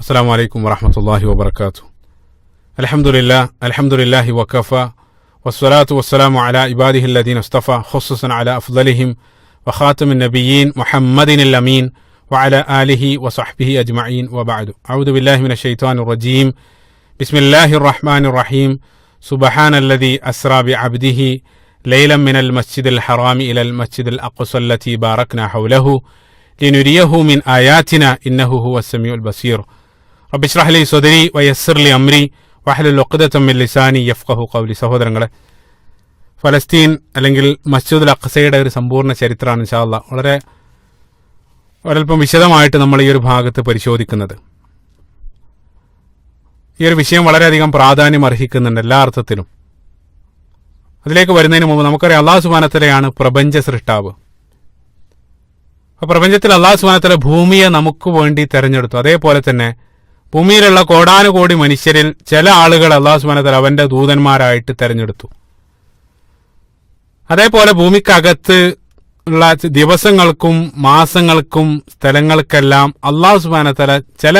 السلام عليكم ورحمة الله وبركاته. الحمد لله وكفى والصلاة والسلام على عباده الذين اصطفى خصوصا على أفضلهم وخاتم النبيين محمد الأمين وعلى آله وصحبه أجمعين وبعد. أعوذ بالله من الشيطان الرجيم. بسم الله الرحمن الرحيم. سبحان الذي أسرى بعبده ليلا من المسجد الحرام إلى المسجد الأقصى التي باركنا حوله لنريه من آياتنا إنه هو السميع البصير. رب اشرح لي صدري ويسر لي أمري വഹ്ലുൽ ഉഖ്ദത മിൻ ലിസാനി യഫ്ഖഹു ഖൗലി. സഹോദരങ്ങളെ, ഫലസ്തീൻ അല്ലെങ്കിൽ മസ്ജിദുൽ അഖ്സയുടെ ഒരു സമ്പൂർണ്ണ ചരിത്രമാണ് ഇൻഷാ അല്ലാഹ് ഒരൽപ്പം വിശദമായിട്ട് നമ്മൾ ഈ ഒരു ഭാഗത്ത് പരിശോധിക്കുന്നത്. ഈ ഒരു വിഷയം വളരെയധികം പ്രാധാന്യം അർഹിക്കുന്നുണ്ട് എല്ലാ അർത്ഥത്തിലും. അതിലേക്ക് വരുന്നതിന് മുമ്പ് നമുക്കറിയാം, അല്ലാഹു സുബ്ഹാനഹു വ തആലയാണ് പ്രപഞ്ച സൃഷ്ടാവ്. അപ്പോൾ പ്രപഞ്ചത്തിൽ അല്ലാഹു സുബ്ഹാനഹു വ തആല ഭൂമിയെ നമുക്ക് വേണ്ടി തെരഞ്ഞെടുത്തു. അതേപോലെ തന്നെ ഭൂമിയിലുള്ള കോടാനുകോടി മനുഷ്യരിൽ ചില ആളുകൾ അല്ലാഹു സുബ്ഹാനഹു വ തആല അവന്റെ ദൂതന്മാരായിട്ട് തെരഞ്ഞെടുത്തു. അതേപോലെ ഭൂമിക്കകത്ത് ഉള്ള ദിവസങ്ങൾക്കും മാസങ്ങൾക്കും സ്ഥലങ്ങൾക്കെല്ലാം അല്ലാഹു സുബ്ഹാനഹു വ തആല ചില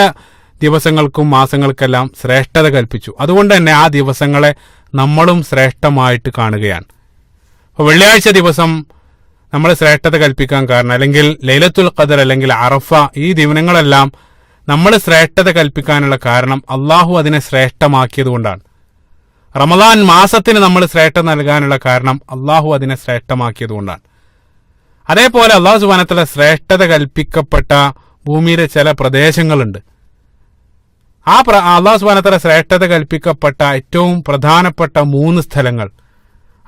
ദിവസങ്ങൾക്കും മാസങ്ങൾക്കെല്ലാം ശ്രേഷ്ഠത കൽപ്പിച്ചു. അതുകൊണ്ട് തന്നെ ആ ദിവസങ്ങളെ നമ്മളും ശ്രേഷ്ഠമായിട്ട് കാണുകയാണ്. അപ്പോൾ വെള്ളിയാഴ്ച ദിവസം നമ്മൾ ശ്രേഷ്ഠത കൽപ്പിക്കാൻ കാരണം, അല്ലെങ്കിൽ ലൈലത്തുൽ ഖദർ അല്ലെങ്കിൽ അറഫ, ഈ ദിനങ്ങളെല്ലാം നമ്മൾ ശ്രേഷ്ഠത കൽപ്പിക്കാനുള്ള കാരണം അള്ളാഹു അതിനെ ശ്രേഷ്ഠമാക്കിയത് കൊണ്ടാണ്. റമദാൻ മാസത്തിന് നമ്മൾ ശ്രേഷ്ഠ നൽകാനുള്ള കാരണം അള്ളാഹു അതിനെ ശ്രേഷ്ഠമാക്കിയത് കൊണ്ടാണ്. അതേപോലെ അള്ളാഹു സുബ്ഹാനഹു വ തആല ശ്രേഷ്ഠത കൽപ്പിക്കപ്പെട്ട ഭൂമിയിലെ ചില പ്രദേശങ്ങളുണ്ട്. അള്ളാഹു സുബ്ഹാനഹു വ തആല ശ്രേഷ്ഠത കൽപ്പിക്കപ്പെട്ട ഏറ്റവും പ്രധാനപ്പെട്ട 3 സ്ഥലങ്ങൾ,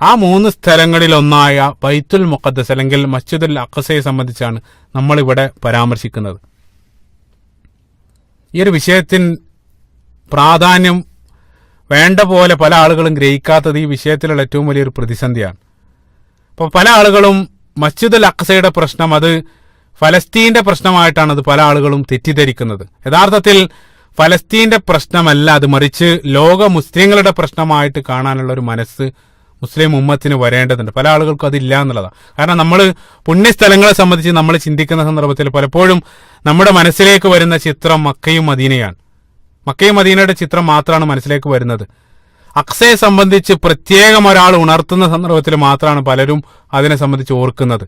ആ 3 സ്ഥലങ്ങളിൽ ഒന്നായ ബൈത്തുൽ മുഖദ്ദസ് അല്ലെങ്കിൽ മസ്ജിദുൽ അഖ്സയെ സംബന്ധിച്ചാണ് നമ്മളിവിടെ പരാമർശിക്കുന്നത്. ഈ ഒരു വിഷയത്തിന് പ്രാധാന്യം വേണ്ട പോലെ പല ആളുകളും ഗ്രഹിക്കാത്തത് ഈ വിഷയത്തിലുള്ള ഏറ്റവും വലിയൊരു പ്രതിസന്ധിയാണ്. അപ്പോൾ പല ആളുകളും മസ്ജിദുൽ അഖ്സയുടെ പ്രശ്നം അത് ഫലസ്തീന്റെ പ്രശ്നമായിട്ടാണ് അത് പല ആളുകളും തെറ്റിദ്ധരിക്കുന്നത്. യഥാർത്ഥത്തിൽ ഫലസ്തീന്റെ പ്രശ്നമല്ല അത്, മറിച്ച് ലോക മുസ്ലിങ്ങളുടെ പ്രശ്നമായിട്ട് കാണാനുള്ള ഒരു മനസ്സ് മുസ്ലിം ഉമ്മത്തിന് വരേണ്ടതുണ്ട്. പല ആളുകൾക്കും അതില്ല എന്നുള്ളതാണ്. കാരണം നമ്മൾ പുണ്യസ്ഥലങ്ങളെ സംബന്ധിച്ച് നമ്മൾ ചിന്തിക്കുന്ന സന്ദർഭത്തിൽ പലപ്പോഴും നമ്മുടെ മനസ്സിലേക്ക് വരുന്ന ചിത്രം മക്കയും മദീനയാണ്. മക്കയും മദീനയുടെ ചിത്രം മാത്രമാണ് മനസ്സിലേക്ക് വരുന്നത്. അഖ്സയെ സംബന്ധിച്ച് പ്രത്യേകം ഒരാൾ ഉണർത്തുന്ന സന്ദർഭത്തിൽ മാത്രമാണ് പലരും അതിനെ സംബന്ധിച്ച് ഓർക്കുന്നത്.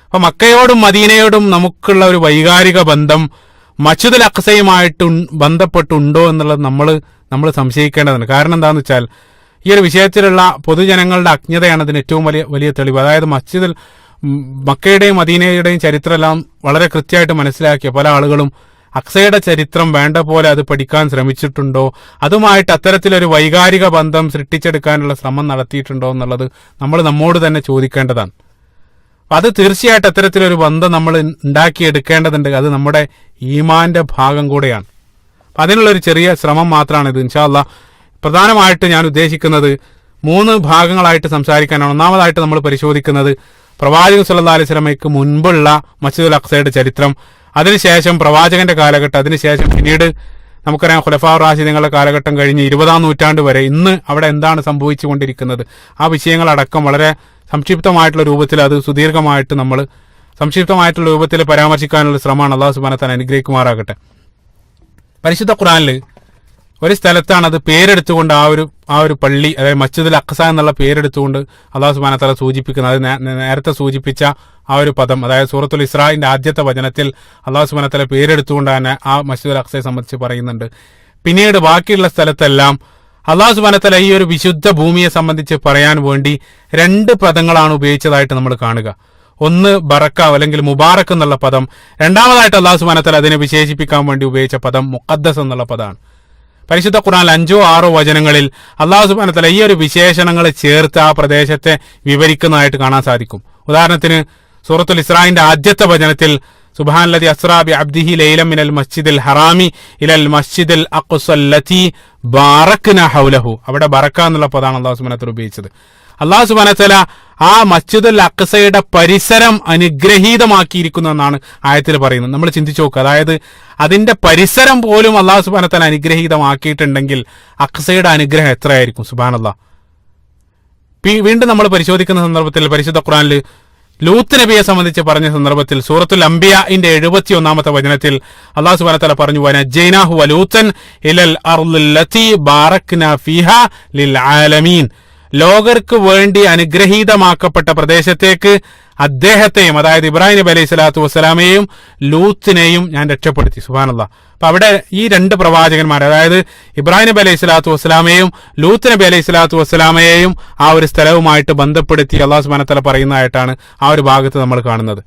അപ്പൊ മക്കയോടും മദീനയോടും നമുക്കുള്ള ഒരു വൈകാരിക ബന്ധം മസ്ജിദുൽ അഖ്സയുമായിട്ട് ബന്ധപ്പെട്ടുണ്ടോ എന്നുള്ളത് നമ്മൾ സംശയിക്കേണ്ടതുണ്ട്. കാരണം എന്താണെന്ന് വെച്ചാൽ, ഈ ഒരു വിഷയത്തിലുള്ള പൊതുജനങ്ങളുടെ അജ്ഞതയാണ് അതിന് ഏറ്റവും വലിയ തെളിവ്. അതായത് മക്കയുടെയും മദീനയുടെയും ചരിത്രമെല്ലാം വളരെ കൃത്യമായിട്ട് മനസ്സിലാക്കിയ പല ആളുകളും അഖ്സയുടെ ചരിത്രം വേണ്ട പോലെ അത് പഠിക്കാൻ ശ്രമിച്ചിട്ടുണ്ടോ, അതുമായിട്ട് അത്തരത്തിലൊരു വൈകാരിക ബന്ധം സൃഷ്ടിച്ചെടുക്കാനുള്ള ശ്രമം നടത്തിയിട്ടുണ്ടോ എന്നുള്ളത് നമ്മൾ നമ്മോട് തന്നെ ചോദിക്കേണ്ടതാണ്. അത് തീർച്ചയായിട്ടും അത്തരത്തിലൊരു ബന്ധം നമ്മൾ ഉണ്ടാക്കിയെടുക്കേണ്ടതുണ്ട്. അത് നമ്മുടെ ഈമാന്റെ ഭാഗം കൂടെയാണ്. അതിനുള്ളൊരു ചെറിയ ശ്രമം മാത്രമാണ് ഇത്. ഇൻഷാ അല്ലാഹ് പ്രധാനമായിട്ട് ഞാൻ ഉദ്ദേശിക്കുന്നത് 3 ഭാഗങ്ങളായിട്ട് സംസാരിക്കാനാണ്. ഒന്നാമതായിട്ട് നമ്മൾ പരിശോധിക്കുന്നത് പ്രവാചകൻ സല്ലല്ലാഹു അലൈഹി വസല്ലമയ്ക്ക് മുൻപുള്ള മസ്ജിദുൽ അഖ്സയുടെ ചരിത്രം, അതിനുശേഷം പ്രവാചകന്റെ കാലഘട്ടം, അതിനുശേഷം പിന്നീട് നമുക്കറിയാം ഖുലഫാ റാഷിദീങ്ങളുടെ കാലഘട്ടം കഴിഞ്ഞ് 20-ാം നൂറ്റാണ്ട് വരെ ഇന്ന് അവിടെ എന്താണ് സംഭവിച്ചുകൊണ്ടിരിക്കുന്നത്, ആ വിഷയങ്ങളടക്കം വളരെ സംക്ഷിപ്തമായിട്ടുള്ള രൂപത്തിൽ, അത് സുദീർഘമായിട്ട് നമ്മൾ സംക്ഷിപ്തമായിട്ടുള്ള രൂപത്തിൽ പരാമർശിക്കാനുള്ള ശ്രമമാണ്. അല്ലാഹു സുബ്ഹാനഹു വ തആല അനുഗ്രഹിക്കുമാറാകട്ടെ. പരിശുദ്ധ ഖുർആനിൽ ഒരു സ്ഥലത്താണ് അത് പേരെടുത്തുകൊണ്ട് ആ ഒരു പള്ളി, അതായത് മസ്ജിദുൽ അഖ്സ എന്നുള്ള പേരെടുത്തുകൊണ്ട് അല്ലാഹു സുബ്ഹാനഹു വ തആല സൂചിപ്പിക്കുന്നത്. അത് നേരത്തെ സൂചിപ്പിച്ച ആ ഒരു പദം, അതായത് സൂറത്തുൽ ഇസ്രാഇന്റെ ആദ്യത്തെ വചനത്തിൽ അല്ലാഹു സുബ്ഹാനഹു വ തആല പേരെടുത്തുകൊണ്ട് തന്നെ ആ മസ്ജിദുൽ അഖ്സയെ സംബന്ധിച്ച് പറയുന്നുണ്ട്. പിന്നീട് ബാക്കിയുള്ള സ്ഥലത്തെല്ലാം അല്ലാഹു സുബ്ഹാനഹു വ തആല ഈ ഒരു വിശുദ്ധ ഭൂമിയെ സംബന്ധിച്ച് പറയാൻ വേണ്ടി 2 പദങ്ങളാണ് ഉപയോഗിച്ചതായിട്ട് നമ്മൾ കാണുക. ഒന്ന് ബറക്ക അല്ലെങ്കിൽ മുബാറക് എന്നുള്ള പദം, രണ്ടാമതായിട്ട് അല്ലാഹു സുബ്ഹാനഹു വ തആല അതിനെ വിശേഷിപ്പിക്കാൻ വേണ്ടി ഉപയോഗിച്ച പദം മുഖദ്ദസ് എന്നുള്ള പദമാണ്. പരിശുദ്ധ ഖുർആനിൽ 5-6 വചനങ്ങളിൽ അല്ലാഹു സുബ്ഹാനഹു വ തആല ഈ ഒരു വിശേഷണങ്ങൾ ചേർത്ത് ആ പ്രദേശത്തെ വിവരിക്കുന്നതായിട്ട് കാണാൻ സാധിക്കും. ഉദാഹരണത്തിന് സൂറത്തുൽ ഇസ്രാഇന്റെ ആദ്യത്തെ വചനത്തിൽ സുബ്ഹാനല്ലദി അസ്റാ ബി അബ്ദിഹി ലൈലൻ മിനൽ മസ്ജിദിൽ ഹറാമി ഇലൽ മസ്ജിദിൽ അഖ്സല്ലതി ബാറക്നാ ഹൗലഹു, അവിടെ ബറക്ക എന്നുള്ള പദമാണ് അല്ലാഹു സുബ്ഹാനഹു വ തആല ഉപയോഗിച്ചത്. അല്ലാഹു സുബ്ഹാനഹു വ തആല ആ മസ്ജിദുൽ അഖ്സയുടെ പരിസരം അനുഗ്രഹീതമാക്കിയിരിക്കുന്നു എന്നാണ് ആയത്തിൽ പറയുന്നത്. നമ്മൾ ചിന്തിച്ചു നോക്കുക, അതായത് അതിന്റെ പരിസരം പോലും അല്ലാഹു സുബ്ഹാനഹു വ തആല അനുഗ്രഹീതമാക്കിയിട്ടുണ്ടെങ്കിൽ അഖ്സയുടെ അനുഗ്രഹം എത്രയായിരിക്കും? സുബ്ഹാനല്ലാഹ്. വീണ്ടും നമ്മൾ പരിശോധിക്കുന്ന സന്ദർഭത്തിൽ പരിശുദ്ധ ഖുർആനിൽ ലൂത്ത് നബിയെ സംബന്ധിച്ച് പറഞ്ഞ സന്ദർഭത്തിൽ സൂറത്തുൽ അംബിയാഇന്റെ 71-ാമത്തെ വചനത്തിൽ അല്ലാഹു സുബ്ഹാനഹു വ തആല പറഞ്ഞു, വനജൈനാഹു വലൂത്തൻ ഇലൽ അർളിൽ ലത്തി ബാറക്നാ ഫീഹാ ലിൽ ആലമീൻ. ലോകർക്ക് വേണ്ടി അനുഗ്രഹീതമാക്കപ്പെട്ട പ്രദേശത്തേക്ക് അദ്ദേഹത്തെയും, അതായത് ഇബ്രാഹിം നബി അലൈഹി സ്വലാത്തു വസ്സലാമയെയും ലൂത്തിനെയും ഞാൻ രക്ഷപ്പെടുത്തി. സുബ്ഹാനല്ലാഹ്. അപ്പൊ അവിടെ ഈ രണ്ട് പ്രവാചകന്മാർ, അതായത് ഇബ്രാഹിം നബി അലൈഹി സ്വലാത്തു വസ്സലാമയെയും ലൂത്ത് നബി അലൈഹി സ്വലാത്തു വസ്സലാമയെയും ആ ഒരു സ്ഥലവുമായിട്ട് ബന്ധപ്പെടുത്തി അല്ലാഹു സുബ്ഹാനഹു വ തആല പറയുന്നതായിട്ടാണ് ആ ഒരു ഭാഗത്ത് നമ്മൾ കാണുന്നത്.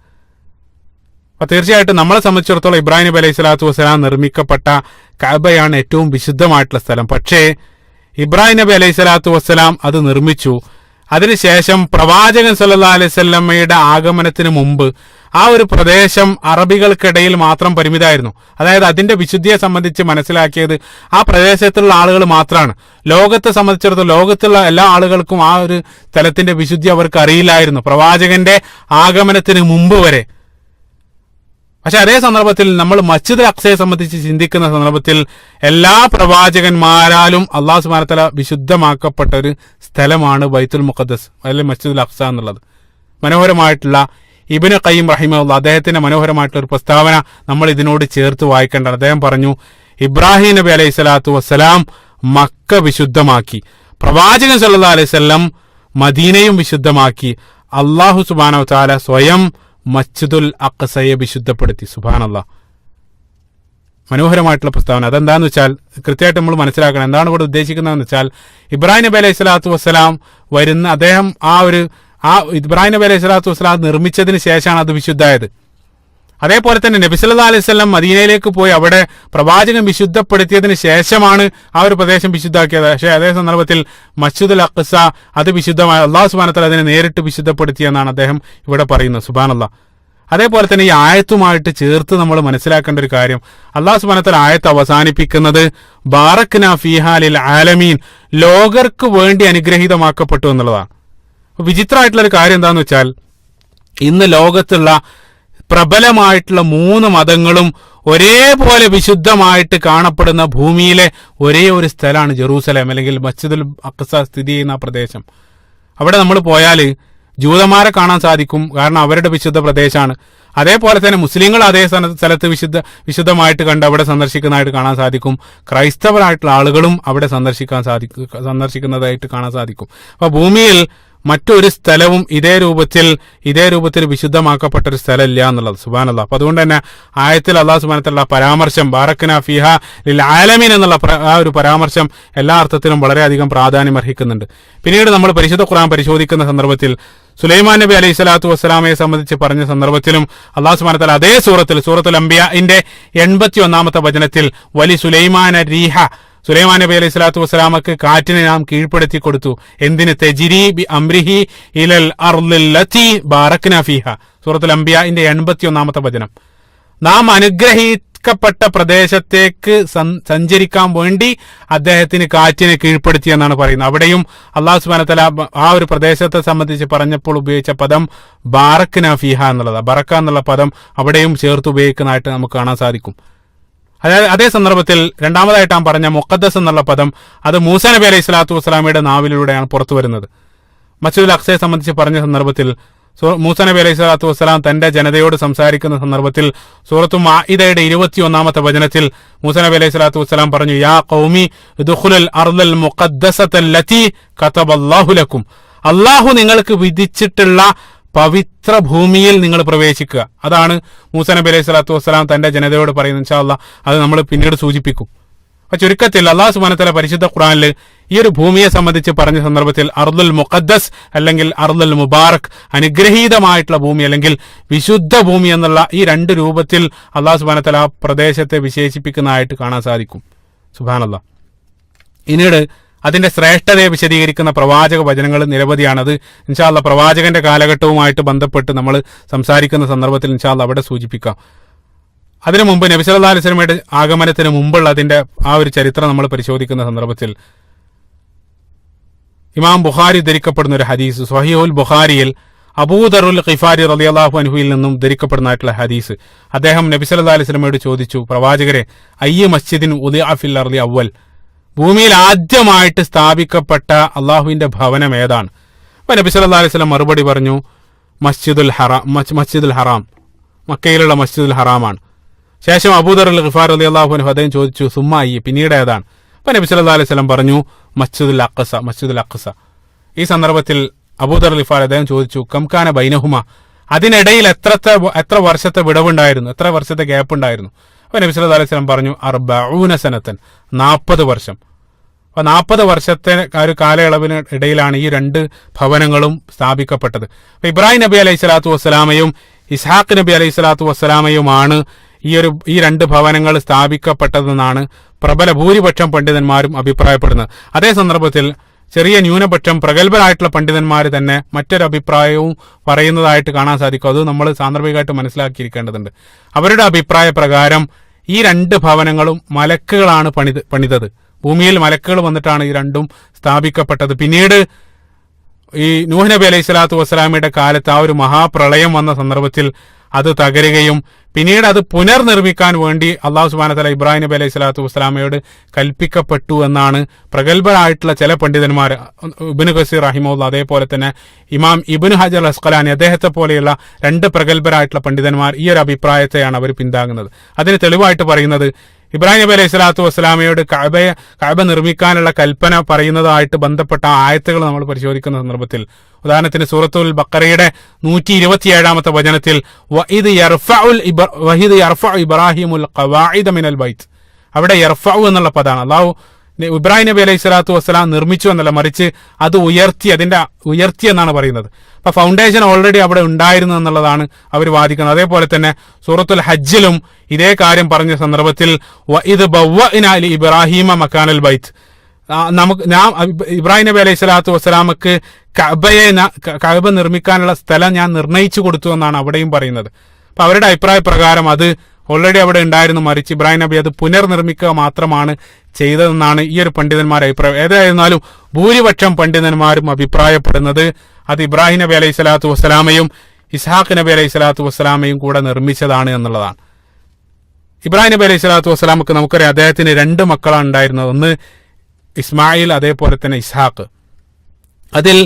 അപ്പൊ തീർച്ചയായിട്ടും നമ്മളെ സംബന്ധിച്ചിടത്തോളം ഇബ്രാഹിം നബി അലൈഹി സ്വലാത്തു വസ്സലാം നിർമ്മിക്കപ്പെട്ട കഅബയാണ് ഏറ്റവും വിശുദ്ധമായിട്ടുള്ള സ്ഥലം. പക്ഷേ ഇബ്രാഹിം നബി അലൈഹി സ്വലാത്തു വസ്സലാം അത് നിർമ്മിച്ചു. അതിനുശേഷം പ്രവാചകൻ സല്ലല്ലാഹു അലൈഹി വസല്ലമയുടെ ആഗമനത്തിന് മുമ്പ് ആ ഒരു പ്രദേശം അറബികൾക്കിടയിൽ മാത്രം പരിമിതമായിരുന്നു. അതായത് അതിന്റെ വിശുദ്ധിയെ സംബന്ധിച്ച് മനസ്സിലാക്കിയത് ആ പ്രദേശത്തുള്ള ആളുകൾ മാത്രമാണ്. ലോകത്തെ സംബന്ധിച്ചിടത്തോളം ലോകത്തുള്ള എല്ലാ ആളുകൾക്കും ആ ഒരു സ്ഥലത്തിന്റെ വിശുദ്ധി അവർക്ക് അറിയില്ലായിരുന്നു പ്രവാചകന്റെ ആഗമനത്തിന് മുമ്പ് വരെ. പക്ഷെ അതേ സന്ദർഭത്തിൽ നമ്മൾ മസ്ജിദുൽ അഖ്സയെ സംബന്ധിച്ച് ചിന്തിക്കുന്ന സന്ദർഭത്തിൽ എല്ലാ പ്രവാചകന്മാരാലും അല്ലാഹു സുബ്ഹാനഹു വ തആല വിശുദ്ധമാക്കപ്പെട്ട ഒരു സ്ഥലമാണ് ബൈത്തുൽ മുഖദ്ദസ് അല്ലെങ്കിൽ മസ്ജിദുൽ അഖ്സ എന്നുള്ളത്. മനോഹരമായിട്ടുള്ള ഇബ്നു ഖയ്യിം റഹിമഹുല്ലാഹ് അദ്ദേഹത്തിന്റെ മനോഹരമായിട്ടുള്ള ഒരു പ്രസ്താവന നമ്മൾ ഇതിനോട് ചേർത്ത് വായിക്കേണ്ടതാണ്. അദ്ദേഹം പറഞ്ഞു, ഇബ്രാഹിം നബി അലൈഹി സ്വലാത്തു വസ്സലാം മക്ക വിശുദ്ധമാക്കി, പ്രവാചകൻ സല്ലല്ലാഹു അലൈഹി വസല്ലം മദീനയും വിശുദ്ധമാക്കി, അല്ലാഹു സുബ്ഹാനഹു വ തആല സ്വയം മസ്ജിദുൽ അഖ്സയെ വിശുദ്ധപ്പെടുത്തി. സുബ്ഹാനല്ലാഹ്. മനോഹരമായിട്ടുള്ള പ്രസ്താവന. അതെന്താന്ന് വെച്ചാൽ കൃത്യമായിട്ട് നമ്മൾ മനസ്സിലാക്കണം. എന്താണ് ഇവിടെ ഉദ്ദേശിക്കുന്നതെന്ന് വെച്ചാൽ ഇബ്രാഹിം നബി അലൈഹി സ്വലാത്തു വസ്സലാം വരുന്ന അദ്ദേഹം ഇബ്രാഹിം നബി അലൈഹി സ്വലാത്തു വസ്സലാം നിർമ്മിച്ചതിന് ശേഷമാണ് അത് വിശുദ്ധമായത്. അതേപോലെ തന്നെ നബി സല്ലല്ലാഹു അലൈഹി വസല്ലം മദീനയിലേക്ക് പോയി അവിടെ പ്രവാചകൻ വിശുദ്ധപ്പെടുത്തിയതിന് ശേഷമാണ് ആ ഒരു പ്രദേശം വിശുദ്ധാക്കിയത്. പക്ഷേ അതേ സന്ദർഭത്തിൽ മസ്ജിദുൽ അഖ്സ അത് വിശുദ്ധമായ അല്ലാഹു സുബ്ഹാനഹു വ തആല അതിനെ നേരിട്ട് വിശുദ്ധപ്പെടുത്തിയെന്നാണ് അദ്ദേഹം ഇവിടെ പറയുന്നത്. സുബ്ഹാനല്ലാഹ്. അതേപോലെ തന്നെ ഈ ആയത്തുമായിട്ട് ചേർത്ത് നമ്മൾ മനസ്സിലാക്കേണ്ട ഒരു കാര്യം, അല്ലാഹു സുബ്ഹാനഹു വ തആല ആയത്ത് അവസാനിപ്പിക്കുന്നത് ബാറക്നാ ഫീഹാ ലിൽ ആലമീൻ, ലോകർക്ക് വേണ്ടി അനുഗ്രഹീതമാക്കപ്പെട്ടു എന്നുള്ളതാണ്. വിചിത്രമായിട്ടുള്ള ഒരു കാര്യം എന്താന്ന് വെച്ചാൽ ഇന്ന് ലോകത്തുള്ള പ്രബലമായിട്ടുള്ള 3 മതങ്ങളും ഒരേപോലെ വിശുദ്ധമായിട്ട് കാണപ്പെടുന്ന ഭൂമിയിലെ ഒരേ ഒരു സ്ഥലമാണ് ജെറൂസലേം അല്ലെങ്കിൽ മസ്ജിദുൽ അഖ്സ സ്ഥിതി ചെയ്യുന്ന പ്രദേശം. അവിടെ നമ്മൾ പോയാൽ ജൂതന്മാരെ കാണാൻ സാധിക്കും, കാരണം അവരുടെ വിശുദ്ധ പ്രദേശമാണ്. അതേപോലെ തന്നെ മുസ്ലിങ്ങൾ അതേ സ്ഥലത്ത് വിശുദ്ധമായിട്ട് കണ്ട് അവിടെ സന്ദർശിക്കുന്നതായിട്ട് കാണാൻ സാധിക്കും. ക്രൈസ്തവരായിട്ടുള്ള ആളുകളും അവിടെ സന്ദർശിക്കുന്നതായിട്ട് കാണാൻ സാധിക്കും. അപ്പൊ ഭൂമിയിൽ മറ്റൊരു സ്ഥലവും ഇതേ രൂപത്തിൽ വിശുദ്ധമാക്കപ്പെട്ട ഒരു സ്ഥലമില്ല എന്നുള്ളത്. സുബ്ഹാനല്ലാഹ്. അപ്പൊ അതുകൊണ്ട് തന്നെ ആയത്തിൽ അല്ലാഹു സുബ്ഹാനഹു വ തആല പരാമർശം ബാറക്നാ ഫീഹാ ലിൽ ആലമീൻ എന്നുള്ള ആ ഒരു പരാമർശം എല്ലാ അർത്ഥത്തിലും വളരെയധികം പ്രാധാന്യം അർഹിക്കുന്നുണ്ട്. പിന്നീട് നമ്മൾ പരിശുദ്ധ ഖുർആൻ പരിശോധിക്കുന്ന സന്ദർഭത്തിൽ സുലൈമാൻ നബി അലൈഹി സ്വലാത്തു വസ്സലാമയെ സംബന്ധിച്ച് പറഞ്ഞ സന്ദർഭത്തിലും അല്ലാഹു സുബ്ഹാനഹു വ തആല അതേ സൂറത്തുൽ അംബിയാഇന്റെ 81-ാമത്തെ വചനത്തിൽ വലി സുലൈമാന റീഹ, സുലൈമാൻ നബി അലൈഹി സ്വലാത്തു വസ്സലാമക്ക് കാറ്റിനെ നാം കീഴ്പ്പെടുത്തി കൊടുത്തു. എന്തിന്? തജ്രി ബി അംരിഹി ഇലൽ അർളിൽ ലത്തി ബാറക്നാ ഫീഹ. സൂറത്തുൽ അംബിയാഇന്റെ 81-ാമത്തെ വചനം. നാം അനുഗ്രഹിക്കപ്പെട്ട പ്രദേശത്തേക്ക് സഞ്ചരിക്കാൻ വേണ്ടി അദ്ദേഹത്തിന് കാറ്റിനെ കീഴ്പ്പെടുത്തി എന്നാണ് പറയുന്നത്. അവിടെയും അല്ലാഹു സുബ്ഹാനഹു വ തആല ആ ഒരു പ്രദേശത്തെ സംബന്ധിച്ച് പറഞ്ഞപ്പോൾ ഉപയോഗിച്ച പദം ബാറക്നാ ഫീഹ എന്നുള്ളതാണ്. ബറക്ക എന്നുള്ള പദം അവിടെയും ചേർത്ത് ഉപയോഗിക്കുന്നതായിട്ട് നമുക്ക് കാണാൻ സാധിക്കും. അതായത് അതേ സന്ദർഭത്തിൽ രണ്ടാമതായിട്ട് നാം പറഞ്ഞ മുഖദ്ദസ് എന്നുള്ള പദം അത് മൂസാ നബി അലൈഹി സ്വലാത്തു വസ്സലാമയുടെ നാവിലൂടെയാണ് പുറത്തു വരുന്നത്. മസ്ജിദുൽ അഖ്സയെ സംബന്ധിച്ച് പറഞ്ഞ സന്ദർഭത്തിൽ മൂസാ നബി അലൈഹി സ്വലാത്തു വസ്സലാം തന്റെ ജനതയോട് സംസാരിക്കുന്ന സന്ദർഭത്തിൽ സൂറത്തു മാഇദയുടെ 21-ാമത്തെ വചനത്തിൽ മൂസാ നബി അലൈഹി സ്വലാത്തു വസ്സലാം പറഞ്ഞു, യാ ഖൗമി ഉദ്ഖുലുൽ അർളൽ മുഖദ്ദസത്തല്ലതി കതബല്ലാഹു ലക്കും, അല്ലാഹു നിങ്ങൾക്ക് വിധിച്ചിട്ടുള്ള പവിത്ര ഭൂമിയിൽ നിങ്ങൾ പ്രവേശിക്കുക. അതാണ് മൂസാ നബി അലൈഹി സ്വലാത്തു വസ്സലാം തന്റെ ജനതയോട് പറയുന്നത്. ഇൻഷാ അല്ലാഹ് അത് നമ്മൾ പിന്നീട് സൂചിപ്പിക്കും. അപ്പൊ ചുരുക്കത്തിൽ അല്ലാഹു സുബ്ഹാനഹു വ തആല പരിശുദ്ധ ഖുർആനിൽ ഈ ഒരു ഭൂമിയെ സംബന്ധിച്ച് പറഞ്ഞ സന്ദർഭത്തിൽ അർദുൽ മുഖദ്ദസ് അല്ലെങ്കിൽ അർദുൽ മുബാറക്, അനുഗ്രഹീതമായിട്ടുള്ള ഭൂമി അല്ലെങ്കിൽ വിശുദ്ധ ഭൂമി എന്നുള്ള ഈ 2 രൂപത്തിൽ അല്ലാഹു സുബ്ഹാനഹു വ തആല ആ പ്രദേശത്തെ വിശേഷിപ്പിക്കുന്നതായിട്ട് കാണാൻ സാധിക്കും. സുബ്ഹാനല്ലാഹ്. പിന്നീട് അതിന്റെ ശ്രേഷ്ഠതയെ വിശദീകരിക്കുന്ന പ്രവാചക വചനങ്ങൾ നിരവധിയാണ്. അത് ഇൻഷാ അല്ലാഹ് പ്രവാചകന്റെ കാലഘട്ടവുമായിട്ട് ബന്ധപ്പെട്ട് നമ്മൾ സംസാരിക്കുന്ന സന്ദർഭത്തിൽ ഇൻഷാ അല്ലാഹ് അവിടെ സൂചിപ്പിക്കാം. അതിനു മുമ്പ് നബി സല്ലല്ലാഹു അലൈഹി വസല്ലമയുടെ ആഗമനത്തിന് മുമ്പുള്ള അതിന്റെ ആ ഒരു ചരിത്രം നമ്മൾ പരിശോധിക്കുന്ന സന്ദർഭത്തിൽ ഇമാം ബുഖാരി ധരിക്കപ്പെടുന്ന ഒരു ഹദീസ്, സ്വഹീഹുൽ ബുഖാരിയിൽ അബൂദറുൽ ഖിഫാരി റളിയല്ലാഹു അൻഹുവിൽ നിന്നും ധരിക്കപ്പെടുന്നതായിട്ടുള്ള ഹദീസ്. അദ്ദേഹം നബി സല്ലല്ലാഹു അലൈഹി വസല്ലമയോട് ചോദിച്ചു, പ്രവാചകരെ, അയ്യ മസ്ജിദിൻ ഉദിഅ ഫിൽ അർളി അവ്വൽ, ഭൂമിയിൽ ആദ്യമായിട്ട് സ്ഥാപിക്കപ്പെട്ട അള്ളാഹുവിന്റെ ഭവനം ഏതാണ്? അപ്പൊ നബി സല്ലല്ലാഹു അലൈഹി വസല്ലം മറുപടി പറഞ്ഞു, മസ്ജിദുൽ ഹറാം, മക്കയിലുള്ള മസ്ജിദുൽ ഹറാമാണ്. ശേഷം അബൂദർ അൽ ഗിഫാർ റളിയല്ലാഹു അൻഹു അദ്ദേഹം ചോദിച്ചു സുമ്മായി, പിന്നീട് ഏതാണ്? അപ്പൊ നബി സല്ലല്ലാഹു അലൈഹി വസല്ലം പറഞ്ഞു മസ്ജിദുൽ അഖ്സ. ഈ സന്ദർഭത്തിൽ അബൂദർ അൽ ഗിഫാർ അദ്ദേഹം ചോദിച്ചു കംകാന ബൈനഹുമ, അതിനിടയിൽ എത്ര വർഷത്തെ വിടവുണ്ടായിരുന്നു, എത്ര വർഷത്തെ ഗ്യാപ്പ് ഉണ്ടായിരുന്നു? അപ്പൊ നബി സല്ലല്ലാഹു അലൈഹി വസല്ലം പറഞ്ഞു 40 സനത്തൻ, 40 വർഷം. അപ്പൊ 40 വർഷത്തെ ഒരു കാലയളവിന് ഇടയിലാണ് ഈ രണ്ട് ഭവനങ്ങളും സ്ഥാപിക്കപ്പെട്ടത്. അപ്പൊ ഇബ്രാഹിം നബി അലൈഹി സ്വലാത്തു വസ്സലാമയും ഇസ്ഹാഖ് നബി അലൈഹി സ്വലാത്തു വസ്സലാമയുമാണ് ഈ രണ്ട് ഭവനങ്ങൾ സ്ഥാപിക്കപ്പെട്ടതെന്നാണ് പ്രബല ഭൂരിപക്ഷം പണ്ഡിതന്മാരും അഭിപ്രായപ്പെടുന്നത്. അതേ സന്ദർഭത്തിൽ ചെറിയ ന്യൂനപക്ഷം പ്രഗത്ഭരായിട്ടുള്ള പണ്ഡിതന്മാർ തന്നെ മറ്റൊരു അഭിപ്രായവും പറയുന്നതായിട്ട് കാണാൻ സാധിക്കും. അത് നമ്മൾ സാന്ദർഭികമായിട്ട് മനസ്സിലാക്കിയിരിക്കേണ്ടതുണ്ട്. അവരുടെ അഭിപ്രായ പ്രകാരം ഈ രണ്ട് ഭവനങ്ങളും മലക്കുകളാണ് പണിതത്. ഭൂമിയിൽ മലക്കുകൾ വന്നിട്ടാണ് ഈ രണ്ടും സ്ഥാപിക്കപ്പെട്ടത്. പിന്നീട് ഈ നൂഹ് നബി അലൈഹി സ്വലാത്തു വസ്സലാമയുടെ കാലത്ത് ആ ഒരു മഹാപ്രളയം വന്ന സന്ദർഭത്തിൽ അത് തകരുകയും പിന്നീട് അത് പുനർനിർമ്മിക്കാൻ വേണ്ടി അള്ളാഹു സുബ്ഹാനഹു വ തആല ഇബ്രാഹിം നബി അലൈഹി സ്വലാത്തു വസ്സലാമയോട് കൽപ്പിക്കപ്പെട്ടു എന്നാണ് പ്രഗത്ഭരായിട്ടുള്ള ചില പണ്ഡിതന്മാർ, ഇബ്നു കസീർ റഹിമഹുല്ലാഹ്, അതേപോലെ തന്നെ ഇമാം ഇബ്നു ഹജർ അസ്ഖലാനി, അദ്ദേഹത്തെ പോലെയുള്ള രണ്ട് പ്രഗത്ഭരായിട്ടുള്ള പണ്ഡിതന്മാർ ഈ ഒരു അഭിപ്രായത്തെയാണ് അവർ പിന്താങ്ങുന്നത്. അതിന് തെളിവായിട്ട് പറയുന്നത് ഇബ്രാഹിം നബി അലൈഹി സ്വലാത്തു വസ്സലാമയോട് കഅബ നിർമ്മിക്കാനുള്ള കൽപ്പന പറയുന്നതായിട്ട് ബന്ധപ്പെട്ട ആയത്തുകൾ നമ്മൾ പരിശോധിക്കുന്ന സന്ദർഭത്തിൽ, ഉദാഹരണത്തിന് സൂറത്തുൽ ബഖറയുടെ 127-ാമത്തെ വചനത്തിൽ വഇദ് യർഫഉ ഇബ്രാഹിമുൽ ഖവാഇദ മിനൽ ബൈത്ത്, അവിടെ യർഫഉ എന്നുള്ള പദമാണ്. അല്ലാഹു ഇബ്രാഹിം നബി അലൈഹി സ്വലാത്തു വസ്സലാം നിർമ്മിച്ചു എന്നല്ല, മറിച്ച് അത് ഉയർത്തി എന്നാണ് പറയുന്നത്. അപ്പൊ ഫൗണ്ടേഷൻ ഓൾറെഡി അവിടെ ഉണ്ടായിരുന്നു എന്നുള്ളതാണ് അവർ വാദിക്കുന്നത്. അതേപോലെ തന്നെ സൂറത്തുൽ ഹജ്ജിലും ഇതേ കാര്യം പറഞ്ഞ സന്ദർഭത്തിൽ വഇദ് ബവ്വഅനാ ലി ഇബ്രാഹീമ മക്കാനൽ ബൈത്ത്, ഇബ്രാഹിം നബി അലൈഹി സ്വലാത്തു വസ്സലാമക്ക് കഅബ നിർമ്മിക്കാനുള്ള സ്ഥലം ഞാൻ നിർണയിച്ചു കൊടുത്തു എന്നാണ് അവിടെയും പറയുന്നത്. അപ്പൊ അവരുടെ അഭിപ്രായ പ്രകാരം അത് ഓൾറെഡി അവിടെ ഉണ്ടായിരുന്നു, മറിച്ച് ഇബ്രാഹിം നബി അത് പുനർനിർമ്മിക്കുക മാത്രമാണ് ചെയ്തതെന്നാണ് ഈ ഒരു പണ്ഡിതന്മാരുടെ അഭിപ്രായം. ഏതായിരുന്നാലും ഭൂരിപക്ഷം പണ്ഡിതന്മാരും അഭിപ്രായപ്പെടുന്നത് അത് ഇബ്രാഹിം നബി അലൈഹി സ്വലാത്തു വസ്സലാമയും ഇസ്ഹാഖ് നബി അലൈഹി സ്വലാത്തു വസ്സലാമയും കൂടെ നിർമ്മിച്ചതാണ് എന്നുള്ളതാണ്. ഇബ്രാഹിം നബി അലൈഹി സ്വലാത്തു വസ്സലാമക്ക് നമുക്കറിയാം അദ്ദേഹത്തിന് 2 മക്കളാണ് ഉണ്ടായിരുന്നത്, ഒന്ന് ഇസ്മായിൽ, അതേപോലെ തന്നെ ഇസ്ഹാഖ്. അതിൽ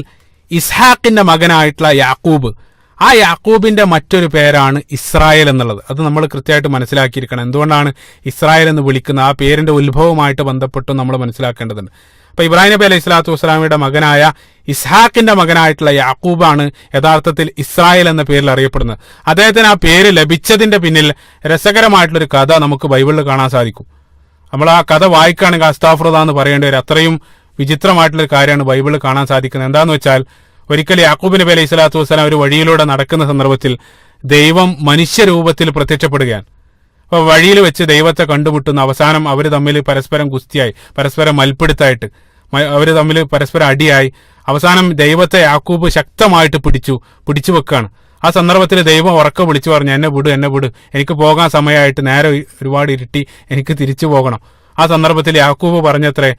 ഇസ്ഹാഖിന്റെ മകനായിട്ടുള്ള യാക്കൂബ്, ആ യാക്കൂബിന്റെ മറ്റൊരു പേരാണ് ഇസ്രായേൽ എന്നുള്ളത്. അത് നമ്മൾ കൃത്യമായിട്ട് മനസ്സിലാക്കിയിരിക്കണം. എന്തുകൊണ്ടാണ് ഇസ്രായേൽ എന്ന് വിളിക്കുന്നത്, ആ പേരിന്റെ ഉത്ഭവമായിട്ട് ബന്ധപ്പെട്ട് നമ്മൾ മനസ്സിലാക്കേണ്ടതുണ്ട്. അപ്പൊ ഇബ്രാഹിം നബി അലൈഹി സ്വലാത്തു വസ്സലാമയുടെ മകനായ ഇസ്ഹാഖിന്റെ മകനായിട്ടുള്ള യാക്കൂബാണ് യഥാർത്ഥത്തിൽ ഇസ്രായേൽ എന്ന പേരിൽ അറിയപ്പെടുന്നത്. അദ്ദേഹത്തിന് ആ പേര് ലഭിച്ചതിന്റെ പിന്നിൽ രസകരമായിട്ടുള്ളൊരു കഥ നമുക്ക് ബൈബിളിൽ കാണാൻ സാധിക്കും. നമ്മൾ ആ കഥ വായിക്കുകയാണെങ്കിൽ അസ്താഫുറുല്ലാഹ് എന്ന് പറയേണ്ടി വരും. അത്രയും വിചിത്രമായിട്ടുള്ളൊരു കാര്യമാണ് ബൈബിളിൽ കാണാൻ സാധിക്കുന്നത്. എന്താന്ന് വെച്ചാൽ, ഒരിക്കൽ യാക്കൂബ് നബി അലൈഹി സ്വലാത്തു വസ്സലാം ഒരു വഴിയിലൂടെ നടക്കുന്ന സന്ദർഭത്തിൽ ദൈവം മനുഷ്യരൂപത്തിൽ പ്രത്യക്ഷപ്പെടുകയാണ്. അപ്പൊ വഴിയിൽ വെച്ച് ദൈവത്തെ കണ്ടുമുട്ടുന്ന അവസാനം അവർ തമ്മിൽ പരസ്പരം ഗുസ്തിയായി, പരസ്പരം മൽപ്പിടുത്തായിട്ട് അവർ തമ്മിൽ പരസ്പരം അടിയായി. അവസാനം ദൈവത്തെ യാക്കൂബ് ശക്തമായിട്ട് പിടിച്ചു വെക്കുകയാണ്. ആ സന്ദർഭത്തിൽ ദൈവം ഉറക്കെ വിളിച്ചു പറഞ്ഞു, എന്നെ വിട്, എനിക്ക് പോകാൻ സമയമായിട്ട്, നേരെ ഒരുപാട് ഇരുട്ടി, എനിക്ക് തിരിച്ചു പോകണം. ആ സന്ദർഭത്തിൽ യാക്കൂബ് പറഞ്ഞത്രേ,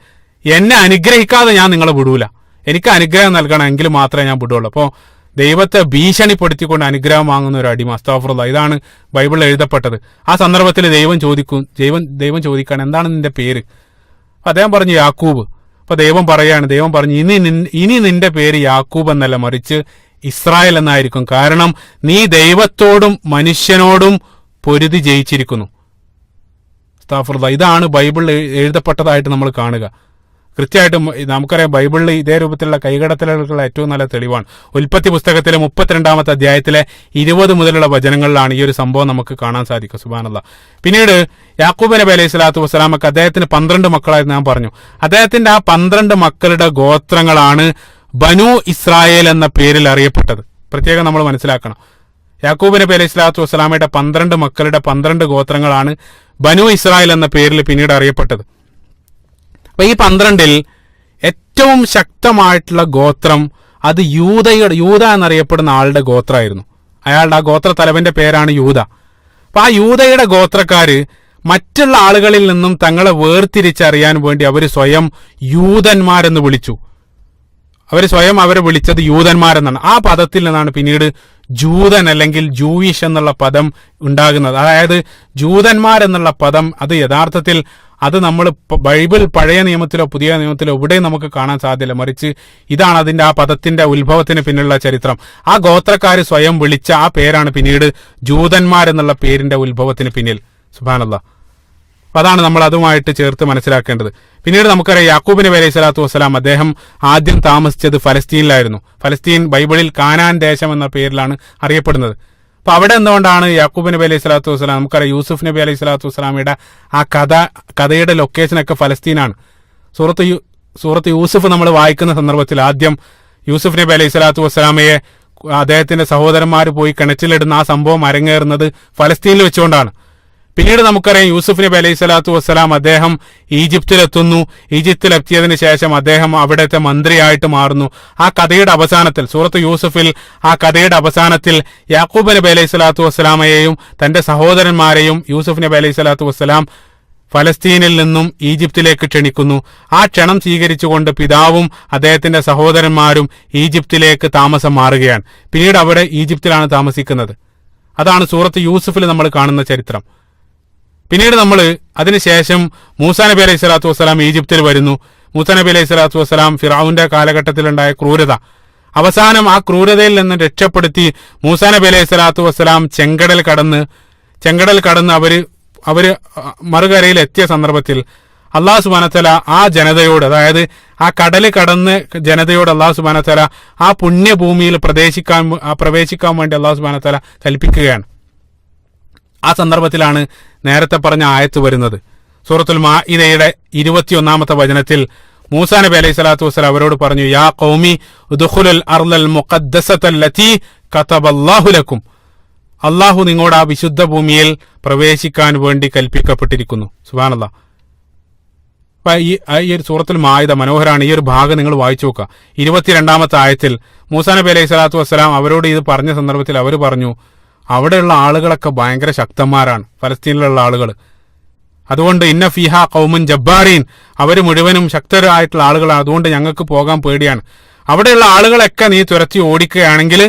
എന്നെ അനുഗ്രഹിക്കാതെ ഞാൻ നിങ്ങളെ വിടൂല, എനിക്ക് അനുഗ്രഹം നൽകണം, എങ്കിൽ മാത്രമേ ഞാൻ വിടുള്ളൂ. അപ്പോൾ ദൈവത്തെ ഭീഷണിപ്പെടുത്തിക്കൊണ്ട് അനുഗ്രഹം വാങ്ങുന്ന ഒരു അടിമ, അസ്തഗ്ഫിറുല്ലാഹ്, ഇതാണ് ബൈബിളിൽ എഴുതപ്പെട്ടത്. ആ സന്ദർഭത്തിൽ ദൈവം ചോദിക്കുകയാണ്, എന്താണ് നിന്റെ പേര്? അദ്ദേഹം പറഞ്ഞു യാക്കൂബ്. അപ്പൊ ദൈവം പറഞ്ഞു, ഇനി നിന്റെ പേര് യാക്കൂബ് എന്നല്ല, മറിച്ച് ഇസ്രായേൽ എന്നായിരിക്കും. കാരണം നീ ദൈവത്തോടും മനുഷ്യനോടും പൊരുതി ജയിച്ചിരിക്കുന്നു. അസ്തഗ്ഫിറുല്ലാഹ്, ഇതാണ് ബൈബിളിൽ എഴുതപ്പെട്ടതായിട്ട് നമ്മൾ കാണുക. കൃത്യമായിട്ടും നമുക്കറിയാം ബൈബിളിൽ ഇതേ രൂപത്തിലുള്ള കൈകടത്തലുകൾക്കുള്ള ഏറ്റവും നല്ല തെളിവാണ് ഉൽപ്പത്തി പുസ്തകത്തിലെ 32-ാമത്തെ അധ്യായത്തിലെ 20 മുതലുള്ള വചനങ്ങളിലാണ് ഈ ഒരു സംഭവം നമുക്ക് കാണാൻ സാധിക്കും. സുബ്ഹാനല്ലാഹ്. പിന്നീട് യാക്കൂബ് നബി അലൈഹി സ്വലാത്തു വസ്സലാമക്ക് അദ്ദേഹത്തിന് 12 മക്കളായിരുന്നു ഞാൻ പറഞ്ഞു. അദ്ദേഹത്തിന്റെ ആ 12 മക്കളുടെ ഗോത്രങ്ങളാണ് ബനു ഇസ്രായേൽ എന്ന പേരിൽ അറിയപ്പെട്ടത്. പ്രത്യേകം നമ്മൾ മനസ്സിലാക്കണം. യാക്കൂബ് നബി അലൈഹി സ്വലാത്തു വസ്സലാമയുടെ 12 മക്കളുടെ 12 ഗോത്രങ്ങളാണ് ബനു ഇസ്രായേൽ എന്ന പേരിൽ പിന്നീട് അറിയപ്പെട്ടത്. അപ്പൊ ഈ 12-ൽ ഏറ്റവും ശക്തമായിട്ടുള്ള ഗോത്രം അത് യൂദ എന്നറിയപ്പെടുന്ന ആളുടെ ഗോത്രമായിരുന്നു. അയാളുടെ ആ ഗോത്ര തലവന്റെ പേരാണ് യൂദ. അപ്പൊ ആ യൂദയുടെ ഗോത്രക്കാര് മറ്റുള്ള ആളുകളിൽ നിന്നും തങ്ങളെ വേർതിരിച്ചറിയാൻ വേണ്ടി അവർ സ്വയം യൂതന്മാരെന്ന് വിളിച്ചു. അവരെ വിളിച്ചത് യൂതന്മാരെന്നാണ്. ആ പദത്തിൽ നിന്നാണ് പിന്നീട് ജൂതൻ അല്ലെങ്കിൽ ജൂയിഷ് എന്നുള്ള പദം ഉണ്ടാകുന്നത്. അതായത് ജൂതന്മാരെന്നുള്ള പദം അത് യഥാർത്ഥത്തിൽ അത് നമ്മൾ ബൈബിൾ പഴയ നിയമത്തിലോ പുതിയ നിയമത്തിലോ എവിടെയും നമുക്ക് കാണാൻ സാധ്യമല്ല. മറിച്ച് ഇതാണ് അതിന്റെ ആ പദത്തിന്റെ ഉത്ഭവത്തിന് പിന്നിലുള്ള ചരിത്രം. ആ ഗോത്രക്കാർ സ്വയം വിളിച്ച ആ പേരാണ് പിന്നീട് ജൂതന്മാരെന്നുള്ള പേരിന്റെ ഉത്ഭവത്തിന് പിന്നിൽ. സുബ്ഹാനല്ലാഹ്. അപ്പൊ അതാണ് നമ്മൾ അതുമായിട്ട് ചേർത്ത് മനസ്സിലാക്കേണ്ടത്. പിന്നീട് നമുക്കറിയാം യാക്കൂബ് നബി അലൈഹി സ്വലാത്തു വസ്സലാം അദ്ദേഹം ആദ്യം താമസിച്ചത് ഫലസ്തീനിലായിരുന്നു. ഫലസ്തീൻ ബൈബിളിൽ കാനാൻ ദേശം എന്ന പേരിലാണ് അറിയപ്പെടുന്നത്. അപ്പൊ അവിടെ എന്തുകൊണ്ടാണ് യാക്കൂബ് നബി അലൈഹി സ്വലാത്തു വസ്സലാം, നമുക്കറിയാം യൂസുഫ് നബി അലൈഹി സ്വലാത്തു വസ്സലാമയുടെ ആ കഥയുടെ ലൊക്കേഷനൊക്കെ ഫലസ്തീനാണ്. സൂറത്ത് യൂസുഫ് നമ്മൾ വായിക്കുന്ന സന്ദർഭത്തിൽ ആദ്യം യൂസുഫ് നബി അലൈഹി സ്വലാത്തു വസ്സലാമയെ അദ്ദേഹത്തിന്റെ സഹോദരന്മാർ പോയി കിണറ്റിലിടുന്ന ആ സംഭവം അരങ്ങേറുന്നത് ഫലസ്തീനിൽ വെച്ചുകൊണ്ടാണ്. പിന്നീട് നമുക്കറിയാം യൂസുഫ് നബി അലൈഹി സ്വലാത്തു വസ്സലാം അദ്ദേഹം ഈജിപ്തിലെത്തുന്നു. ഈജിപ്തിലെത്തിയതിനു ശേഷം അദ്ദേഹം അവിടുത്തെ മന്ത്രിയായിട്ട് മാറുന്നു. ആ കഥയുടെ അവസാനത്തിൽ സൂറത്ത് യൂസുഫിൽ ആ കഥയുടെ അവസാനത്തിൽ യാക്കൂബ് നബി അലൈഹി സ്വലാത്തു വസ്സലാമയെയും തന്റെ സഹോദരന്മാരെയും യൂസുഫ് നബി അലൈഹി സ്വലാത്തു വസ്സലാം ഫലസ്തീനിൽ നിന്നും ഈജിപ്തിലേക്ക് ക്ഷണിക്കുന്നു. ആ ക്ഷണം സ്വീകരിച്ചുകൊണ്ട് പിതാവും അദ്ദേഹത്തിന്റെ സഹോദരന്മാരും ഈജിപ്തിലേക്ക് താമസം മാറുകയാണ്. പിന്നീട് അവിടെ ഈജിപ്തിലാണ് താമസിക്കുന്നത്. അതാണ് സൂറത്ത് യൂസുഫിൽ നമ്മൾ കാണുന്ന ചരിത്രം. പിന്നീട് നമ്മൾ അതിനുശേഷം മൂസാ നബി അലൈഹി സ്വലാത്തു വസ്സലാം ഈജിപ്തിൽ വരുന്നു. മൂസാ നബി അലൈഹി സ്വലാത്തു വസ്സലാം ഫിറഔന്റെ കാലഘട്ടത്തിലുണ്ടായ ക്രൂരത, അവസാനം ആ ക്രൂരതയിൽ നിന്ന് രക്ഷപ്പെടുത്തി മൂസാ നബി അലൈഹി സ്വലാത്തു വസ്സലാം ചെങ്കടൽ കടന്ന് അവര് മറുകരയിൽ എത്തിയ സന്ദർഭത്തിൽ അള്ളാഹു സുബ്ഹാനഹു വ തആല ആ ജനതയോട്, അതായത് ആ കടല് കടന്ന് ജനതയോട് അള്ളാഹു സുബ്ഹാനഹു വ തആല ആ പുണ്യഭൂമിയിൽ പ്രവേശിക്കാൻ വേണ്ടി അള്ളാഹു സുബ്ഹാനഹു വ തആല കൽപ്പിക്കുകയാണ്. ആ സന്ദർഭത്തിലാണ് നേരത്തെ പറഞ്ഞ ആയത്ത് വരുന്നത്. സൂറത്തുൽ മാഇദയുടെ 21-ാമത്തെ വചനത്തിൽ മൂസാ നബി അലൈഹി സ്വലാത്തു വസ്സലാം അവരോട് പറഞ്ഞു, യാ ഖൗമി ഉദ്ഖുലുൽ അർളൽ മുഖദ്ദസത്തല്ലതി കതബല്ലാഹു ലക്കും. അള്ളാഹു നിങ്ങളോട് ആ വിശുദ്ധ ഭൂമിയിൽ പ്രവേശിക്കാൻ വേണ്ടി കൽപ്പിക്കപ്പെട്ടിരിക്കുന്നു. സുബ്ഹാനല്ലാഹ്. ഈ ഒരു സൂറത്തുൽ മാഇദ മനോഹരാണ്. ഈ ഒരു ഭാഗം നിങ്ങൾ വായിച്ചു നോക്കുക. 22-ാമത്തെ ആയത്തിൽ മൂസാ നബി അലൈഹി സ്വലാത്തു വസ്സലാം അവരോട് ഇത് പറഞ്ഞ സന്ദർഭത്തിൽ അവർ പറഞ്ഞു, അവിടെയുള്ള ആളുകളൊക്കെ ഭയങ്കര ശക്തന്മാരാണ്, ഫലസ്തീനിലുള്ള ആളുകൾ. അതുകൊണ്ട് ഇന്ന ഫിഹ ഖൗമുൻ ജബ്ബാരീൻ, അവർ മുഴുവനും ശക്തരായിട്ടുള്ള ആളുകളാണ്. അതുകൊണ്ട് ഞങ്ങൾക്ക് പോകാൻ പേടിയാണ്. അവിടെയുള്ള ആളുകളൊക്കെ നീ തുരത്തി ഓടിക്കുകയാണെങ്കിൽ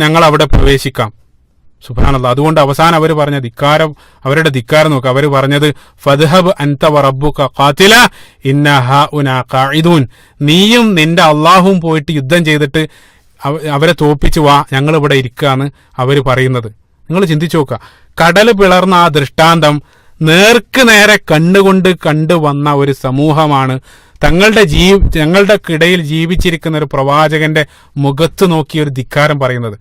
ഞങ്ങൾ അവിടെ പ്രവേശിക്കാം. സുബ്ഹാനല്ലാഹ്. അതുകൊണ്ട് അവസാനം അവർ പറഞ്ഞ അവരുടെ ധിക്കാരം നോക്കുക. അവർ പറഞ്ഞത് ഫദ്ഹബ് അൻത വറബ്ബുക ഖാതില ഇന്ന ഹഉനാ ഖാഇദൂൻ. നീയും നിന്റെ അള്ളാഹുവും പോയിട്ട് യുദ്ധം ചെയ്തിട്ട് അവരെ തോപ്പിച്ചു വാ, ഞങ്ങൾ ഇവിടെ ഇരിക്കുകയാണ് അവർ പറയുന്നത്. നിങ്ങൾ ചിന്തിച്ചു നോക്കുക. കടൽ പിളർന്ന ആ ദൃഷ്ടാന്തം നേർക്ക് നേരെ കണ്ടു വന്ന ഒരു സമൂഹമാണ് ഞങ്ങളുടെ ഇടയിൽ ജീവിച്ചിരിക്കുന്ന ഒരു പ്രവാചകന്റെ മുഖത്ത് നോക്കി ഒരു ധിക്കാരം പറയുന്നത്.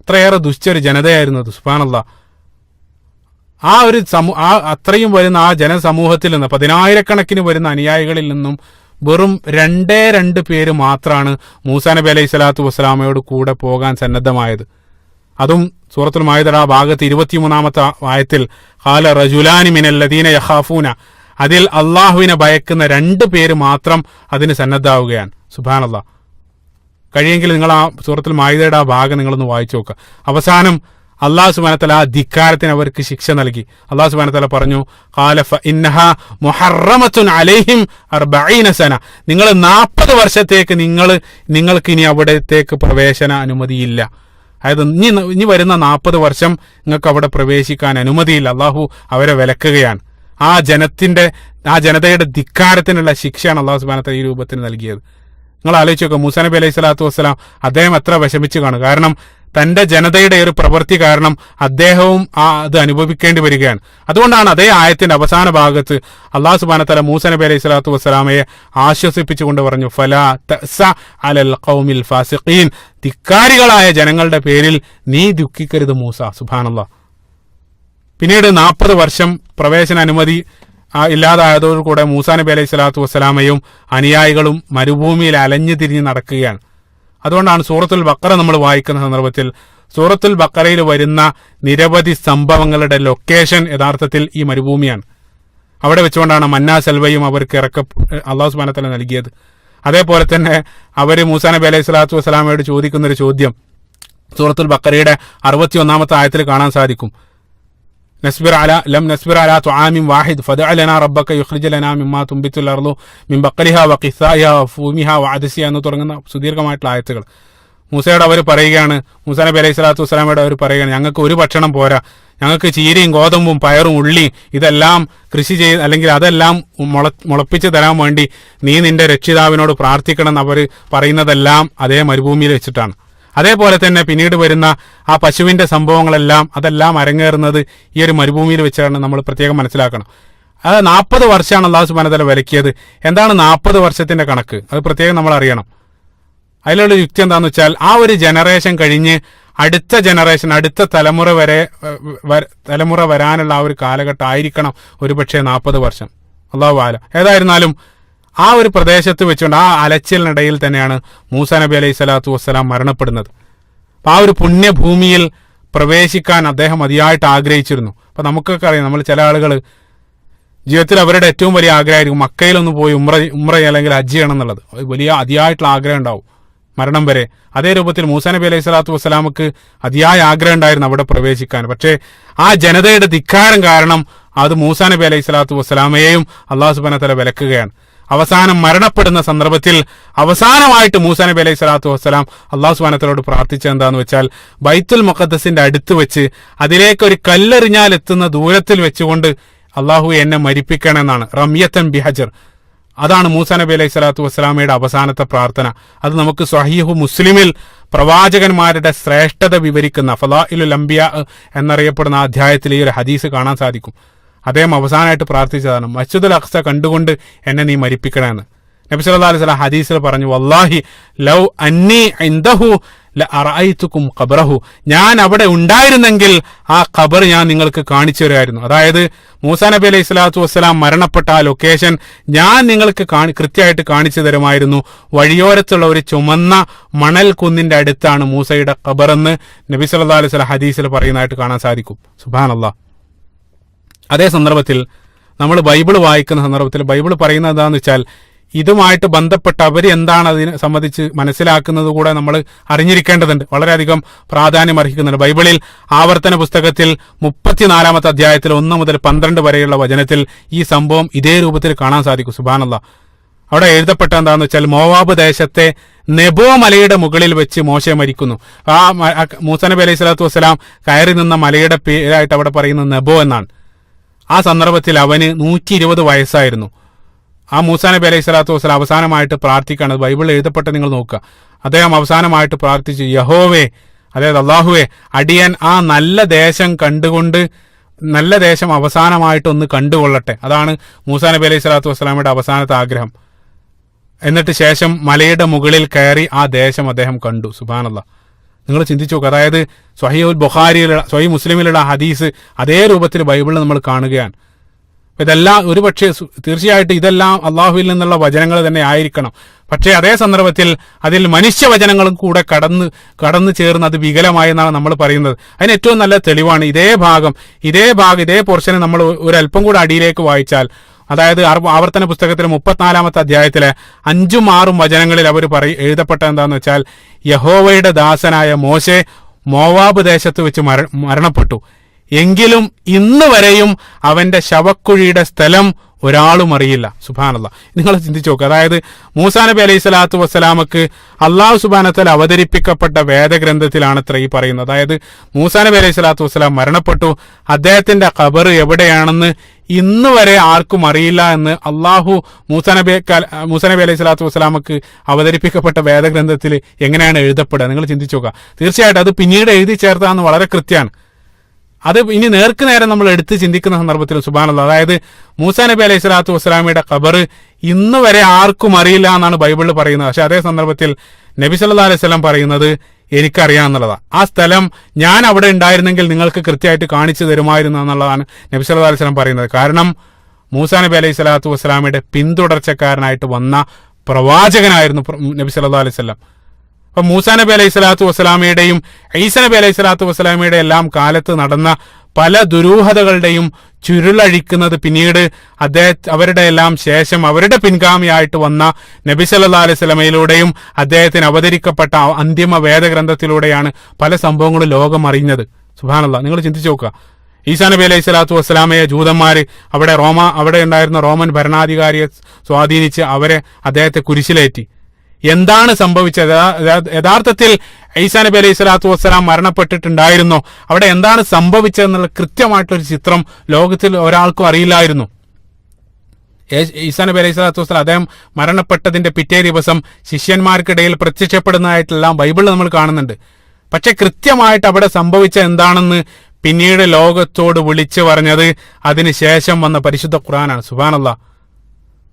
അത്രയേറെ ദുഷ്ടൊരു ജനതയായിരുന്നു അത്. സുബ്ഹാനല്ലാഹ്. ആ ഒരു അത്രയും വരുന്ന ആ ജനസമൂഹത്തിൽ നിന്ന് 10,000-കണക്കിന് വരുന്ന അനുയായികളിൽ നിന്നും വെറും 2 പേര് മാത്രമാണ് മൂസാ നബി അലൈഹി സ്വലാത്തു വസ്സലാമയോട് കൂടെ പോകാൻ സന്നദ്ധമായത്. അതും സൂറത്തുൽ മാഇദയുടെ ആ ഭാഗത്ത് 23-ാമത്തെ ആയത്തിൽ ഖാല റജുലാനി മിനല്ലദീന യഖാഫൂന, അതിൽ അള്ളാഹുവിനെ ഭയക്കുന്ന 2 പേര് മാത്രം അതിന് സന്നദ്ധാവുകയാണ്. സുബ്ഹാനല്ലാഹ്. കഴിയെങ്കിൽ നിങ്ങൾ ആ സൂറത്തുൽ മാഇദയുടെ ആ ഭാഗം നിങ്ങളൊന്ന് വായിച്ചു നോക്കുക. അവസാനം അള്ളാഹു സുബ്ഹാനഹു വ തആല ആ ധിക്കാരത്തിന് അവർക്ക് ശിക്ഷ നൽകി. അള്ളാഹു സുബ്ഹാനഹു വ തആല പറഞ്ഞു, ഖാല ഫഇന്നഹാ മുഹറമത്തുൻ അലൈഹിം 40 സന. നിങ്ങൾ 40 വർഷത്തേക്ക് നിങ്ങൾക്ക് ഇനി അവിടത്തേക്ക് പ്രവേശന അനുമതിയില്ല. അതായത് ഇനി വരുന്ന 40 വർഷം നിങ്ങൾക്ക് അവിടെ പ്രവേശിക്കാൻ അനുമതിയില്ല. അള്ളാഹു അവരെ വിലക്കുകയാണ്. ആ ജനതയുടെ ധിക്കാരത്തിനുള്ള ശിക്ഷയാണ് അള്ളാഹു സുബ്ഹാനഹു വ തആല ഈ രൂപത്തിൽ നൽകിയത്. നിങ്ങൾ ആലോചിച്ച് നോക്കുക. മൂസാ നബി അലൈഹി സ്വലാത്തു വസ്സലാം അദ്ദേഹം എത്ര വിഷമിച്ചു കാണും. കാരണം തന്റെ ജനതയുടെ ഒരു പ്രവൃത്തി കാരണം അദ്ദേഹവും അത് അനുഭവിക്കേണ്ടി വരികയാണ്. അതുകൊണ്ടാണ് അതേ ആയത്തിന്റെ അവസാന ഭാഗത്ത് അള്ളാഹു സുബ്ഹാനഹു വ തആല മൂസാ നബി അലൈഹി സ്വലാത്തു വസ്സലാമയെ ആശ്വസിപ്പിച്ചുകൊണ്ട് പറഞ്ഞു, ഫലാ തഅസ അലൽ ഖൗമിൽ ഫാസിഖീൻ. ധിക്കാരികളായ ജനങ്ങളുടെ പേരിൽ നീ ദുഃഖിക്കരുത് മൂസ. സുബ്ഹാനല്ലാഹ്. പിന്നീട് 40 വർഷം പ്രവേശന അനുമതി ഇല്ലാതായതോടുകൂടെ മൂസാ നബി അലൈഹി സ്വലാത്തു വസ്സലാമയും അനുയായികളും മരുഭൂമിയിൽ അലഞ്ഞു തിരിഞ്ഞ് നടക്കുകയാണ്. അതുകൊണ്ടാണ് സൂറത്തുൽ ബഖറ നമ്മൾ വായിക്കുന്ന സന്ദർഭത്തിൽ സൂറത്തുൽ ബഖറയിൽ വരുന്ന നിരവധി സംഭവങ്ങളുടെ ലൊക്കേഷൻ യഥാർത്ഥത്തിൽ ഈ മരുഭൂമിയാണ്. അവിടെ വെച്ചുകൊണ്ടാണ് മന്നാ സൽവയും അവർക്ക് അള്ളാഹു സുബ്ഹാനഹു വ തആല നൽകിയത്. അതേപോലെ തന്നെ അവർ മൂസാ നബി അലൈഹി സ്വലാത്തു വസ്സലാമയോട് ചോദിക്കുന്നൊരു ചോദ്യം സൂറത്തുൽ ബഖറയുടെ 61-ാമത്തെ ആയത്തിൽ കാണാൻ സാധിക്കും. ലം നസ്ബിർ അലാ തുആമിൻ വാഹിദ് ഫദ്അ ലനാ റബ്ബക യുഖ്രിജ ലനാ മിമ്മാ തുംബിത്തുൽ അർളു മിൻ ബഖലിഹാ വഖിസാഇഹാ വഫൂമിഹാ വഅദസിഹാ എന്ന് തുടങ്ങുന്ന സുദീർഘമായിട്ടുള്ള ആയത്തുകൾ. മൂസയോട് അവർ പറയുകയാണ്, മൂസാ നബി അലൈഹി സ്വലാത്തു വസ്സലാമയോട് അവർ പറയുകയാണ്, ഞങ്ങൾക്ക് ഒരു ഭക്ഷണം പോരാ, ഞങ്ങൾക്ക് ചീരയും ഗോതമ്പും പയറും ഉള്ളിയും ഇതെല്ലാം കൃഷി ചെയ്ത് അല്ലെങ്കിൽ അതെല്ലാം മുളപ്പിച്ച് തരാൻ വേണ്ടി നീ നിന്റെ രക്ഷിതാവിനോട് പ്രാർത്ഥിക്കണം എന്ന് അവർ പറയുന്നതെല്ലാം അതേ മരുഭൂമിയിൽ വെച്ചിട്ടാണ്. അതേപോലെ തന്നെ പിന്നീട് വരുന്ന ആ പശുവിന്റെ സംഭവങ്ങളെല്ലാം അതെല്ലാം അരങ്ങേറുന്നത് ഈ ഒരു മരുഭൂമിയിൽ വെച്ചാണ് നമ്മൾ പ്രത്യേകം മനസ്സിലാക്കണം. അത് 40 വർഷമാണ് അല്ലാഹു സുബ്ഹാനഹു വ തആല വിലക്കിയത്. എന്താണ് 40 വർഷത്തിന്റെ കണക്ക്? അത് പ്രത്യേകം നമ്മൾ അറിയണം. അതിലുള്ള യുക്തി എന്താന്ന് വെച്ചാൽ ആ ഒരു ജനറേഷൻ കഴിഞ്ഞ് അടുത്ത ജനറേഷൻ, അടുത്ത തലമുറ വരാനുള്ള ആ ഒരു കാലഘട്ടം ആയിരിക്കണം ഒരുപക്ഷെ 40 വർഷം. അല്ലാഹു ആലം. ഏതായിരുന്നാലും ആ ഒരു പ്രദേശത്ത് വെച്ചുകൊണ്ട് ആ അലച്ചിലിനിടയിൽ തന്നെയാണ് മൂസാ നബി അലൈഹി സ്വലാത്തു വസ്സലാം മരണപ്പെടുന്നത്. അപ്പൊ ആ ഒരു പുണ്യഭൂമിയിൽ പ്രവേശിക്കാൻ അദ്ദേഹം അതിയായിട്ട് ആഗ്രഹിച്ചിരുന്നു. അപ്പൊ നമുക്കൊക്കെ അറിയാം, നമ്മൾ ചില ആളുകൾ ജീവിതത്തിൽ അവരുടെ ഏറ്റവും വലിയ ആഗ്രഹമായിരിക്കും മക്കയിലൊന്ന് പോയി ഉംറ അല്ലെങ്കിൽ ഹജ്ജ് ചെയ്യണം എന്നുള്ളത്. വലിയ അതിയായിട്ടുള്ള ആഗ്രഹം ഉണ്ടാവും മരണം വരെ. അതേ രൂപത്തിൽ മൂസാ നബി അലൈഹി സ്വലാത്തു വസ്സലാമക്ക് അതിയായ ആഗ്രഹം ഉണ്ടായിരുന്നു അവിടെ പ്രവേശിക്കാൻ. പക്ഷേ ആ ജനതയുടെ ധിക്കാരം കാരണം അത് മൂസാ നബി അലൈഹി സ്വലാത്തു വസ്സലാമയെയും അല്ലാഹു സുബ്ഹാനഹു വ തആല വിലക്കുകയാണ്. അവസാനം മരണപ്പെടുന്ന സന്ദർഭത്തിൽ അവസാനമായിട്ട് മൂസാ നബി അലൈഹി സ്വലാത്തു വസ്സലാം അല്ലാഹു സുബ്ഹാനഹു വ തആലയോട് പ്രാർത്ഥിച്ചത് എന്താന്ന് വെച്ചാൽ ബൈത്തുൽ മുഖദ്ദസിന്റെ അടുത്ത് വെച്ച് അതിലേക്ക് ഒരു കല്ലെറിഞ്ഞാൽ എത്തുന്ന ദൂരത്തിൽ വെച്ചുകൊണ്ട് അള്ളാഹു എന്നെ മരിപ്പിക്കണമെന്നാണ്. റമിയത്തൻ ബിഹജർ, അതാണ് മൂസാ നബി അലൈഹി സ്വലാത്തു വസ്സലാമയുടെ അവസാനത്തെ പ്രാർത്ഥന. അത് നമുക്ക് സ്വഹീഹു മുസ്ലിമിൽ പ്രവാചകന്മാരുടെ ശ്രേഷ്ഠത വിവരിക്കുന്ന ഫളാഇലുൽ അംബിയാ എന്നറിയപ്പെടുന്ന ആ അധ്യായത്തിൽ ഈ ഒരു ഹദീസ് കാണാൻ സാധിക്കും. അദ്ദേഹം അവസാനമായിട്ട് പ്രാർത്ഥിച്ചതാണ്, മസ്ജിദുൽ അഖ്സ കണ്ടുകൊണ്ട് എന്നെ നീ മരിപ്പിക്കണമെന്ന്. നബി സല്ലല്ലാഹു അലൈഹി വസല്ലം ഹദീസിൽ പറഞ്ഞു, വല്ലാഹി ലൗ അന്നി ഇൻദഹു ലഅറഅയ്തുകും ഖബ്റഹു, ഞാൻ അവിടെ ഉണ്ടായിരുന്നെങ്കിൽ ആ ഖബർ ഞാൻ നിങ്ങൾക്ക് കാണിച്ചു തരുമായിരുന്നു. അതായത് മൂസാ നബി അലൈഹി സ്വലാത്തു വസ്സലാം മരണപ്പെട്ട ആ ലൊക്കേഷൻ ഞാൻ നിങ്ങൾക്ക് കൃത്യമായിട്ട് കാണിച്ചു തരുമായിരുന്നു. വഴിയോരത്തുള്ള ഒരു ചുമന്ന മണൽ കുന്നിന്റെ അടുത്താണ് മൂസയുടെ ഖബറെന്ന് നബി സല്ലല്ലാഹു അലൈഹി വസല്ലം ഹദീസിൽ പറയുന്നതായിട്ട് കാണാൻ സാധിക്കും. സുബ്ഹാനല്ലാഹ്. അതേ സന്ദർഭത്തിൽ നമ്മൾ ബൈബിൾ വായിക്കുന്ന സന്ദർഭത്തിൽ ബൈബിൾ പറയുന്നത് എന്താണെന്ന് വെച്ചാൽ ഇതുമായിട്ട് ബന്ധപ്പെട്ട് അവർ എന്താണ് അതിനെ സംബന്ധിച്ച് മനസ്സിലാക്കുന്നത് കൂടെ നമ്മൾ അറിഞ്ഞിരിക്കേണ്ടതുണ്ട്. വളരെയധികം പ്രാധാന്യം അർഹിക്കുന്നുണ്ട്. ബൈബിളിൽ ആവർത്തന പുസ്തകത്തിൽ 34-ാമത്തെ അധ്യായത്തിൽ 1 മുതൽ 12 വരെയുള്ള വചനത്തിൽ ഈ സംഭവം ഇതേ രൂപത്തിൽ കാണാൻ സാധിക്കും. സുബ്ഹാനല്ലാഹ്. അവിടെ എഴുതപ്പെട്ട എന്താണെന്ന് വെച്ചാൽ മോവാബ് ദേശത്തെ നെബോ മലയുടെ മുകളിൽ വെച്ച് മോശെ മരിക്കുന്നു. ആ മൂസാ നബി അലൈഹി സ്വലാത്തു വസ്സലാം കയറി നിന്ന മലയുടെ പേരായിട്ട് അവിടെ പറയുന്നത് നെബോ എന്നാണ്. ആ സന്ദർഭത്തിൽ അവന് 120 വയസ്സായിരുന്നു. ആ മൂസാ നബി അലൈഹി സ്വലാത്തു വസ്സലാം അവസാനമായിട്ട് പ്രാർത്ഥിക്കുകയാണ്. ബൈബിളിൽ എഴുതപ്പെട്ട് നിങ്ങൾ നോക്കുക. അദ്ദേഹം അവസാനമായിട്ട് പ്രാർത്ഥിച്ചു, യഹോവേ, അതായത് അള്ളാഹുവേ, അടിയൻ ആ നല്ല ദേശം കണ്ടുകൊണ്ട് നല്ല ദേശം അവസാനമായിട്ടൊന്ന് കണ്ടുകൊള്ളട്ടെ. അതാണ് മൂസാ നബി അലൈഹി സ്വലാത്തു വസ്സലാമയുടെ അവസാനത്തെ ആഗ്രഹം. എന്നിട്ട് ശേഷം മലയുടെ മുകളിൽ കയറി ആ ദേശം അദ്ദേഹം കണ്ടു. സുബ്ഹാനല്ലാഹ്. നിങ്ങൾ ചിന്തിച്ചു നോക്കുക. അതായത് സ്വഹീഹുൽ ബുഖാരിയിലുള്ള സ്വഹീഹ് മുസ്ലിമിലുള്ള ഹദീസ് അതേ രൂപത്തിൽ ബൈബിളിൽ നമ്മൾ കാണുകയാണ്. ഇതെല്ലാം ഒരുപക്ഷെ തീർച്ചയായിട്ടും ഇതെല്ലാം അള്ളാഹുവിൽ നിന്നുള്ള വചനങ്ങൾ തന്നെ ആയിരിക്കണം. പക്ഷേ അതേ സന്ദർഭത്തിൽ അതിൽ മനുഷ്യവചനങ്ങളും കൂടെ കടന്നു ചേർന്ന് അത് വികലമായി എന്നാണ് നമ്മൾ പറയുന്നത്. അതിന് ഏറ്റവും നല്ല തെളിവാണ് ഇതേ പോർഷനെ നമ്മൾ ഒരല്പം കൂടെ അടിയിലേക്ക് വായിച്ചാൽ, അതായത് ആവർത്തന പുസ്തകത്തിലെ 34-ാമത്തെ അധ്യായത്തിലെ 5ഉം 6ഉം വചനങ്ങളിൽ അവർ എഴുതപ്പെട്ട എന്താന്ന് വെച്ചാൽ, യഹോവയുടെ ദാസനായ മോശെ മോവാബ് ദേശത്ത് വെച്ച് മരണപ്പെട്ടു. എങ്കിലും ഇന്ന് വരെയും അവന്റെ ശവക്കുഴിയുടെ സ്ഥലം ഒരാളും അറിയില്ല. സുബ്ഹാനല്ലാഹ്. നിങ്ങൾ ചിന്തിച്ചു നോക്കുക. അതായത് മൂസാ നബി അലൈഹി സ്വലാത്തു വസ്സലാമക്ക് അള്ളാഹു സുബ്ഹാനഹു വ തആല അവതരിപ്പിക്കപ്പെട്ട വേദഗ്രന്ഥത്തിലാണത്ര ഈ പറയുന്നത്. അതായത് മൂസാ നബി അലൈഹി സ്വലാത്തു വസ്സലാം മരണപ്പെട്ടു, അദ്ദേഹത്തിന്റെ ഖബർ എവിടെയാണെന്ന് ഇന്ന് വരെ ആർക്കും അറിയില്ല എന്ന് അള്ളാഹു മൂസാ നബി അലൈഹി സ്വലാത്തു വസ്സലാമക്ക് അവതരിപ്പിക്കപ്പെട്ട വേദഗ്രന്ഥത്തിൽ എങ്ങനെയാണ് എഴുതപ്പെടുക? നിങ്ങൾ ചിന്തിച്ചു നോക്കുക. തീർച്ചയായിട്ടും അത് പിന്നീട് എഴുതി ചേർത്താന്ന് വളരെ കൃത്യമാണ്. അത് ഇനി നേർക്ക് നേരം നമ്മൾ എടുത്ത് ചിന്തിക്കുന്ന സന്ദർഭത്തിൽ സുബ്ഹാനല്ലാഹ്, അതായത് മൂസാ നബി അലൈഹി സ്വലാത്തു വസ്സലാമയുടെ ഖബർ ഇന്ന് വരെ ആർക്കും അറിയില്ല എന്നാണ് ബൈബിളിൽ പറയുന്നത്. പക്ഷെ അതേ സന്ദർഭത്തിൽ നബി സല്ലല്ലാഹു അലൈഹി വസല്ലം പറയുന്നത് എനിക്കറിയാമെന്നുള്ളതാണ്. ആ സ്ഥലം ഞാൻ അവിടെ ഉണ്ടായിരുന്നെങ്കിൽ നിങ്ങൾക്ക് കൃത്യമായിട്ട് കാണിച്ചു തരുമായിരുന്നു എന്നുള്ളതാണ് നബി സല്ലല്ലാഹു അലൈഹി വസല്ലം പറയുന്നത്. കാരണം മൂസാ നബി അലൈഹി സ്വലാത്തു വസ്സലാമയുടെ പിന്തുടർച്ചക്കാരനായിട്ട് വന്ന പ്രവാചകനായിരുന്നു നബി സല്ലല്ലാഹു അലൈഹി വസല്ലം. അപ്പൊ മൂസാ നബി അലൈഹി സ്വലാത്തു വസ്സലാമയുടെയും ഈസാ നബി അലൈഹി സ്വലാത്തു വസ്സലാമയുടെ എല്ലാം കാലത്ത് നടന്ന പല ദുരൂഹതകളുടെയും ചുരുളഴിക്കുന്നത് പിന്നീട് അവരുടെ എല്ലാം ശേഷം അവരുടെ പിൻഗാമിയായിട്ട് വന്ന നബി സല്ലല്ലാഹു അലൈഹി വസല്ലമയിലൂടെയും അദ്ദേഹത്തിന് അവതരിക്കപ്പെട്ട അന്തിമ വേദഗ്രന്ഥത്തിലൂടെയാണ് പല സംഭവങ്ങളും ലോകം അറിഞ്ഞത്. സുബ്ഹാനല്ലാഹ്. നിങ്ങൾ ചിന്തിച്ചു നോക്കുക. ഈസാ നബി അലൈഹി സ്വലാത്തു വസ്സലാമയെ ജൂതന്മാര് അവിടെ ഉണ്ടായിരുന്ന റോമൻ ഭരണാധികാരിയെ സ്വാധീനിച്ച് അദ്ദേഹത്തെ കുരിശിലേറ്റി. എന്താണ് സംഭവിച്ചത്, യഥാർത്ഥത്തിൽ ഈസാ നബി അലൈഹി സ്വലാത്തു വസ്സലാം മരണപ്പെട്ടിട്ടുണ്ടായിരുന്നോ, അവിടെ എന്താണ് സംഭവിച്ചതെന്നുള്ള കൃത്യമായിട്ടൊരു ചിത്രം ലോകത്തിൽ ഒരാൾക്കും അറിയില്ലായിരുന്നു. ഈസാ നബി അലൈഹി സ്വലാത്തു വസ്സലാം അദ്ദേഹം മരണപ്പെട്ടതിന്റെ പിറ്റേ ദിവസം ശിഷ്യന്മാർക്കിടയിൽ പ്രത്യക്ഷപ്പെടുന്നതായിട്ടെല്ലാം ബൈബിളിൽ നമ്മൾ കാണുന്നുണ്ട്. പക്ഷെ കൃത്യമായിട്ട് അവിടെ സംഭവിച്ച എന്താണെന്ന് പിന്നീട് ലോകത്തോട് വിളിച്ചു പറഞ്ഞത് അതിനുശേഷം വന്ന പരിശുദ്ധ ഖുർആനാണ്. സുബ്ഹാനല്ലാഹ്.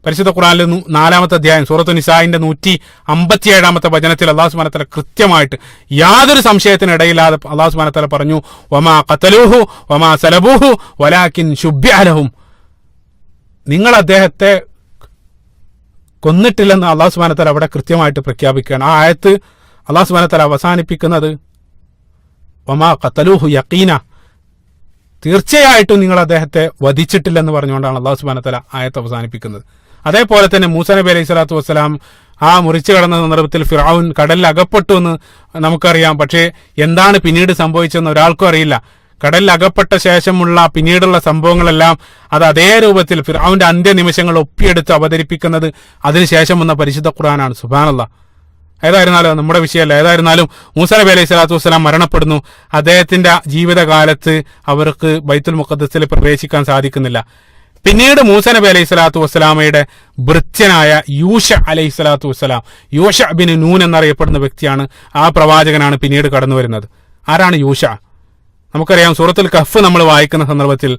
പരിശുദ്ധ ഖുർആനിലെ 4-ാമത്തെ അധ്യായം സൂറത്തു നിസാഇന്റെ 157-ാമത്തെ വചനത്തിൽ അല്ലാഹു സുബ്ഹാനഹു വ തആല കൃത്യമായിട്ട് യാതൊരു സംശയത്തിനിടയില്ലാതെ അല്ലാഹു സുബ്ഹാനഹു വ തആല പറഞ്ഞു, വമാ ഖതലൂഹു വമാ സലബൂഹു വലാകിൻ ശുബ്ബിഹ ലഹും. നിങ്ങൾ അദ്ദേഹത്തെ കൊന്നിട്ടില്ലെന്ന് അല്ലാഹു സുബ്ഹാനഹു വ തആല അവിടെ കൃത്യമായിട്ട് പ്രഖ്യാപിക്കുകയാണ്. ആ ആയത്ത് അല്ലാഹു സുബ്ഹാനഹു വ തആല അവസാനിപ്പിക്കുന്നത് വമാ ഖതലൂഹു യഖീന, തീർച്ചയായിട്ടും നിങ്ങൾ അദ്ദേഹത്തെ വധിച്ചിട്ടില്ലെന്ന് പറഞ്ഞുകൊണ്ടാണ് അല്ലാഹു സുബ്ഹാനഹു വ തആല ആയത്ത് അവസാനിപ്പിക്കുന്നത്. അതേപോലെ തന്നെ മൂസാ നബി അലൈഹി സ്വലാത്തു വസ്സലാം ആ മുറിച്ചു കടന്ന സന്ദർഭത്തിൽ ഫിർഔൻ കടലിൽ അകപ്പെട്ടു എന്ന് നമുക്കറിയാം. പക്ഷേ എന്താണ് പിന്നീട് സംഭവിച്ചതെന്ന് ഒരാൾക്കും അറിയില്ല. കടലിൽ അകപ്പെട്ട ശേഷമുള്ള പിന്നീടുള്ള സംഭവങ്ങളെല്ലാം അത് അതേ രൂപത്തിൽ ഫിർഔന്റെ അന്ത്യനിമിഷങ്ങൾ ഒപ്പിയെടുത്ത് അവതരിപ്പിക്കുന്നത് അതിനുശേഷം വന്ന പരിശുദ്ധ ഖുർആനാണ്. സുബ്ഹാനല്ലാഹ്. ഏതായിരുന്നാലും നമ്മുടെ വിഷയമല്ല. ഏതായിരുന്നാലും മൂസാ നബി അലൈഹി സ്വലാത്തു വസ്സലാം മരണപ്പെടുന്നു. അദ്ദേഹത്തിന്റെ ജീവിതകാലത്ത് അവർക്ക് ബൈത്തുൽ മുഖദ്ദസിൽ പ്രവേശിക്കാൻ സാധിക്കുന്നില്ല. പിന്നീട് മൂസാ നബി അലൈഹി സ്വലാത്തു വസ്സലാമയുടെ ഭൃത്യനായ യൂഷ അലൈഹി സ്വലാത്തു വസ്സലാം, യൂഷ ബിൻ നൂൻ എന്നറിയപ്പെടുന്ന വ്യക്തിയാണ്, ആ പ്രവാചകനാണ് പിന്നീട് കടന്നു വരുന്നത്. ആരാണ് യൂഷ? നമുക്കറിയാം, സൂറത്തുൽ കഹ്ഫ് നമ്മൾ വായിക്കുന്ന സന്ദർഭത്തിൽ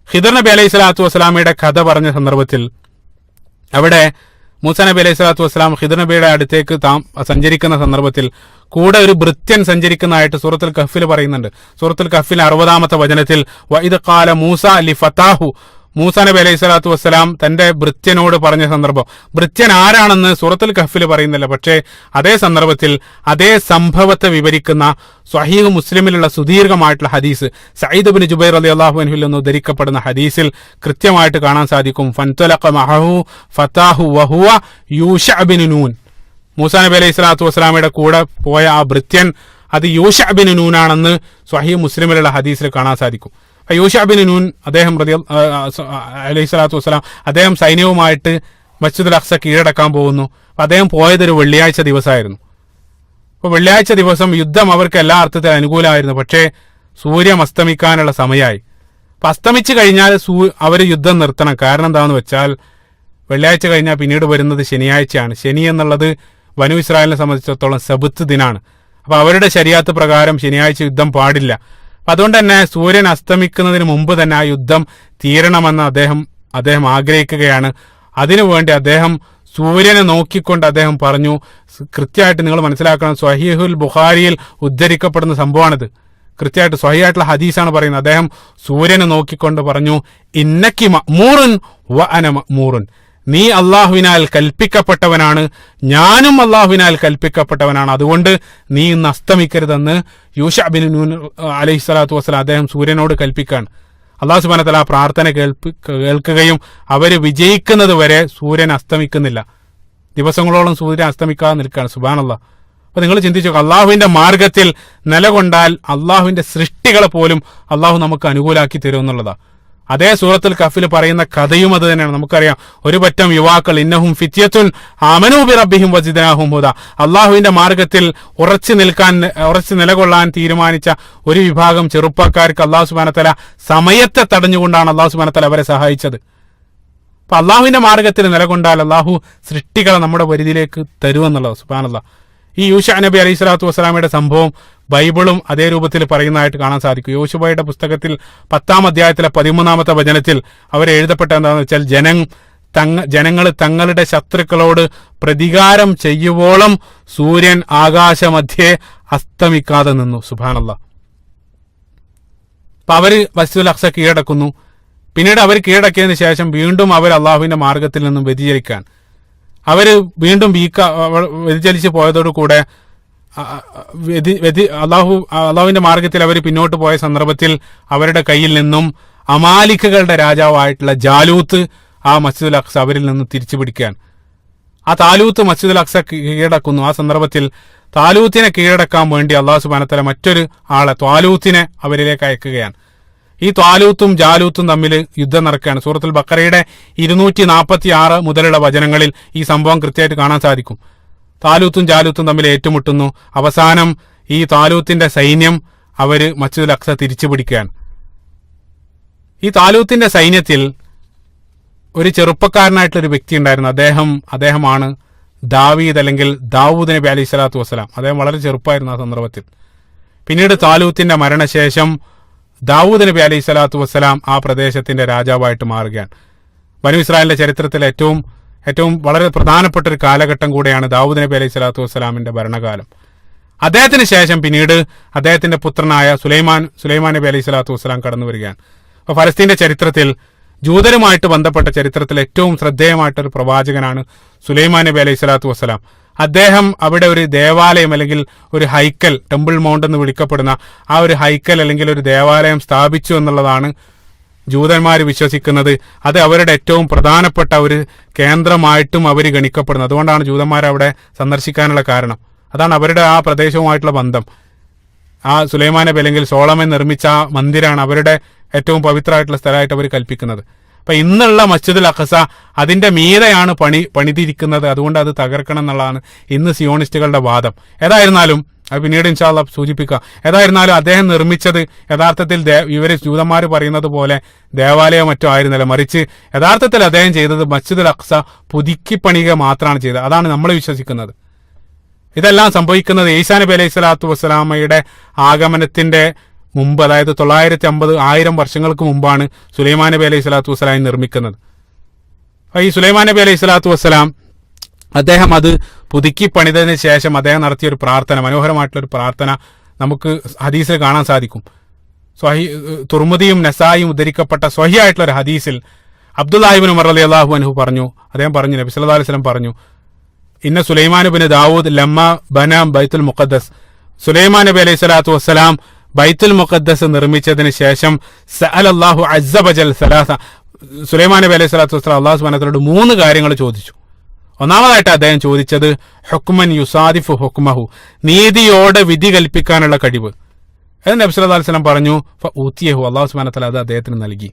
ഖിദർ നബി അലൈഹി സ്വലാത്തു വസ്സലാമയുടെ കഥ പറഞ്ഞ സന്ദർഭത്തിൽ അവിടെ മൂസാ നബി അലൈഹി സ്വലാത്തു വസ്സലാം ഖിദർ നബിയുടെ അടുത്തേക്ക് സഞ്ചരിക്കുന്ന സന്ദർഭത്തിൽ കൂടെ ഒരു ഭൃത്യൻ സഞ്ചരിക്കുന്നതായിട്ട് സൂറത്തുൽ കഹ്ഫിൽ പറയുന്നുണ്ട്. സൂറത്തുൽ കഹ്ഫിൽ 60-ാമത്തെ വചനത്തിൽ വഇദ് ഖാല മൂസ ലി ഫതാഹു, മൂസാ നബി അലൈഹി സ്വലാത്തു വസ്സലാം തന്റെ ഭൃത്യനോട് പറഞ്ഞ സന്ദർഭം. ഭൃത്യൻ ആരാണെന്ന് സൂറത്തുൽ കഹ്ഫിൽ പറയുന്നില്ല. പക്ഷേ അതേ സന്ദർഭത്തിൽ അതേ സംഭവത്തെ വിവരിക്കുന്ന സ്വഹീഹ് മുസ്ലിമിലുള്ള സുദീർഘമായിട്ടുള്ള ഹദീസ്, സഈദ് ബിൻ ജുബൈർ റളിയല്ലാഹു അൻഹുവിൽ നിന്ന് ഉദ്ധരിക്കപ്പെടുന്ന ഹദീസിൽ കൃത്യമായിട്ട് കാണാൻ സാധിക്കും. ഫൻതലഖ മഅഹു ഫതാഹു വഹുവ യൂഷ ബിൻ നൂൻ. മൂസാ നബി അലൈഹി സ്വലാത്തു വസ്സലാമയുടെ കൂടെ പോയ ആ ഭൃത്യൻ അത് യൂഷ ബിൻ നൂൻ ആണെന്ന് സ്വഹീഹ് മുസ്ലിമിലുള്ള ഹദീസിൽ കാണാൻ സാധിക്കും. യൂഷ ബിൻ നൂൻ അദ്ദേഹം അലൈഹി സ്വലാത്തു വസ്സലാം അദ്ദേഹം സൈന്യവുമായിട്ട് മസ്ജിദുൽ അഖ്സ കീഴടക്കാൻ പോകുന്നു. അദ്ദേഹം പോയതൊരു വെള്ളിയാഴ്ച ദിവസമായിരുന്നു. അപ്പോൾ വെള്ളിയാഴ്ച ദിവസം യുദ്ധം അവർക്ക് എല്ലാ അർത്ഥത്തിലും അനുകൂലമായിരുന്നു. പക്ഷേ സൂര്യൻ അസ്തമിക്കാനുള്ള സമയമായി. അപ്പം അസ്തമിച്ച് കഴിഞ്ഞാൽ അവർ യുദ്ധം നിർത്തണം. കാരണം എന്താണെന്ന് വെച്ചാൽ വെള്ളിയാഴ്ച കഴിഞ്ഞാൽ പിന്നീട് വരുന്നത് ശനിയാഴ്ചയാണ്. ശനി എന്നുള്ളത് ബനൂ ഇസ്രായേലിനെ സംബന്ധിച്ചിടത്തോളം സബത്ത് ദിനാണ്. അപ്പോൾ അവരുടെ ശരീഅത്ത് പ്രകാരം ശനിയാഴ്ച യുദ്ധം പാടില്ല. അതുകൊണ്ട് തന്നെ സൂര്യൻ അസ്തമിക്കുന്നതിന് മുമ്പ് തന്നെ ആ യുദ്ധം തീരണമെന്ന് അദ്ദേഹം ആഗ്രഹിക്കുകയാണ്. അതിനുവേണ്ടി അദ്ദേഹം സൂര്യനെ നോക്കിക്കൊണ്ട് അദ്ദേഹം പറഞ്ഞു. കൃത്യമായിട്ട് നിങ്ങൾ മനസ്സിലാക്കണം, സ്വഹീഹുൽ ബുഖാരിയിൽ ഉദ്ധരിക്കപ്പെടുന്ന സംഭവമാണിത്. കൃത്യമായിട്ട് സ്വഹീഹായിട്ടുള്ള ഹദീസാണ് പറയുന്നത്. അദ്ദേഹം സൂര്യനെ നോക്കിക്കൊണ്ട് പറഞ്ഞു, ഇന്നക്കി മഅ്മൂറുൻ വ അന മഅ്മൂറുൻ, നീ അള്ളാഹുവിനാൽ കൽപ്പിക്കപ്പെട്ടവനാണ്, ഞാനും അള്ളാഹുവിനാൽ കൽപ്പിക്കപ്പെട്ടവനാണ്. അതുകൊണ്ട് നീ ഇന്ന് അസ്തമിക്കരുതെന്ന് യൂഷ ബിൻ നൂൻ അലൈഹി സ്വലാത്തു വസ്സലാം അദ്ദേഹം സൂര്യനോട് കൽപ്പിക്കുകയാണ്. അള്ളാഹു സുബ്ഹാനഹു വ തആല പ്രാർത്ഥന കേൾക്കുകയും അവർ വിജയിക്കുന്നത് വരെ സൂര്യൻ അസ്തമിക്കുന്നില്ല. ദിവസങ്ങളോളം സൂര്യൻ അസ്തമിക്കാതെ നിൽക്കുകയാണ്. സുബ്ഹാനല്ലാഹ്. അപ്പൊ നിങ്ങൾ ചിന്തിച്ചു, അള്ളാഹുവിന്റെ മാർഗത്തിൽ നിലകൊണ്ടാൽ അള്ളാഹുവിന്റെ സൃഷ്ടികളെ പോലും അള്ളാഹു നമുക്ക് അനുകൂലാക്കി തരും എന്നുള്ളതാണ്. അതേ സൂറത്തുൽ കഹ്ഫിൽ പറയുന്ന കഥയും അത് തന്നെയാണ്. നമുക്കറിയാം, ഒരു പറ്റം യുവാക്കൾ ഇന്നഹും ഫിത്യത്തുൻ ആമനൂ ബി റബ്ബിഹിം വസിദ്നാഹും ഹുദാ, അള്ളാഹുവിന്റെ മാർഗത്തിൽ ഉറച്ചു നിലകൊള്ളാൻ തീരുമാനിച്ച ഒരു വിഭാഗം ചെറുപ്പക്കാർക്ക് അള്ളാഹു സുബ്ഹാനഹു വ തആല സമയത്തെ തടഞ്ഞുകൊണ്ടാണ് അള്ളാഹു സുബ്ഹാനഹു വ തആല അവരെ സഹായിച്ചത്. അപ്പൊ അള്ളാഹുവിന്റെ മാർഗത്തിൽ നിലകൊണ്ടാൽ അള്ളാഹു സൃഷ്ടികളെ നമ്മുടെ പരിധിയിലേക്ക് തരുമെന്നുള്ളത്. സുബ്ഹാനല്ലാഹ്. ഈ യൂഷ നബി അലൈഹി സ്വലാത്തു വസ്സലാമയുടെ സംഭവം ബൈബിളും അതേ രൂപത്തിൽ പറയുന്നതായിട്ട് കാണാൻ സാധിക്കും. യോശുവയുടെ പുസ്തകത്തിൽ 10-ാം അധ്യായത്തിലെ 13-ാമത്തെ വചനത്തിൽ അവർ എഴുതപ്പെട്ട എന്താണെന്ന് വെച്ചാൽ, ജനങ്ങൾ തങ്ങളുടെ ശത്രുക്കളോട് പ്രതികാരം ചെയ്യുവോളം സൂര്യൻ ആകാശമധ്യേ അസ്തമിക്കാതെ നിന്നു. സുബ്ഹാനല്ലാഹ്. അപ്പൊ അവര് മസ്ജിദുൽ അഖ്സ കീഴടക്കുന്നു. പിന്നീട് അവർ കീഴടക്കിയതിനു ശേഷം വീണ്ടും അവർ അള്ളാഹുവിന്റെ മാർഗത്തിൽ നിന്നും വ്യതിചലിക്കാൻ അവര് വീണ്ടും വ്യതിചലിച്ച് പോയതോടുകൂടെ അള്ളാഹുവിന്റെ മാർഗത്തിൽ അവർ പിന്നോട്ട് പോയ സന്ദർഭത്തിൽ അവരുടെ കയ്യിൽ നിന്നും അമാലിക്കുകളുടെ രാജാവായിട്ടുള്ള ജാലൂത്ത് ആ മസ്ജിദുൽ അഖ്സ അവരിൽ നിന്നും തിരിച്ചു പിടിക്കാൻ ആ താലൂത്ത് മസ്ജിദുൽ അഖ്സ കീഴടക്കുന്നു. ആ സന്ദർഭത്തിൽ താലൂത്തിനെ കീഴടക്കാൻ വേണ്ടി അള്ളാഹു സുബ്ഹാനഹു വ തആല മറ്റൊരു ആളെ ത്വാലൂത്തിനെ അവരിലേക്ക് അയക്കുകയാണ്. ഈ ത്വാലൂത്തും ജാലൂത്തും തമ്മിൽ യുദ്ധം നടക്കുകയാണ്. സൂറത്തുൽ ബഖറയുടെ 246 മുതലുള്ള വചനങ്ങളിൽ ഈ സംഭവം കൃത്യമായിട്ട് കാണാൻ സാധിക്കും. താലൂത്തും ജാലൂത്തും തമ്മിൽ ഏറ്റുമുട്ടുന്നു. അവസാനം ഈ താലൂത്തിന്റെ സൈന്യം അവര് മസ്ജിദുൽ അഖ്സ തിരിച്ചു പിടിക്കുകയാണ്. ഈ താലൂത്തിന്റെ സൈന്യത്തിൽ ഒരു ചെറുപ്പക്കാരനായിട്ടൊരു വ്യക്തി ഉണ്ടായിരുന്നു. അദ്ദേഹമാണ് ദാവീദ് അല്ലെങ്കിൽ ദാവൂദ് നബി അലൈഹി സ്വലാത്തു വസ്സലാം. അദ്ദേഹം വളരെ ചെറുപ്പമായിരുന്നു ആ സന്ദർഭത്തിൽ. പിന്നീട് താലൂത്തിന്റെ മരണശേഷം ദാവൂദ് നബി അലൈഹി സ്വലാത്തു വസ്സലാം ആ പ്രദേശത്തിന്റെ രാജാവായിട്ട് മാറുകയാണ്. ബനൂ ഇസ്രായേലിന്റെ ചരിത്രത്തിൽ ഏറ്റവും വളരെ പ്രധാനപ്പെട്ട ഒരു കാലഘട്ടം കൂടെയാണ് ദാവൂദ് നബി അലൈഹി സ്വലാത്തു വസ്സലാമിന്റെ ഭരണകാലം. അദ്ദേഹത്തിന് ശേഷം പിന്നീട് അദ്ദേഹത്തിന്റെ പുത്രനായ സുലൈമാൻ നബി അലൈഹി സ്വലാത്തു വസ്സലാം കടന്നു വരികയാണ്. അപ്പൊ ഫലസ്തീന്റെ ചരിത്രത്തിൽ ജൂതരുമായിട്ട് ബന്ധപ്പെട്ട ചരിത്രത്തിൽ ഏറ്റവും ശ്രദ്ധേയമായിട്ടൊരു പ്രവാചകനാണ് സുലൈമാൻ നബി അലൈഹി സ്വലാത്തു വസ്സലാം. അദ്ദേഹം അവിടെ ഒരു ദേവാലയം അല്ലെങ്കിൽ ഒരു ഹൈക്കൽ, ടെമ്പിൾ മൗണ്ട് എന്ന് വിളിക്കപ്പെടുന്ന ആ ഒരു ഹൈക്കൽ അല്ലെങ്കിൽ ഒരു ദേവാലയം സ്ഥാപിച്ചു എന്നുള്ളതാണ് ജൂതന്മാർ വിശ്വസിക്കുന്നത്. അത് അവരുടെ ഏറ്റവും പ്രധാനപ്പെട്ട ഒരു കേന്ദ്രമായിട്ടും അവർ ഗണിക്കപ്പെടുന്നത്. അതുകൊണ്ടാണ് ജൂതന്മാർ അവിടെ സന്ദർശിക്കാനുള്ള കാരണം. അതാണ് അവരുടെ ആ പ്രദേശവുമായിട്ടുള്ള ബന്ധം. ആ സുലൈമാൻ നബി അല്ലെങ്കിൽ സോളമൻ നിർമ്മിച്ച ആ മന്ദിരാണ് അവരുടെ ഏറ്റവും പവിത്രമായിട്ടുള്ള സ്ഥലമായിട്ട് അവർ കൽപ്പിക്കുന്നത്. അപ്പൊ ഇന്നുള്ള മസ്ജിദുൽ അഖ്സ അതിന്റെ മീതെയാണ് പണിതിരിക്കുന്നത്. അതുകൊണ്ട് അത് തകർക്കണം എന്നുള്ളതാണ് ഇന്ന് സിയോണിസ്റ്റുകളുടെ വാദം. ഏതായിരുന്നാലും അത് പിന്നീട് ഇൻഷാ അല്ലാഹ് സൂചിപ്പിക്കാം. ഏതായിരുന്നാലും അദ്ദേഹം നിർമ്മിച്ചത് യഥാർത്ഥത്തിൽ ഇവര് ജൂതന്മാർ പറയുന്നത് പോലെ ദേവാലയം മറ്റോ ആയിരുന്നില്ല. മറിച്ച് യഥാർത്ഥത്തിൽ അദ്ദേഹം ചെയ്തത് മസ്ജിദുൽ അഖ്സ പുതുക്കി പണിയുക മാത്രമാണ് ചെയ്തത്. അതാണ് നമ്മൾ വിശ്വസിക്കുന്നത്. ഇതെല്ലാം സംഭവിക്കുന്നത് ഈസാ നബി അലൈഹി സ്വലാത്തു വസ്സലാമയുടെ ആഗമനത്തിന്റെ മുമ്പ്, അതായത് 950 വർഷങ്ങൾക്ക് മുമ്പാണ് സുലൈമാൻ നബി അലൈഹി സ്വലാത്തു വസ്സലാം നിർമ്മിക്കുന്നത്. ഈ സുലൈമാൻ നബി അലൈഹി സ്വലാത്തു വസ്സലാം അദ്ദേഹം അത് പുതുക്കി പണിതതിന് ശേഷം അദ്ദേഹം നടത്തിയ ഒരു പ്രാർത്ഥന, മനോഹരമായിട്ടുള്ളൊരു പ്രാർത്ഥന നമുക്ക് ഹദീസിൽ കാണാൻ സാധിക്കും. തുർമുദിയും നസായിയും ഉദ്ധരിക്കപ്പെട്ട സ്വഹിയായിട്ടുള്ള ഒരു ഹദീസിൽ അബ്ദുല്ലാഹി ഇബ്നു ഉമർ റളിയല്ലാഹു അൻഹു പറഞ്ഞു, അദ്ദേഹം പറഞ്ഞു, നബി സല്ലല്ലാഹു അലൈഹി വസല്ലം പറഞ്ഞു, ഇന്ന സുലൈമാൻ ഇബ്നു ദാവൂദ് ലമ്മ ബന ബൈത്തുൽ മുഖദ്ദസ്, സുലൈമാൻ നബി അലൈഹി സ്വലാത്തു വസ്സലാം ബൈത്തുൽ മുഖദ്ദസ് നിർമ്മിച്ചതിന് ശേഷം സഅലല്ലാഹു അസ്സ വജൽ സലാസ, സുലൈമാൻ നബി അലൈഹി സ്വലാത്തു വസ്സലാം അല്ലാഹു സുബ്ഹാനഹു വ തആലയോട് 3 കാര്യങ്ങൾ ചോദിച്ചു. ഒന്നാമതായിട്ട് അദ്ദേഹം ചോദിച്ചത് ഹുക്മൻ യുസാദിഫു ഹുക്മഹു, നീതിയോടെ വിധി കൽപ്പിക്കാനുള്ള കഴിവ്. അത് നബി സല്ലല്ലാഹു അലൈഹി വസല്ലം പറഞ്ഞു ഫഊതിയഹു, അല്ലാഹു സുബ്ഹാനഹു വ തആല അത് അദ്ദേഹത്തിന് നൽകി.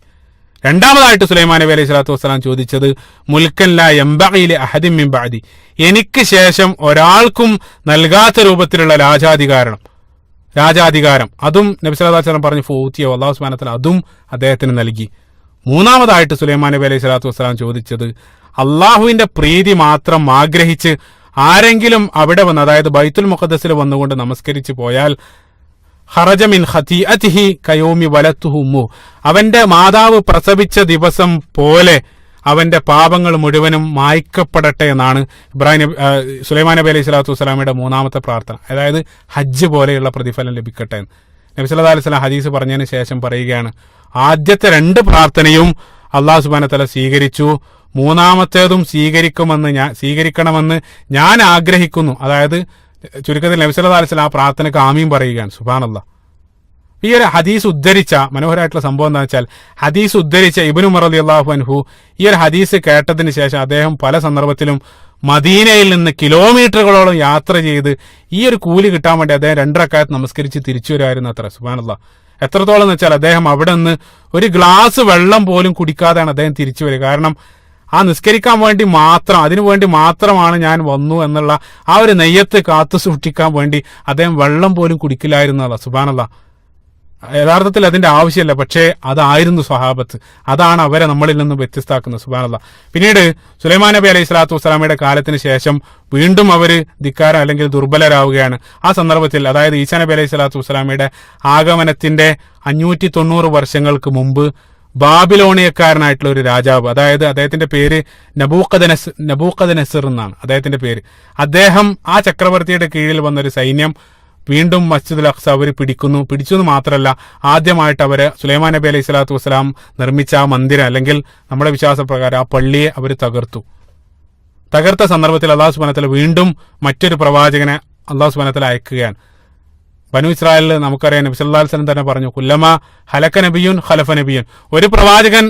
രണ്ടാമതായിട്ട് സുലൈമാൻ നബി അലൈഹി സ്വലാത്തു വസ്സലാം ചോദിച്ചത് മുൽക്കൻ ലാ യംബഗി ലി അഹദിൻ മിൻ ബഅദി, എനിക്ക് ശേഷം ഒരാൾക്കും നൽകാത്ത രൂപത്തിലുള്ള രാജാധികാരം, അതും നബി സല്ലല്ലാഹു അലൈഹി വസല്ലം പറഞ്ഞു ഫഊതിയഹു, അല്ലാഹു സുബ്ഹാനഹു വ തആല അതും അദ്ദേഹത്തിന് നൽകി. മൂന്നാമതായിട്ട് സുലൈമാൻ നബി അലൈഹി സ്വലാത്തു വസ്സലാം ചോദിച്ചത് അള്ളാഹുവിന്റെ പ്രീതി മാത്രം ആഗ്രഹിച്ച് ആരെങ്കിലും അവിടെ വന്ന്, അതായത് ബൈത്തുൽ മുഖദ്ദസിൽ വന്നുകൊണ്ട് നമസ്കരിച്ചു പോയാൽ ഖറജ മിൻ ഖതീഅതിഹി കയൗമി വലത്തുഹു ഉമ്മു, അവന്റെ മാതാവ് പ്രസവിച്ച ദിവസം പോലെ അവന്റെ പാപങ്ങൾ മുഴുവനും മായ്ക്കപ്പെടട്ടെ എന്നാണ് സുലൈമാൻ നബി അലൈഹി സ്വലാത്തു വസ്സലാമയുടെ മൂന്നാമത്തെ പ്രാർത്ഥന. അതായത് ഹജ്ജ് പോലെയുള്ള പ്രതിഫലം ലഭിക്കട്ടെ എന്ന് നബി സല്ലല്ലാഹു അലൈഹി വസല്ലം ഹദീസ് പറഞ്ഞതിന് ശേഷം പറയുകയാണ്, ആദ്യത്തെ 2 പ്രാർത്ഥനയും അല്ലാഹു സുബ്ഹാനഹു വ തആല സ്വീകരിച്ചു, മൂന്നാമത്തേതും സ്വീകരിക്കണമെന്ന് ഞാൻ ആഗ്രഹിക്കുന്നു. അതായത് ചുരുക്കത്തിൽ നബി സല്ലല്ലാഹു അലൈഹി വസല്ലം ആ പ്രാർത്ഥനയ്ക്ക് ആമീൻ പറയുകയാണ്. സുബ്ഹാനല്ലാഹ്. ഈ ഒരു ഹദീസ് ഉദ്ധരിച്ച മനോഹരമായിട്ടുള്ള സംഭവം എന്താണെന്ന് വെച്ചാൽ, ഹദീസ് ഉദ്ധരിച്ച ഇബ്നു ഉമർ റളിയല്ലാഹു അൻഹു ഈ ഒരു ഹദീസ് കേട്ടതിന് ശേഷം അദ്ദേഹം പല സന്ദർഭത്തിലും മദീനയിൽ നിന്ന് കിലോമീറ്ററുകളോളം യാത്ര ചെയ്ത് ഈ ഒരു കൂലി കിട്ടാൻ വേണ്ടി അദ്ദേഹം 2 റക്അത്ത് നമസ്കരിച്ച് തിരിച്ചു വരുമായിരുന്നു അത്ര. സുബ്ഹാനല്ലാഹ്. എത്രത്തോളം എന്ന് വെച്ചാൽ അദ്ദേഹം അവിടെ നിന്ന് ഒരു ഗ്ലാസ് വെള്ളം പോലും കുടിക്കാതെയാണ് അദ്ദേഹം തിരിച്ചു വരിക. കാരണം ആ നിസ്കരിക്കാൻ വേണ്ടി മാത്രം, അതിനു വേണ്ടി മാത്രമാണ് ഞാൻ വന്നു എന്നുള്ള ആ ഒരു നെയ്യത്ത് കാത്തു സൂക്ഷിക്കാൻ വേണ്ടി അദ്ദേഹം വെള്ളം പോലും കുടിക്കില്ലായിരുന്നല്ല. സുബ്ഹാനല്ലാഹ്. യഥാർത്ഥത്തിൽ അതിന്റെ ആവശ്യമില്ല, പക്ഷേ അതായിരുന്നു സ്വഹാബത്ത്. അതാണ് അവരെ നമ്മളിൽ നിന്നും വ്യത്യസ്തമാക്കുന്നത്. സുബ്ഹാനല്ലാഹ്. പിന്നീട് സുലൈമാൻ നബി അലൈഹി സ്വലാത്തു വസ്സലാമയുടെ കാലത്തിന് ശേഷം വീണ്ടും അവർ ധിക്കാരം അല്ലെങ്കിൽ ദുർബലരാവുകയാണ്. ആ സന്ദർഭത്തിൽ, അതായത് ഈസാ നബി അലൈഹി സ്വലാത്തു വസ്സലാമയുടെ ആഗമനത്തിന്റെ 590 വർഷങ്ങൾക്ക് മുമ്പ് ബാബിലോണിയക്കാരനായിട്ടുള്ള ഒരു രാജാവ്, അതായത് അദ്ദേഹത്തിന്റെ പേര് നബൂഖദ്നസർ എന്നാണ് അദ്ദേഹത്തിന്റെ പേര്. അദ്ദേഹം ആ ചക്രവർത്തിയുടെ കീഴിൽ വന്നൊരു സൈന്യം വീണ്ടും മസ്ജിദുൽ അഖ്സ അവർ പിടിച്ചു എന്ന് മാത്രമല്ല, ആദ്യമായിട്ട് അവര് സുലൈമാൻ നബി അലൈഹി സ്വലാത്തു വസ്സലാം നിർമ്മിച്ച ആ മന്ദിരം അല്ലെങ്കിൽ നമ്മുടെ വിശ്വാസപ്രകാരം ആ പള്ളിയെ അവർ തകർത്ത സന്ദർഭത്തിൽ അല്ലാഹു സുബ്ഹാനഹു വ തആല വീണ്ടും മറ്റൊരു പ്രവാചകനെ അല്ലാഹു സുബ്ഹാനഹു വ തആല അയക്കുകയാണ്. ബനു ഇസ്രായേലിൽ നമുക്കറിയാം, നബി സല്ലല്ലാഹു അലൈഹി വസല്ലം തന്നെ പറഞ്ഞു, കുല്ലമ ഹലക നബിയുൻ ഖലഫ നബിയുൻ, ഒരു പ്രവാചകൻ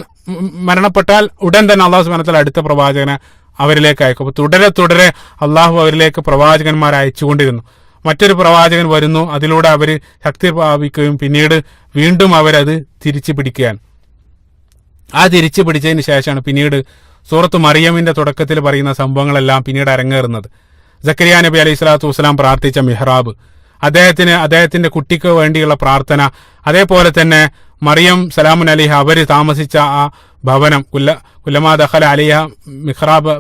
മരണപ്പെട്ടാൽ ഉടൻ തന്നെ അല്ലാഹു സുബ്ഹാനഹു വ തആല അടുത്ത പ്രവാചകനെ അവരിലേക്ക് അയക്കും. അപ്പോൾ തുടരെ അള്ളാഹു അവരിലേക്ക് പ്രവാചകന്മാരെ അയച്ചുകൊണ്ടിരുന്നു. മറ്റൊരു പ്രവാചകൻ വരുന്നു, അതിലൂടെ അവർ ശക്തി പ്രാപിക്കുകയും പിന്നീട് വീണ്ടും അവരത് തിരിച്ചു പിടിക്കുകയാണ്. ആ തിരിച്ചു പിടിച്ചതിന് ശേഷമാണ് പിന്നീട് സൂറത്ത് മറിയമിന്റെ തുടക്കത്തിൽ പറയുന്ന സംഭവങ്ങളെല്ലാം പിന്നീട് അരങ്ങേറുന്നത്. സക്കരിയ നബി അലൈഹി സ്വലാത്തു വസ്സലാം പ്രാർത്ഥിച്ച മിഹ്റാബ്, അദ്ദേഹത്തിന്റെ കുട്ടിക്ക് വേണ്ടിയുള്ള പ്രാർത്ഥന, അതേപോലെ തന്നെ മറിയം സലാമുൻ അലിഹ അവര് താമസിച്ച ആ ഭവനം, കുല്ലമാ ദഖല അലിഹ മിഹ്റാബ്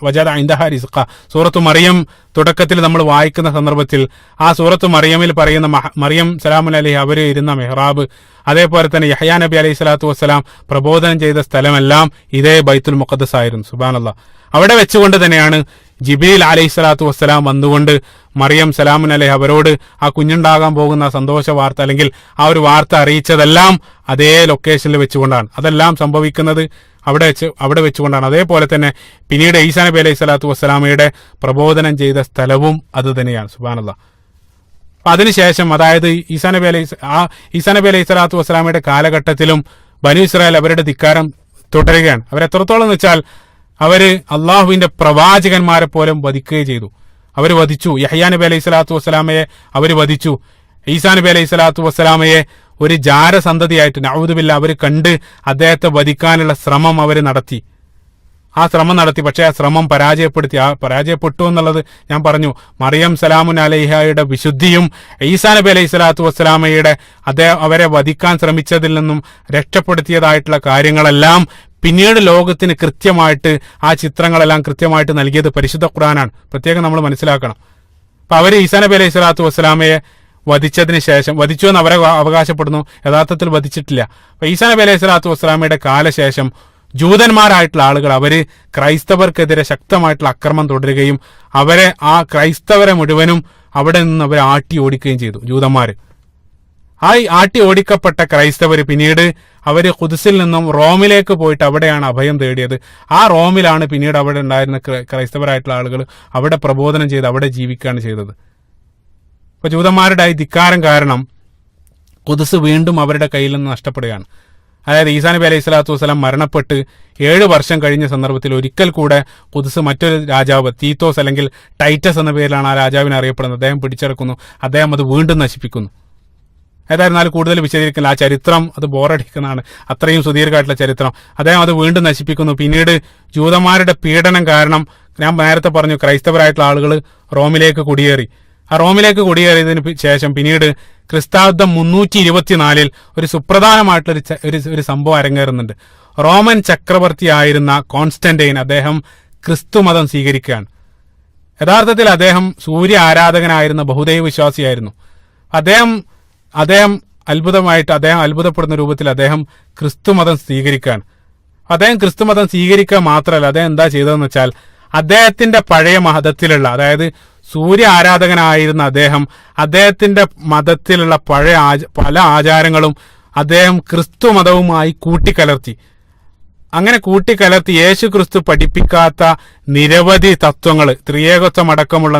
വജദ ഇൻദഹ റിസ്ഖ, സൂറത്തു മറിയം തുടക്കത്തിൽ നമ്മൾ വായിക്കുന്ന സന്ദർഭത്തിൽ ആ സൂറത്തു മറിയമിൽ പറയുന്ന മറിയം സലാമുൻ അലിഹ അവര് ഇരുന്ന മിഹ്റാബ്, അതേപോലെ തന്നെ യഹ്യാ നബി അലൈഹി സ്വലാത്തു വസ്സലാം പ്രബോധനം ചെയ്ത സ്ഥലമെല്ലാം ഇതേ ബൈത്തുൽ മുഖദ്ദസ് ആയിരുന്നു. സുബ്ഹാനല്ലാഹ്. അവിടെ വെച്ചുകൊണ്ട് തന്നെയാണ് ജിബ്രീൽ അലൈഹി സ്വലാത്തു വസ്സലാം വന്നുകൊണ്ട് മറിയം സലാമുൻ അലൈഹി അവരോട് ആ കുഞ്ഞുണ്ടാകാൻ പോകുന്ന സന്തോഷ വാർത്ത അല്ലെങ്കിൽ ആ ഒരു വാർത്ത അറിയിച്ചതെല്ലാം അതേ ലൊക്കേഷനിൽ വെച്ചുകൊണ്ടാണ്. അതെല്ലാം സംഭവിക്കുന്നത് അവിടെ വെച്ചുകൊണ്ടാണ്. അതേപോലെ തന്നെ പിന്നീട് ഈസാ നബി അലൈഹി സ്വലാത്തു വസ്സലാമയുടെ പ്രബോധനം ചെയ്ത സ്ഥലവും അത് തന്നെയാണ്. സുബ്ഹാനല്ലാഹ്. അതിനുശേഷം അതായത് ഈസാ നബി അലൈഹി സ്വലാത്തു വസ്സലാമയുടെ കാലഘട്ടത്തിലും ബനൂ ഇസ്രായേൽ അവരുടെ ധിക്കാരം തുടരുകയാണ്. അവരെത്രത്തോളം എന്ന് വെച്ചാൽ അവര് അള്ളാഹുവിന്റെ പ്രവാചകന്മാരെ പോലും വധിക്കുകയും ചെയ്തു. അവർ വധിച്ചു. യഹ്യാ നബി അലൈഹി സ്വലാത്തു വസ്സലാമയെ അവർ വധിച്ചു. ഈസാ നബി അലൈഹി സ്വലാത്തു വസ്സലാമയെ ഒരു ജാരസന്തതിയായിട്ട് നഊദു ബില്ലാഹ് അവർ കണ്ട് അദ്ദേഹത്തെ വധിക്കാനുള്ള ശ്രമം അവർ നടത്തി. പക്ഷേ ആ ശ്രമം പരാജയപ്പെട്ടു എന്നുള്ളത് ഞാൻ പറഞ്ഞു. മറിയം സലാമുൻ അലൈഹയുടെ വിശുദ്ധിയും ഈസാ നബി അലൈഹി സ്വലാത്തു വസ്സലാമയുടെ അവരെ വധിക്കാൻ ശ്രമിച്ചതിൽ നിന്നും രക്ഷപ്പെടുത്തിയതായിട്ടുള്ള കാര്യങ്ങളെല്ലാം പിന്നീട് ലോകത്തിന് കൃത്യമായിട്ട് ആ ചിത്രങ്ങളെല്ലാം കൃത്യമായിട്ട് നൽകിയത് പരിശുദ്ധ ഖുർആനാണ്. പ്രത്യേകം നമ്മൾ മനസ്സിലാക്കണം. അപ്പൊ അവര് ഈസാ നബി അലൈഹി സ്വലാത്തു വസ്സലാമയെ വധിച്ചതിന് ശേഷം, വധിച്ചു എന്ന് അവരെ അവകാശപ്പെടുന്നു, യഥാർത്ഥത്തിൽ വധിച്ചിട്ടില്ല. അപ്പൊ ഈസാ നബി അലൈഹി സ്വലാത്തു വസ്സലാമയുടെ കാലശേഷം ജൂതന്മാരായിട്ടുള്ള ആളുകൾ അവര് ക്രൈസ്തവർക്കെതിരെ ശക്തമായിട്ടുള്ള അക്രമം തുടരുകയും ആ ക്രൈസ്തവരെ മുഴുവനും അവിടെ നിന്ന് അവരെ ആട്ടി ഓടിക്കുകയും ചെയ്തു. ജൂതന്മാര് ആട്ടി ഓടിക്കപ്പെട്ട ക്രൈസ്തവര് പിന്നീട് അവര് ഖുദ്സിൽ നിന്നും റോമിലേക്ക് പോയിട്ട് അവിടെയാണ് അഭയം തേടിയത്. ആ റോമിലാണ് പിന്നീട് അവിടെ ഉണ്ടായിരുന്ന ക്രൈസ്തവരായിട്ടുള്ള ആളുകൾ അവിടെ പ്രബോധനം ചെയ്ത് അവിടെ ജീവിക്കുകയാണ് ചെയ്തത്. ഇപ്പൊ ജൂതന്മാരുടെ ഈ ധിക്കാരം കാരണം ഖുദ്സ് വീണ്ടും അവരുടെ കയ്യിൽ നിന്ന് നഷ്ടപ്പെടുകയാണ്. അതായത് ഈസാ നബി അലൈഹി സ്വലാത്തു വസ്സലാം മരണപ്പെട്ട് 7 വർഷം കഴിഞ്ഞ സന്ദർഭത്തിൽ ഒരിക്കൽ കൂടെ ഖുദ്സ് മറ്റൊരു രാജാവ് തീത്തോസ് അല്ലെങ്കിൽ ടൈറ്റസ് എന്ന പേരിലാണ് ആ രാജാവിനെ അറിയപ്പെടുന്നത്. അദ്ദേഹം പിടിച്ചെടുക്കുന്നു, അദ്ദേഹം അത് വീണ്ടും നശിപ്പിക്കുന്നു. ഏതായിരുന്നാലും കൂടുതൽ വിശദീകരിക്കില്ല. ആ ചരിത്രം അത് ബോറടിക്കുന്നതാണ്, അത്രയും സുദീർഘമായിട്ടുള്ള ചരിത്രം. അദ്ദേഹം അത് വീണ്ടും നശിപ്പിക്കുന്നു. പിന്നീട് ജൂതന്മാരുടെ പീഡനം കാരണം ഞാൻ നേരത്തെ പറഞ്ഞു ക്രൈസ്തവരായിട്ടുള്ള ആളുകൾ റോമിലേക്ക് കുടിയേറി. ആ റോമിലേക്ക് കുടിയേറിയതിന് ശേഷം പിന്നീട് ക്രിസ്താബ്ദം 324 ഒരു സുപ്രധാനമായിട്ടുള്ള ഒരു സംഭവം അരങ്ങേറുന്നുണ്ട്. റോമൻ ചക്രവർത്തിയായിരുന്ന കോൺസ്റ്റന്റൈൻ അദ്ദേഹം ക്രിസ്തു മതം സ്വീകരിക്കുകയാണ്. യഥാർത്ഥത്തിൽ അദ്ദേഹം സൂര്യ ആരാധകനായിരുന്ന ബഹുദൈവ വിശ്വാസിയായിരുന്നു. അദ്ദേഹം അത്ഭുതപ്പെടുന്ന രൂപത്തിൽ അദ്ദേഹം ക്രിസ്തുമതം സ്വീകരിക്കുകയാണ്. അദ്ദേഹം ക്രിസ്തുമതം സ്വീകരിക്കുക മാത്രമല്ല, അദ്ദേഹം എന്താ ചെയ്തതെന്ന് വെച്ചാൽ അദ്ദേഹത്തിന്റെ പഴയ മതത്തിലുള്ള, അതായത് സൂര്യ ആരാധകനായിരുന്ന അദ്ദേഹത്തിന്റെ മതത്തിലുള്ള പല ആചാരങ്ങളും അദ്ദേഹം ക്രിസ്തു മതവുമായി കൂട്ടിക്കലർത്തി. അങ്ങനെ കൂട്ടിക്കലർത്തി യേശു ക്രിസ്തു പഠിപ്പിക്കാത്ത നിരവധി തത്വങ്ങൾ, ത്രിയേകത്വമടക്കമുള്ള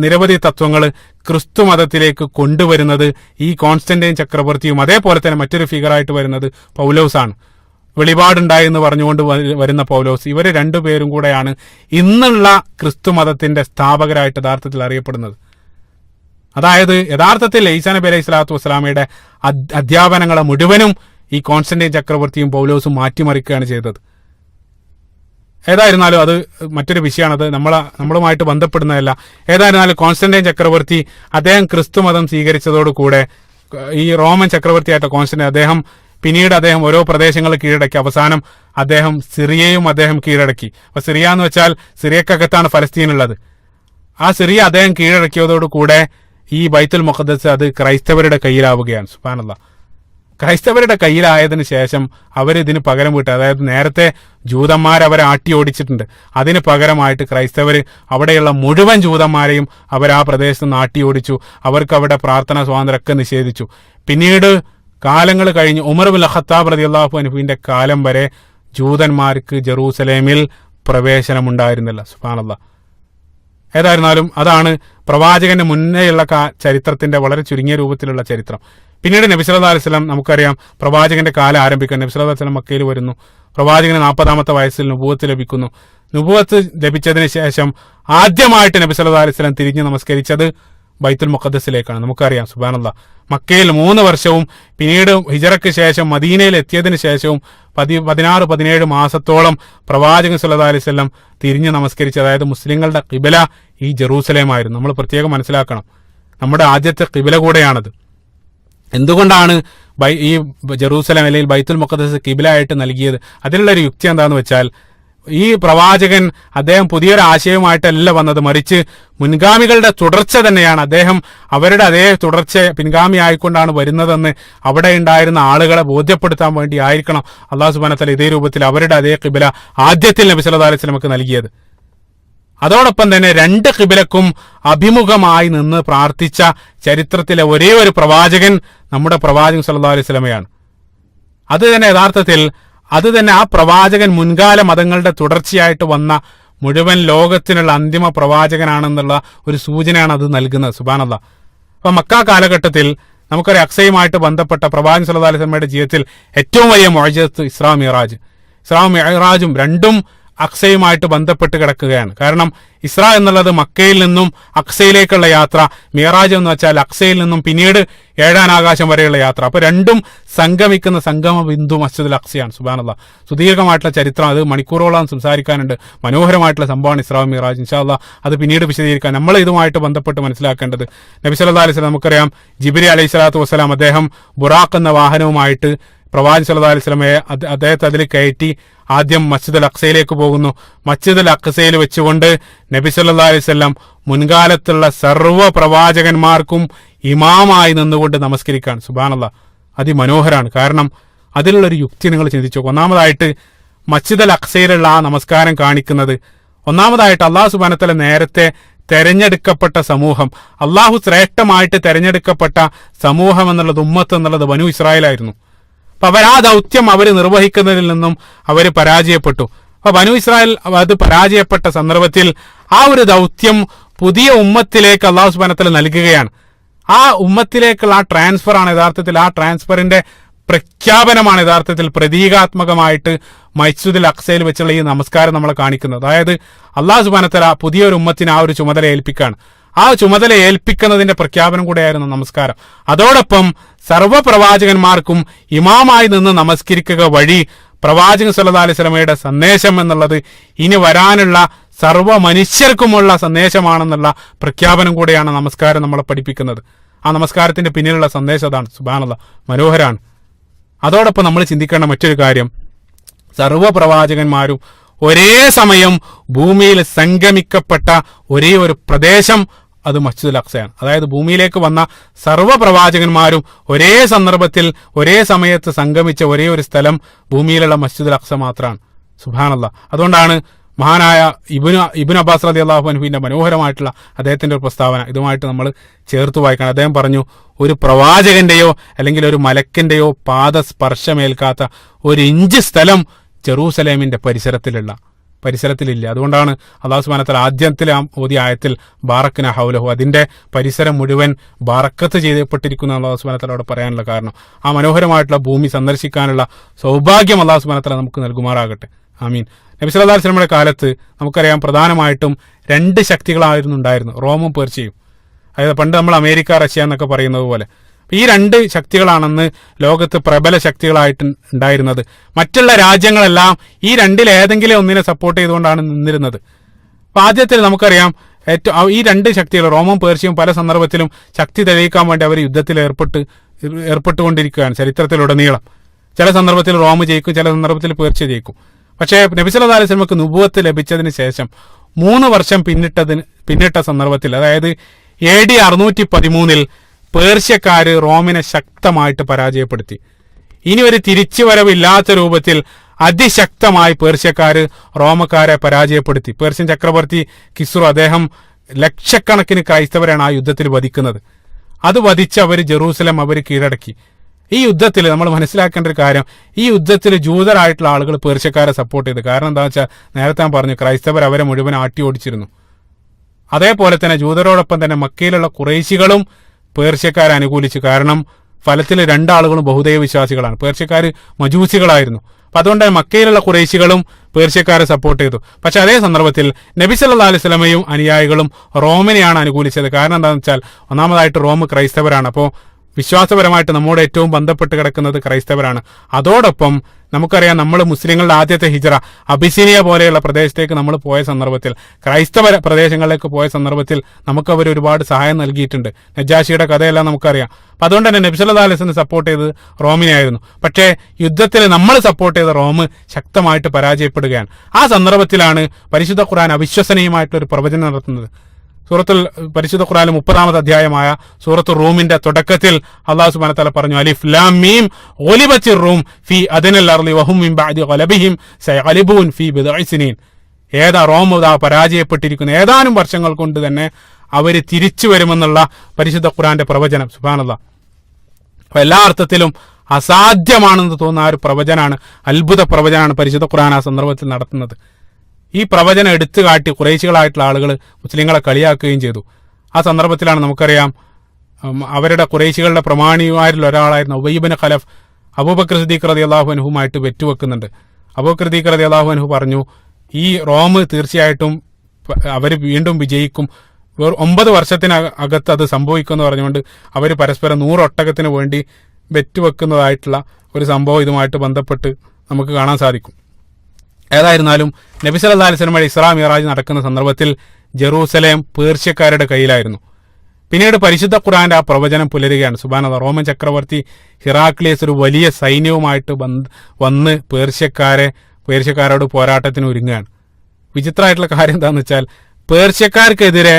നിരവധി തത്വങ്ങൾ ക്രിസ്തു മതത്തിലേക്ക് കൊണ്ടുവരുന്നത് ഈ കോൺസ്റ്റന്റൈൻ ചക്രവർത്തിയും അതേപോലെ തന്നെ മറ്റൊരു ഫിഗറായിട്ട് വരുന്നത് പൗലോസാണ്. വെളിപാടുണ്ടായി എന്ന് പറഞ്ഞുകൊണ്ട് വരുന്ന പൗലോസ്, ഇവര് രണ്ടുപേരും കൂടെയാണ് ഇന്നുള്ള ക്രിസ്തു മതത്തിന്റെ സ്ഥാപകരായിട്ട് യഥാർത്ഥത്തിൽ അറിയപ്പെടുന്നത്. അതായത് യഥാർത്ഥത്തിൽ ഈസാ നബി അലൈഹി സ്വലാത്തു വസ്സലാമയുടെ അധ്യാപനങ്ങളെ മുഴുവനും ഈ കോൺസ്റ്റന്റൈൻ ചക്രവർത്തിയും പൗലോസും മാറ്റിമറിക്കുകയാണ് ചെയ്തത്. ഏതായിരുന്നാലും അത് മറ്റൊരു വിഷയമാണ്, അത് നമ്മളുമായിട്ട് ബന്ധപ്പെടുന്നതല്ല. ഏതായിരുന്നാലും കോൺസ്റ്റന്റൈൻ ചക്രവർത്തി അദ്ദേഹം ക്രിസ്തു മതം സ്വീകരിച്ചതോടുകൂടെ ഈ റോമൻ ചക്രവർത്തിയായിട്ട് കോൺസ്റ്റന്റൈൻ പിന്നീട് അദ്ദേഹം ഓരോ പ്രദേശങ്ങൾ കീഴടക്കി. അവസാനം അദ്ദേഹം സിറിയയും അദ്ദേഹം കീഴടക്കി. അപ്പൊ സിറിയ എന്ന് വെച്ചാൽ സിറിയക്കകത്താണ് ഫലസ്തീൻ ഉള്ളത്. ആ സിറിയ അദ്ദേഹം കീഴടക്കിയതോടുകൂടെ ഈ ബൈത്തുൽ മുഖദ്ദസ് അത് ക്രൈസ്തവരുടെ കയ്യിലാവുകയാണ്. സുബ്ഹാനല്ലാഹ്. ക്രൈസ്തവരുടെ കയ്യിലായതിനു ശേഷം അവരിതിന് പകരം വിട്ടു. അതായത് നേരത്തെ ജൂതന്മാരവരെ ആട്ടി ഓടിച്ചിട്ടുണ്ട്, അതിന് പകരമായിട്ട് ക്രൈസ്തവർ അവിടെയുള്ള മുഴുവൻ ജൂതന്മാരെയും അവർ ആ പ്രദേശത്ത് നിന്ന് ആട്ടി ഓടിച്ചു. അവർക്ക് അവിടെ പ്രാർത്ഥനാ സ്വാതന്ത്ര്യമൊക്കെ നിഷേധിച്ചു. പിന്നീട് കാലങ്ങൾ കഴിഞ്ഞ് ഉമർ ഇബ്നുൽ ഖത്താബ് റളിയല്ലാഹു അൻഹുവിന്റെ കാലം വരെ ജൂതന്മാർക്ക് ജെറൂസലേമിൽ പ്രവേശനമുണ്ടായിരുന്നില്ല. സുബ്ഹാനല്ലാഹ്. ഏതായിരുന്നാലും അതാണ് പ്രവാചകന്റെ മുന്നേയുള്ള ചരിത്രത്തിന്റെ വളരെ ചുരുങ്ങിയ രൂപത്തിലുള്ള ചരിത്രം. പിന്നീട് നബി സല്ലല്ലാഹു അലൈഹി വസല്ലം നമുക്കറിയാം പ്രവാചകന്റെ കാലം ആരംഭിക്കുന്നു. നബി സല്ലല്ലാഹു അലൈഹി വസല്ലം മക്കയിൽ വരുന്നു. പ്രവാചകന് 40-ാമത്തെ വയസ്സിൽ നുബുവത്ത് ലഭിക്കുന്നു. നുബുവത്ത് ലഭിച്ചതിന് ശേഷം ആദ്യമായിട്ട് നബി സല്ലല്ലാഹു അലൈഹി വസല്ലം തിരിഞ്ഞ് നമസ്കരിച്ചത് ബൈത്തുൽ മുഖദ്ദസിലേക്കാണ്. നമുക്കറിയാം സുബ്ഹാനല്ലാഹ്, മക്കയിൽ 3 വർഷവും പിന്നീട് ഹിജറയ്ക്ക് ശേഷം മദീനയിൽ എത്തിയതിനു ശേഷവും 16-17 മാസത്തോളം പ്രവാചകൻ സല്ലല്ലാഹു അലൈഹി വസല്ലം തിരിഞ്ഞ് നമസ്കരിച്ച്, അതായത് മുസ്ലിങ്ങളുടെ ഖിബല ഈ ജെറൂസലേമായിരുന്നു. നമ്മൾ പ്രത്യേകം മനസ്സിലാക്കണം, നമ്മുടെ ആദ്യത്തെ ഖിബല കൂടെയാണത്. എന്തുകൊണ്ടാണ് ഈ ജെറൂസലേം അല്ലെങ്കിൽ ബൈത്തുൽ മുഖദ്ദസ് ഖിബലയായിട്ട് നൽകിയത്? അതിനുള്ളൊരു യുക്തി എന്താണെന്ന് വെച്ചാൽ, ഈ പ്രവാചകൻ അദ്ദേഹം പുതിയൊരു ആശയവുമായിട്ടല്ല വന്നത്, മറിച്ച് മുൻഗാമികളുടെ തുടർച്ച തന്നെയാണ്. അദ്ദേഹം അവരുടെ അതേ തുടർച്ച പിൻഗാമി ആയിക്കൊണ്ടാണ് വരുന്നതെന്ന് അവിടെ ഉണ്ടായിരുന്ന ആളുകളെ ബോധ്യപ്പെടുത്താൻ വേണ്ടി ആയിരിക്കണം അല്ലാഹു സുബ്ഹാനഹു വ തആല ഇതേ രൂപത്തിൽ അവരുടെ അതേ ഖിബല ആദ്യത്തിൽ നബി സല്ലല്ലാഹു അലൈഹി വസല്ലമക്ക് നൽകിയത്. അതോടൊപ്പം തന്നെ 2 ഖിബലക്കും അഭിമുഖമായി നിന്ന് പ്രാർത്ഥിച്ച ചരിത്രത്തിലെ ഒരേ ഒരു പ്രവാചകൻ നമ്മുടെ പ്രവാചകൻ സല്ലല്ലാഹു അലൈഹി വസല്ലമയാണ്. അത് തന്നെ യഥാർത്ഥത്തിൽ ആ പ്രവാചകൻ മുൻകാല മതങ്ങളുടെ തുടർച്ചയായിട്ട് വന്ന മുഴുവൻ ലോകത്തിനുള്ള അന്തിമ പ്രവാചകനാണെന്നുള്ള ഒരു സൂചനയാണ് അത് നൽകുന്നത്. സുബ്ഹാനല്ലാഹ്. അപ്പൊ മക്ക കാലഘട്ടത്തിൽ നമുക്കറിയാം, അക്സയുമായിട്ട് ബന്ധപ്പെട്ട പ്രവാചകൻ സല്ലല്ലാഹു അലൈഹി വസല്ലമയുടെ ജീവിതത്തിൽ ഏറ്റവും വലിയ മുഅ്ജിസത്ത് ഇസ്രാ മിഅ്റാജും രണ്ടും അക്സയുമായിട്ട് ബന്ധപ്പെട്ട് കിടക്കുകയാണ്. കാരണം ഇസ്രാ എന്നുള്ളത് മക്കയിൽ നിന്നും അക്സയിലേക്കുള്ള യാത്ര, മിഅ്റാജ് എന്ന് വെച്ചാൽ അക്സയിൽ നിന്നും പിന്നീട് 7-ാം ആകാശം വരെയുള്ള യാത്ര. അപ്പൊ രണ്ടും സംഗമിക്കുന്ന സംഗമ ബിന്ദു മസ്ജിദുൽ അക്സയാണ്. സുബ്ഹാനല്ലാഹ്, സുദീർഘമായിട്ടുള്ള ചരിത്രം, അത് മണിക്കൂറോളം സംസാരിക്കാനുണ്ട്. മനോഹരമായിട്ടുള്ള സംഭവമാണ് ഇസ്രാ മിഅ്റാജ്. ഇൻഷാ അല്ലാഹ് അത് പിന്നീട് വിശദീകരിക്കാൻ. നമ്മൾ ഇതുമായിട്ട് ബന്ധപ്പെട്ട് മനസ്സിലാക്കേണ്ടത്, നബി സല്ലല്ലാഹു അലൈഹി വസല്ലം നമുക്കറിയാം, ജിബ്രീൽ അലൈഹി സ്വലാത്തു വസ്സലാം അദ്ദേഹം ബുറാഖ് എന്ന വാഹനവുമായിട്ട് പ്രവാചകൻ സല്ലല്ലാഹു അലൈഹി വസല്ലമയെ അദ്ദേഹത്തെ അതിൽ കയറ്റി ആദ്യം മസ്ജിദുൽ അക്സയിലേക്ക് പോകുന്നു. മസ്ജിദുൽ അക്സയിൽ വെച്ചുകൊണ്ട് നബി സല്ലല്ലാഹു അലൈഹി വസല്ലം മുൻകാലത്തുള്ള സർവ്വ പ്രവാചകന്മാർക്കും ഇമാമായി നിന്നുകൊണ്ട് നമസ്കരിക്കാൻ. സുബ്ഹാനല്ലാഹ്, അതിമനോഹരാണ്. കാരണം അതിലുള്ളൊരു യുക്തി നിങ്ങൾ ചിന്തിച്ചു. ഒന്നാമതായിട്ട് മസ്ജിദുൽ അക്സയിലുള്ള ആ നമസ്കാരം കാണിക്കുന്നത്, ഒന്നാമതായിട്ട് അല്ലാഹു സുബ്ഹാനഹു വ തആല നേരത്തെ തെരഞ്ഞെടുക്കപ്പെട്ട സമൂഹം, അള്ളാഹു ശ്രേഷ്ഠമായിട്ട് തെരഞ്ഞെടുക്കപ്പെട്ട സമൂഹം എന്നുള്ളത്, ഉമ്മത്ത് എന്നുള്ളത് ബനൂ ഇസ്രായേലായിരുന്നു. അപ്പൊ അവർ ആ ദൗത്യം അവർ നിർവഹിക്കുന്നതിൽ നിന്നും അവർ പരാജയപ്പെട്ടു. അപ്പൊ ബനൂ ഇസ്രായേൽ അത് പരാജയപ്പെട്ട സന്ദർഭത്തിൽ ആ ഒരു ദൗത്യം പുതിയ ഉമ്മത്തിലേക്ക് അല്ലാഹു സുബ്ഹാനഹു വ തആല നൽകുകയാണ്. ആ ഉമ്മത്തിലേക്കുള്ള ആ ട്രാൻസ്ഫർ ആണ് യഥാർത്ഥത്തിൽ, ആ ട്രാൻസ്ഫറിന്റെ പ്രഖ്യാപനമാണ് യഥാർത്ഥത്തിൽ പ്രതീകാത്മകമായിട്ട് മസ്ജിദുൽ അക്സയിൽ വെച്ചുള്ള ഈ നമസ്കാരം നമ്മളെ കാണിക്കുന്നത്. അതായത് അല്ലാഹു സുബ്ഹാനഹു വ തആല പുതിയൊരു ഉമ്മത്തിന് ആ ഒരു ചുമതല ഏൽപ്പിക്കുകയാണ്. ആ ചുമതല ഏൽപ്പിക്കുന്നതിന്റെ പ്രഖ്യാപനം കൂടെയായിരുന്നു നമസ്കാരം. അതോടൊപ്പം സർവ്വ പ്രവാചകന്മാർക്കും ഇമാമായി നിന്ന് നമസ്കരിക്കുക വഴി പ്രവാചകൻ സല്ലല്ലാഹു അലൈഹി വസല്ലമയുടെ സന്ദേശം എന്നുള്ളത് ഇനി വരാനുള്ള സർവ്വ മനുഷ്യർക്കുമുള്ള സന്ദേശമാണെന്നുള്ള പ്രഖ്യാപനം കൂടെയാണ് നമസ്കാരം നമ്മളെ പഠിപ്പിക്കുന്നത്. ആ നമസ്കാരത്തിന്റെ പിന്നിലുള്ള സന്ദേശം അതാണ്. സുബ്ഹാനല്ലാഹ്, മനോഹരാണ്. അതോടൊപ്പം നമ്മൾ ചിന്തിക്കേണ്ട മറ്റൊരു കാര്യം, സർവ്വ പ്രവാചകന്മാരും ഒരേ സമയം ഭൂമിയിൽ സംഗമിക്കപ്പെട്ട ഒരേ ഒരു പ്രദേശം അത് മസ്ജിദുൽ അക്സയാണ്. അതായത് ഭൂമിയിലേക്ക് വന്ന സർവ്വ പ്രവാചകന്മാരും ഒരേ സന്ദർഭത്തിൽ ഒരേ സമയത്ത് സംഗമിച്ച ഒരേ ഒരു സ്ഥലം ഭൂമിയിലുള്ള മസ്ജിദുൽ അക്സ മാത്രമാണ്. സുബ്ഹാനല്ലാഹ്. അതുകൊണ്ടാണ് മഹാനായ ഇബ്നു അബ്ബാസ് റളിയല്ലാഹു അൻഹുവിന്റെ മനോഹരമായിട്ടുള്ള അദ്ദേഹത്തിന്റെ ഒരു പ്രസ്താവന ഇതുമായിട്ട് നമ്മൾ ചേർത്ത് വായിക്കണം. അദ്ദേഹം പറഞ്ഞു, ഒരു പ്രവാചകന്റെയോ അല്ലെങ്കിൽ ഒരു മലക്കിന്റെയോ പാദസ്പർശമേൽക്കാത്ത 1 ഇഞ്ച് സ്ഥലം ജെറൂസലേമിന്റെ പരിസരത്തിലില്ല. അതുകൊണ്ടാണ് അല്ലാഹു സുബ്ഹാനഹു വ തആല ആദ്യത്തിൽ ഓതിയ ആയത്തിൽ ബാറക്ന ഹൗലഹു, അതിന്റെ പരിസരം മുഴുവൻ ബറക്കത്ത് ചെയ്യപ്പെട്ടിരിക്കുന്ന അല്ലാഹു സുബ്ഹാനഹു വ തആലയോട് പറയാനുള്ള കാരണം, ആ മനോഹരമായിട്ടുള്ള ഭൂമി സന്ദർശിക്കാനുള്ള സൗഭാഗ്യം അല്ലാഹു സുബ്ഹാനഹു വ തആല നമുക്ക് നൽകുമാറാകട്ടെ. ആമീൻ. നബി സല്ലല്ലാഹു അലൈഹി വസല്ലമയുടെ കാലത്ത് നമുക്കറിയാം പ്രധാനമായിട്ടും 2 ശക്തികളായിരുന്നു ഉണ്ടായിരുന്നു, റോമും പേർഷ്യയും. അതായത് പണ്ട് നമ്മൾ അമേരിക്ക, റഷ്യ എന്നൊക്കെ പറയുന്നത് പോലെ ഈ 2 ശക്തികളാണെന്ന് ലോകത്ത് പ്രബല ശക്തികളായിട്ട് ഉണ്ടായിരുന്നത്. മറ്റുള്ള രാജ്യങ്ങളെല്ലാം ഈ 2-ൽ ഏതെങ്കിലും ഒന്നിനെ സപ്പോർട്ട് ചെയ്തുകൊണ്ടാണ് നിന്നിരുന്നത്. അപ്പൊ ആദ്യത്തിൽ നമുക്കറിയാം ഈ 2 ശക്തികൾ റോമും പേർഷ്യയും പല സന്ദർഭത്തിലും ശക്തി തെളിയിക്കാൻ വേണ്ടി അവർ യുദ്ധത്തിൽ ഏർപ്പെട്ടുകൊണ്ടിരിക്കുകയാണ് ചരിത്രത്തിലുടനീളം. ചില സന്ദർഭത്തിൽ റോം ജയിക്കും, ചില സന്ദർഭത്തിൽ പേർഷ്യ ജയിക്കും. പക്ഷേ നബി സല്ലല്ലാഹു അലൈഹി വസല്ലമക്ക് നുബുവത്ത് ലഭിച്ചതിന് ശേഷം 3 വർഷം പിന്നിട്ട സന്ദർഭത്തിൽ, അതായത് AD 613 പേർഷ്യക്കാര് റോമിനെ ശക്തമായിട്ട് പരാജയപ്പെടുത്തി. ഇനി ഒരു തിരിച്ചുവരവില്ലാത്ത രൂപത്തിൽ അതിശക്തമായി പേർഷ്യക്കാര് റോമക്കാരെ പരാജയപ്പെടുത്തി. പേർഷ്യൻ ചക്രവർത്തി കിസ്റു, അദ്ദേഹം ലക്ഷക്കണക്കിന് ക്രൈസ്തവരാണ് ആ യുദ്ധത്തിൽ വധിക്കുന്നത്. അത് വധിച്ച് അവർ ജെറൂസലം അവർ കീഴടക്കി. ഈ യുദ്ധത്തിൽ നമ്മൾ മനസ്സിലാക്കേണ്ട ഒരു കാര്യം, ഈ യുദ്ധത്തിൽ ജൂതരായിട്ടുള്ള ആളുകൾ പേർഷ്യക്കാരെ സപ്പോർട്ട് ചെയ്തു. കാരണം എന്താ വെച്ചാൽ നേരത്തെ ഞാൻ പറഞ്ഞു, ക്രൈസ്തവർ അവരെ മുഴുവൻ ആട്ടി ഓടിച്ചിരുന്നു. അതേപോലെ തന്നെ ജൂതരോടൊപ്പം തന്നെ മക്കയിലുള്ള ഖുറൈശികളും പേർഷ്യക്കാരെ അനുകൂലിച്ചു. കാരണം ഫലത്തിൽ രണ്ടാളുകളും ബഹുദൈവ വിശ്വാസികളാണ്. പേർഷ്യക്കാർ മജൂസികളായിരുന്നു. അപ്പൊ അതുകൊണ്ട് മക്കയിലുള്ള ഖുറൈശികളും പേർഷ്യക്കാരെ സപ്പോർട്ട് ചെയ്തു. പക്ഷെ അതേ സന്ദർഭത്തിൽ നബി സല്ലല്ലാഹു അലൈഹി വസല്ലമയും അനുയായികളും റോമിനെയാണ് അനുകൂലിച്ചത്. കാരണം എന്താണെന്ന് വെച്ചാൽ ഒന്നാമതായിട്ട് റോം ക്രൈസ്തവരാണ്. അപ്പോൾ വിശ്വാസപരമായിട്ട് നമ്മോട് ഏറ്റവും ബന്ധപ്പെട്ട് കിടക്കുന്നത് ക്രൈസ്തവരാണ്. അതോടൊപ്പം നമുക്കറിയാം, നമ്മൾ മുസ്ലിങ്ങളുടെ ആദ്യത്തെ ഹിജ്റ അബിസീനിയ പോലെയുള്ള പ്രദേശത്തേക്ക് നമ്മൾ പോയ സന്ദർഭത്തിൽ, ക്രൈസ്തവ പ്രദേശങ്ങളിലേക്ക് പോയ സന്ദർഭത്തിൽ നമുക്ക് അവർ ഒരുപാട് സഹായം നൽകിയിട്ടുണ്ട്. നജാഷിയുടെ കഥയെല്ലാം നമുക്കറിയാം. അപ്പം അതുകൊണ്ട് തന്നെ നബി സല്ലല്ലാഹു അലൈഹി വസല്ലം സപ്പോർട്ട് ചെയ്തത് റോമിനെയായിരുന്നു. പക്ഷേ യുദ്ധത്തിൽ നമ്മൾ സപ്പോർട്ട് ചെയ്ത റോം ശക്തമായിട്ട് പരാജയപ്പെടുകയാണ്. ആ സന്ദർഭത്തിലാണ് പരിശുദ്ധ ഖുർആൻ അവിശ്വസനീയമായിട്ടൊരു പ്രവചനം നടത്തുന്നത്. പരിശുദ്ധ ഖുർആനിലെ 30-ാമത്തെ അധ്യായമായ സൂറത്തുർ റൂമിന്റെ തുടക്കത്തിൽ അല്ലാഹു സുബ്ഹാനഹു വ തആല പറഞ്ഞു, അലിഫ് ലാം മീം ഗുലിബത്തിർ റൂം ഫീ അദ്നൽ അർളി വഹും മിൻ ബഅദി ഗലബിഹിം സയഗ്ലിബൂൻ ഫീ ബിദ്ഇ സിനീൻ. റോം പരാജയപ്പെട്ടിരിക്കുന്നു, ഏതാനും വർഷങ്ങൾ കൊണ്ട് തന്നെ അവർ തിരിച്ചു വരുമെന്നുള്ള പരിശുദ്ധ ഖുർആന്റെ പ്രവചനം. സുബ്ഹാനല്ലാഹ്. അപ്പൊ എല്ലാ അർത്ഥത്തിലും അസാധ്യമാണെന്ന് തോന്നുന്ന ആ ഒരു പ്രവചനാണ്, അത്ഭുത പ്രവചനാണ് പരിശുദ്ധ ഖുർആൻ ആ സന്ദർഭത്തിൽ നടത്തുന്നത്. ഈ പ്രവചനം എടുത്തു കാട്ടി ഖുറൈശികളായിട്ടുള്ള ആളുകൾ മുസ്ലിങ്ങളെ കളിയാക്കുകയും ചെയ്തു. ആ സന്ദർഭത്തിലാണ് നമുക്കറിയാം, അവരുടെ ഖുറൈശികളുടെ പ്രമാണിമാരിൽ ഒരാളായിരുന്ന ഉബയ്യ് ഇബ്നു ഖലഫ് അബൂബക്കർ സിദ്ദീഖ് റളിയല്ലാഹു അൻഹുമായിട്ട് വെറ്റുവെക്കുന്നുണ്ട്. അബൂബക്കർ സിദ്ദീഖ് റളിയല്ലാഹു അൻഹു പറഞ്ഞു, ഈ റോം തീർച്ചയായിട്ടും അവർ വീണ്ടും വിജയിക്കും, 9 വർഷത്തിനകത്ത് അത് സംഭവിക്കുമെന്ന് പറഞ്ഞുകൊണ്ട് അവർ പരസ്പരം 100 ഒട്ടകത്തിന് വേണ്ടി വെറ്റുവെക്കുന്നതായിട്ടുള്ള ഒരു സംഭവം ഇതുമായിട്ട് ബന്ധപ്പെട്ട് നമുക്ക് കാണാൻ സാധിക്കും. ഏതായിരുന്നാലും നബി സല്ലല്ലാഹു അലൈഹി വസല്ലമയുടെ ഇസ്രാ മിഅ്റാജ് നടക്കുന്ന സന്ദർഭത്തിൽ ജെറൂസലേം പേർഷ്യക്കാരുടെ കയ്യിലായിരുന്നു. പിന്നീട് പരിശുദ്ധ ഖുർആന്റെ ആ പ്രവചനം പുലരുകയാണ്. സുബ്ഹാനല്ലാഹ്. റോമൻ ചക്രവർത്തി ഹിറാക്ലിയസ് ഒരു വലിയ സൈന്യവുമായിട്ട് വന്ന് പേർഷ്യക്കാരോട് പോരാട്ടത്തിന് ഒരുങ്ങുകയാണ്. വിചിത്രമായിട്ടുള്ള കാര്യം എന്താണെന്ന് വെച്ചാൽ, പേർഷ്യക്കാർക്കെതിരെ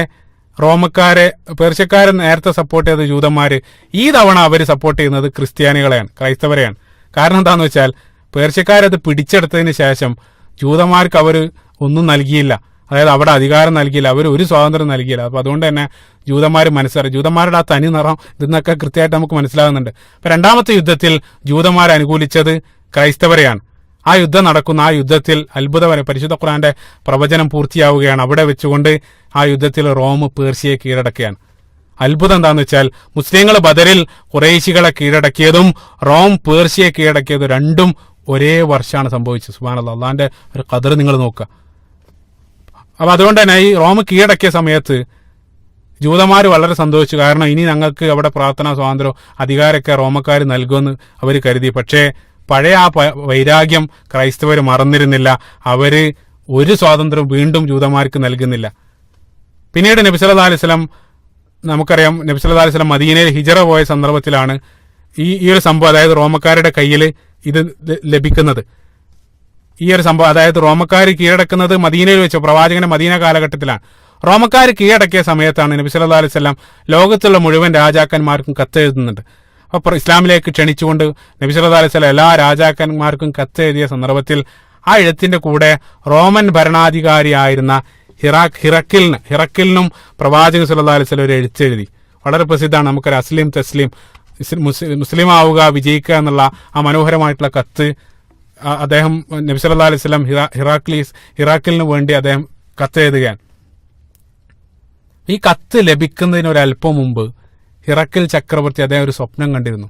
പേർഷ്യക്കാരെ നേരത്തെ സപ്പോർട്ട് ചെയ്ത ജൂതന്മാര് ഈ തവണ അവർ സപ്പോർട്ട് ചെയ്യുന്നത് ക്രിസ്ത്യാനികളെയാണ്, ക്രൈസ്തവരെയാണ്. കാരണം എന്താണെന്ന് വെച്ചാൽ, പേർഷ്യക്കാരത് പിടിച്ചെടുത്തതിന് ശേഷം ജൂതന്മാർക്ക് അവർ ഒന്നും നൽകിയില്ല, അതായത് അവിടെ അധികാരം നൽകിയില്ല, അവർ ഒരു സ്വാതന്ത്ര്യം നൽകിയില്ല. അപ്പൊ അതുകൊണ്ട് തന്നെ ജൂതന്മാർ മനസ്സറിയും, ജൂതന്മാരുടെ ആ തനി നിറം ഇതെന്നൊക്കെ കൃത്യമായിട്ട് നമുക്ക് മനസ്സിലാകുന്നുണ്ട്. അപ്പൊ രണ്ടാമത്തെ യുദ്ധത്തിൽ ജൂതന്മാർ അനുകൂലിച്ചത് ക്രൈസ്തവരെയാണ്. ആ യുദ്ധത്തിൽ അത്ഭുതപരം പരിശുദ്ധ ഖുർആന്റെ പ്രവചനം പൂർത്തിയാവുകയാണ്. അവിടെ വെച്ചുകൊണ്ട് ആ യുദ്ധത്തിൽ റോം പേർഷ്യയെ കീഴടക്കുകയാണ്. അത്ഭുതം എന്താന്ന് വെച്ചാൽ, മുസ്ലിങ്ങൾ ബദറിൽ ഖുറൈശികളെ കീഴടക്കിയതും റോം പേർഷ്യയെ കീഴടക്കിയതും രണ്ടും ഒരേ വർഷമാണ് സംഭവിച്ചത്. സുബ്ഹാനല്ലാഹ്. അള്ളാന്റെ ഒരു ഖദർ നിങ്ങൾ നോക്കുക. അപ്പൊ അതുകൊണ്ട് തന്നെ ഈ റോം കീഴടക്കിയ സമയത്ത് ജൂതന്മാർ വളരെ സന്തോഷിച്ചു. കാരണം ഇനി ഞങ്ങൾക്ക് അവിടെ പ്രാർത്ഥനാ സ്വാതന്ത്ര്യം അധികാരമൊക്കെ റോമക്കാർ നൽകുമെന്ന് അവർ കരുതി. പക്ഷേ പഴയ ആ വൈരാഗ്യം ക്രൈസ്തവർ മറന്നിരുന്നില്ല. അവര് ഒരു സ്വാതന്ത്ര്യം വീണ്ടും ജൂതന്മാർക്ക് നൽകുന്നില്ല. പിന്നീട് നബി സല്ലല്ലാഹു അലൈഹി വസല്ലം, നമുക്കറിയാം, നബി സല്ലല്ലാഹു അലൈഹി വസല്ലം മദീനയിൽ ഹിജറ പോയ സന്ദർഭത്തിലാണ് ഈ ഒരു സംഭവം, അതായത് റോമക്കാരുടെ കയ്യിൽ ഇത് ലഭിക്കുന്നത്. ഈ ഒരു സംഭവം, അതായത് റോമക്കാർ കീഴടക്കുന്നത് മദീനയിൽ വെച്ച്, പ്രവാചകന്റെ മദീന കാലഘട്ടത്തിലാണ്. റോമക്കാർ കീഴടക്കിയ സമയത്താണ് നബി സല്ലല്ലാഹു അലൈഹി വസല്ലം ലോകത്തുള്ള മുഴുവൻ രാജാക്കന്മാർക്കും കത്തെഴുതുന്നുണ്ട്. അപ്പോൾ ഇസ്ലാമിലേക്ക് ക്ഷണിച്ചുകൊണ്ട് നബി സല്ലല്ലാഹു അലൈഹി വസല്ലം എല്ലാ രാജാക്കന്മാർക്കും കത്തെഴുതിയ സന്ദർഭത്തിൽ ആ എഴുത്തിന്റെ കൂടെ റോമൻ ഭരണാധികാരിയായിരുന്ന ഹിറക്കിലിനും പ്രവാചകൻ സല്ലല്ലാഹു അലൈഹി വസല്ലം ഒരു എഴുത്തെഴുതി. വളരെ പ്രസിദ്ധമാണ്. നമുക്കൊരു അസ്ലിം തസ്ലിം, മുസ്ലിം ആവുക, വിജയിക്കുക എന്നുള്ള ആ മനോഹരമായിട്ടുള്ള കത്ത് അദ്ദേഹം നബി സല്ലല്ലാഹു അലൈഹി വസല്ലം ഹിറാക്കിലിന് വേണ്ടി അദ്ദേഹം കത്തെഴുതുകയാണ്. ഈ കത്ത് ലഭിക്കുന്നതിന് ഒരല്പം മുമ്പ് ഹിറക്കിൽ ചക്രവർത്തി അദ്ദേഹം ഒരു സ്വപ്നം കണ്ടിരുന്നു.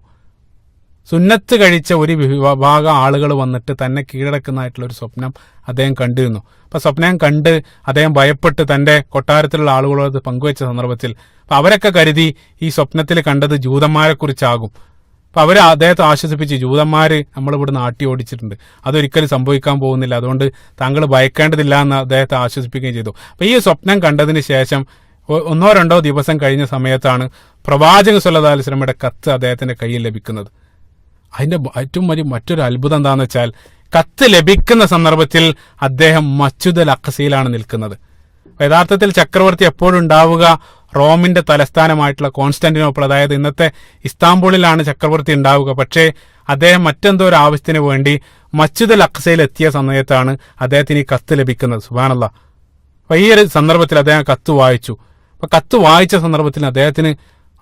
സുന്നത്ത് കഴിച്ച ഒരു വിഭാഗം ആളുകൾ വന്നിട്ട് തന്നെ കീഴടക്കുന്നതായിട്ടുള്ള ഒരു സ്വപ്നം അദ്ദേഹം കണ്ടിരുന്നു. അപ്പൊ സ്വപ്നം കണ്ട് അദ്ദേഹം ഭയപ്പെട്ട് തന്റെ കൊട്ടാരത്തിലുള്ള ആളുകളോട് പങ്കുവെച്ച സന്ദർഭത്തിൽ അവരൊക്കെ കരുതി ഈ സ്വപ്നത്തിൽ കണ്ടത് ജൂതന്മാരെ കുറിച്ചാകും. അപ്പൊ അവരെ അദ്ദേഹത്തെ ആശ്വസിപ്പിച്ച്, ജൂതന്മാര് നമ്മളിവിടുന്ന് ആട്ടി ഓടിച്ചിട്ടുണ്ട്, അതൊരിക്കലും സംഭവിക്കാൻ പോകുന്നില്ല, അതുകൊണ്ട് താങ്കൾ ഭയക്കേണ്ടതില്ല എന്ന് അദ്ദേഹത്തെ ആശ്വസിപ്പിക്കുകയും ചെയ്തു. അപ്പൊ ഈ സ്വപ്നം കണ്ടതിന് ശേഷം 1-2 ദിവസം കഴിഞ്ഞ സമയത്താണ് പ്രവാചകൻ സല്ലല്ലാഹു അലൈഹി വസല്ലമയുടെ കത്ത് അദ്ദേഹത്തിന്റെ കയ്യിൽ ലഭിക്കുന്നത്. അതിന്റെ ഏറ്റവും വലിയ മറ്റൊരു അത്ഭുതം എന്താണെന്ന് വെച്ചാൽ, കത്ത് ലഭിക്കുന്ന സന്ദർഭത്തിൽ അദ്ദേഹം മസ്ജിദുൽ അഖ്സയിലാണ് നിൽക്കുന്നത്. യഥാർത്ഥത്തിൽ ചക്രവർത്തി എപ്പോഴും ഉണ്ടാവുക റോമിന്റെ തലസ്ഥാനമായിട്ടുള്ള കോൺസ്റ്റന്റിനോപ്പിൾ, അതായത് ഇന്നത്തെ ഇസ്താംബൂളിലാണ് ചക്രവർത്തി ഉണ്ടാവുക. പക്ഷേ അദ്ദേഹം മറ്റെന്തോ ഒരു ആവശ്യത്തിന് വേണ്ടി മസ്ജിദുൽ അഖ്സയിൽ എത്തിയ സമയത്താണ് അദ്ദേഹത്തിന് ഈ കത്ത് ലഭിക്കുന്നത്. സുബ്ഹാനല്ലാഹ്. അപ്പൊ ഈ ഒരു സന്ദർഭത്തിൽ അദ്ദേഹം കത്ത് വായിച്ചു. അപ്പൊ കത്ത് വായിച്ച സന്ദർഭത്തിൽ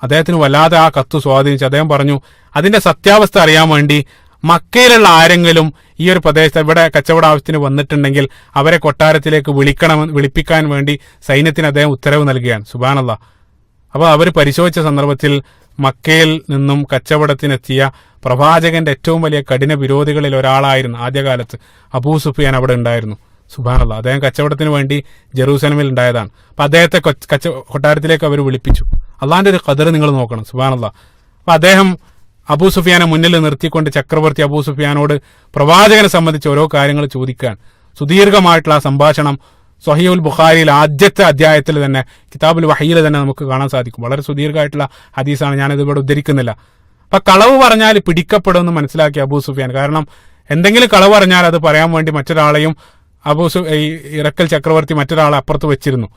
അദ്ദേഹത്തിന് വല്ലാതെ ആ കത്ത് സ്വാധീനിച്ചു. അദ്ദേഹം പറഞ്ഞു, അതിന്റെ സത്യാവസ്ഥ അറിയാൻ വേണ്ടി മക്കയിലുള്ള ആരെങ്കിലും ഈ ഒരു പ്രദേശത്ത് ഇവിടെ കച്ചവട ആവശ്യത്തിന് വന്നിട്ടുണ്ടെങ്കിൽ അവരെ കൊട്ടാരത്തിലേക്ക് വിളിപ്പിക്കാൻ വേണ്ടി സൈന്യത്തിന് അദ്ദേഹം ഉത്തരവ് നൽകുകയാണ്. സുബ്ഹാനല്ലാഹ്. അപ്പോൾ അവർ പരിശോധിച്ച സന്ദർഭത്തിൽ മക്കയിൽ നിന്നും കച്ചവടത്തിനെത്തിയ പ്രവാചകന്റെ ഏറ്റവും വലിയ കഠിന വിരോധികളിൽ ഒരാളായിരുന്നു ആദ്യകാലത്ത് അബൂ സുഫിയാൻ അവിടെ ഉണ്ടായിരുന്നു. സുബ്ഹാനല്ലാഹ്, അദ്ദേഹം കച്ചവടത്തിന് വേണ്ടി ജെറൂസലമിൽ ഉണ്ടായതാണ്. അപ്പൊ അദ്ദേഹത്തെ കൊട്ടാരത്തിലേക്ക് അവർ വിളിപ്പിച്ചു. അള്ളാഹിന്റെ ഒരു ഖദർ നിങ്ങൾ നോക്കണം. സുബ്ഹാനല്ലാഹ്. അപ്പൊ അദ്ദേഹം അബൂ സുഫിയാനെ മുന്നിൽ നിർത്തിക്കൊണ്ട് ചക്രവർത്തി അബൂ സുഫിയാനോട് പ്രവാചകനെ സംബന്ധിച്ച് ഓരോ കാര്യങ്ങൾ ചോദിക്കാൻ സുദീർഘമായിട്ടുള്ള ആ സംഭാഷണം സ്വഹീഹുൽ ബുഖാരിയിൽ ആദ്യത്തെ അധ്യായത്തിൽ തന്നെ കിതാബുൽ വഹയിൽ തന്നെ നമുക്ക് കാണാൻ സാധിക്കും. വളരെ സുദീർഘമായിട്ടുള്ള ഹദീസാണ്, ഞാനിത് ഇവിടെ ഉദ്ധരിക്കുന്നില്ല. അപ്പൊ കളവ് പറഞ്ഞാൽ പിടിക്കപ്പെടുമെന്ന് മനസ്സിലാക്കി അബൂ സുഫിയാൻ. കാരണം എന്തെങ്കിലും കളവ് പറഞ്ഞാൽ അത് പറയാൻ വേണ്ടി മറ്റൊരാളെയും ഇറക്കൽ ചക്രവർത്തി മറ്റൊരാളെ അപ്പുറത്ത് വെച്ചിരുന്നു.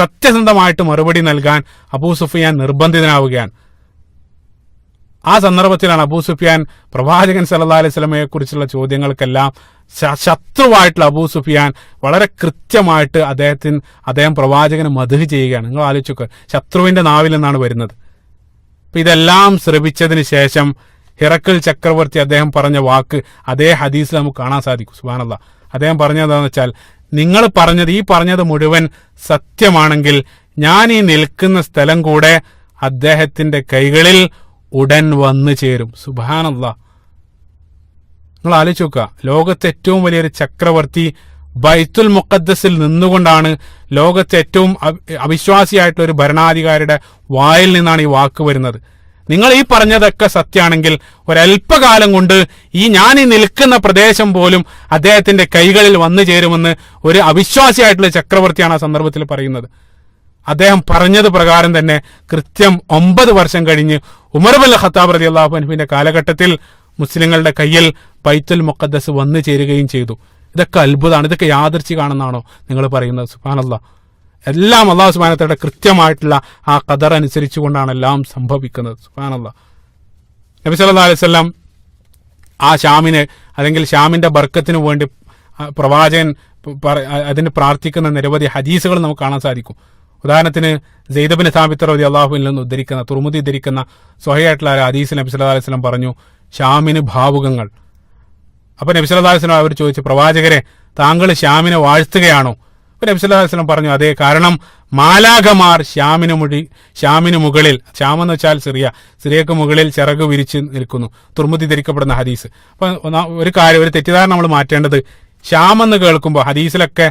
സത്യസന്ധമായിട്ട് മറുപടി നൽകാൻ അബൂ സുഫിയാൻ നിർബന്ധിതനാവുകയാണ്. ആ സന്ദർഭത്തിലാണ് അബൂ സുഫിയാൻ പ്രവാചകൻ സല്ലല്ലാഹു അലൈഹി വസല്ലമയെ കുറിച്ചുള്ള ചോദ്യങ്ങൾക്കെല്ലാം ശത്രുവായിട്ടുള്ള അബൂ സുഫിയാൻ വളരെ കൃത്യമായിട്ട് അദ്ദേഹം പ്രവാചകനെ മദ്ഹ് ചെയ്യുകയാണ്. നിങ്ങൾ ആലോചിച്ചൊക്കെ, ശത്രുവിന്റെ നാവിൽ നിന്നാണ് വരുന്നത്. അപ്പൊ ഇതെല്ലാം ശ്രവിച്ചതിന് ശേഷം ഹിറക്കൽ ചക്രവർത്തി അദ്ദേഹം പറഞ്ഞ വാക്ക് അതേ ഹദീസിൽ നമുക്ക് കാണാൻ സാധിക്കും. സുബ്ഹാനല്ലാഹ്. അദ്ദേഹം പറഞ്ഞതെന്ന് വെച്ചാൽ, നിങ്ങൾ പറഞ്ഞത് മുഴുവൻ സത്യമാണെങ്കിൽ ഞാൻ ഈ നിൽക്കുന്ന സ്ഥലം കൂടെ അദ്ദേഹത്തിന്റെ കൈകളിൽ ഉടൻ വന്നു ചേരും. സുബ്ഹാനല്ലാഹ്. നിങ്ങൾ ആലോചിച്ച് നോക്കുക, ലോകത്തെ ഏറ്റവും വലിയൊരു ചക്രവർത്തി ബൈത്തുൽ മുഖദ്ദസിൽ നിന്നുകൊണ്ടാണ് ലോകത്തെ ഏറ്റവും അവിശ്വാസിയായിട്ടുള്ള ഒരു ഭരണാധികാരിയുടെ വായിൽ നിന്നാണ് ഈ വാക്ക് വരുന്നത്. നിങ്ങൾ ഈ പറഞ്ഞതൊക്കെ സത്യമാണെങ്കിൽ ഒരല്പകാലം കൊണ്ട് ഞാൻ ഈ നിൽക്കുന്ന പ്രദേശം പോലും അദ്ദേഹത്തിന്റെ കൈകളിൽ വന്നു ചേരുമെന്ന് ഒരു അവിശ്വാസിയായിട്ടുള്ള ചക്രവർത്തിയാണ് ആ സന്ദർഭത്തിൽ പറയുന്നത്. അദ്ദേഹം പറഞ്ഞത് പ്രകാരം തന്നെ കൃത്യം 9 വർഷം കഴിഞ്ഞ് ഉമർ ഇബ്നുൽ ഖത്താബ് റളിയല്ലാഹു അൻഹുവിന്റെ കാലഘട്ടത്തിൽ മുസ്ലിങ്ങളുടെ കയ്യിൽ ബൈത്തുൽ മുഖദ്ദസ് വന്നു ചേരുകയും ചെയ്തു. ഇതൊക്കെ അത്ഭുതമാണ്. ഇതൊക്കെ യാദൃച്ഛികമാണെന്നാണോ നിങ്ങൾ പറയുന്നത്? സുബ്ഹാനല്ലാഹ്. എല്ലാം അല്ലാഹു സുബ്ഹാനഹു വ തആല ഖദർ ആ ഖദർ അനുസരിച്ചുകൊണ്ടാണ് എല്ലാം സംഭവിക്കുന്നത്. സുബ്ഹാനല്ലാഹ്. നബി സല്ലല്ലാഹു അലൈഹി വസല്ലം ആ ഷാമിനെ അല്ലെങ്കിൽ ഷാമിന്റെ ബർക്കത്തിന് വേണ്ടി പ്രവാചകൻ അതിന് പ്രാർത്ഥിക്കുന്ന നിരവധി ഹദീസുകൾ നമുക്ക് കാണാൻ സാധിക്കും. ഉദാഹരണത്തിന് സെയ്ദ് ഇബ്നു സാബിത്ത് റളിയല്ലാഹുവിൽ നിന്ന് ഉദ്ധരിക്കുന്ന തുർമുദി ഉദ്ധരിക്കുന്ന സ്വഹീഹായിട്ടുള്ള ഒരു ഹദീസിൽ നബി സല്ലല്ലാഹു അലൈഹി വസല്ലം പറഞ്ഞു, ഷാമിന് ഭാവുകങ്ങൾ. അപ്പൊ നബി സല്ലല്ലാഹു അലൈഹി വസല്ലം അവർ ചോദിച്ചു, പ്രവാചകരെ താങ്കൾ ഷാമിനെ വാഴ്ത്തുകയാണോ? അപ്പൊ നബി സല്ലല്ലാഹു അലൈഹി വസല്ലം പറഞ്ഞു, അതെ, കാരണം മാലാഖമാർ ഷാമിന് മുകളിൽ, ഷാം എന്ന് വെച്ചാൽ സിറിയക്ക് മുകളിൽ ചിറക് വിരിച്ച് നിൽക്കുന്നു. തുർമുദി ധരിക്കപ്പെടുന്ന ഹദീസ്. അപ്പൊ ഒരു തെറ്റിദ്ധാരണ നമ്മൾ മാറ്റേണ്ടത്, ഷാം എന്ന് കേൾക്കുമ്പോൾ ഹദീസിലൊക്കെ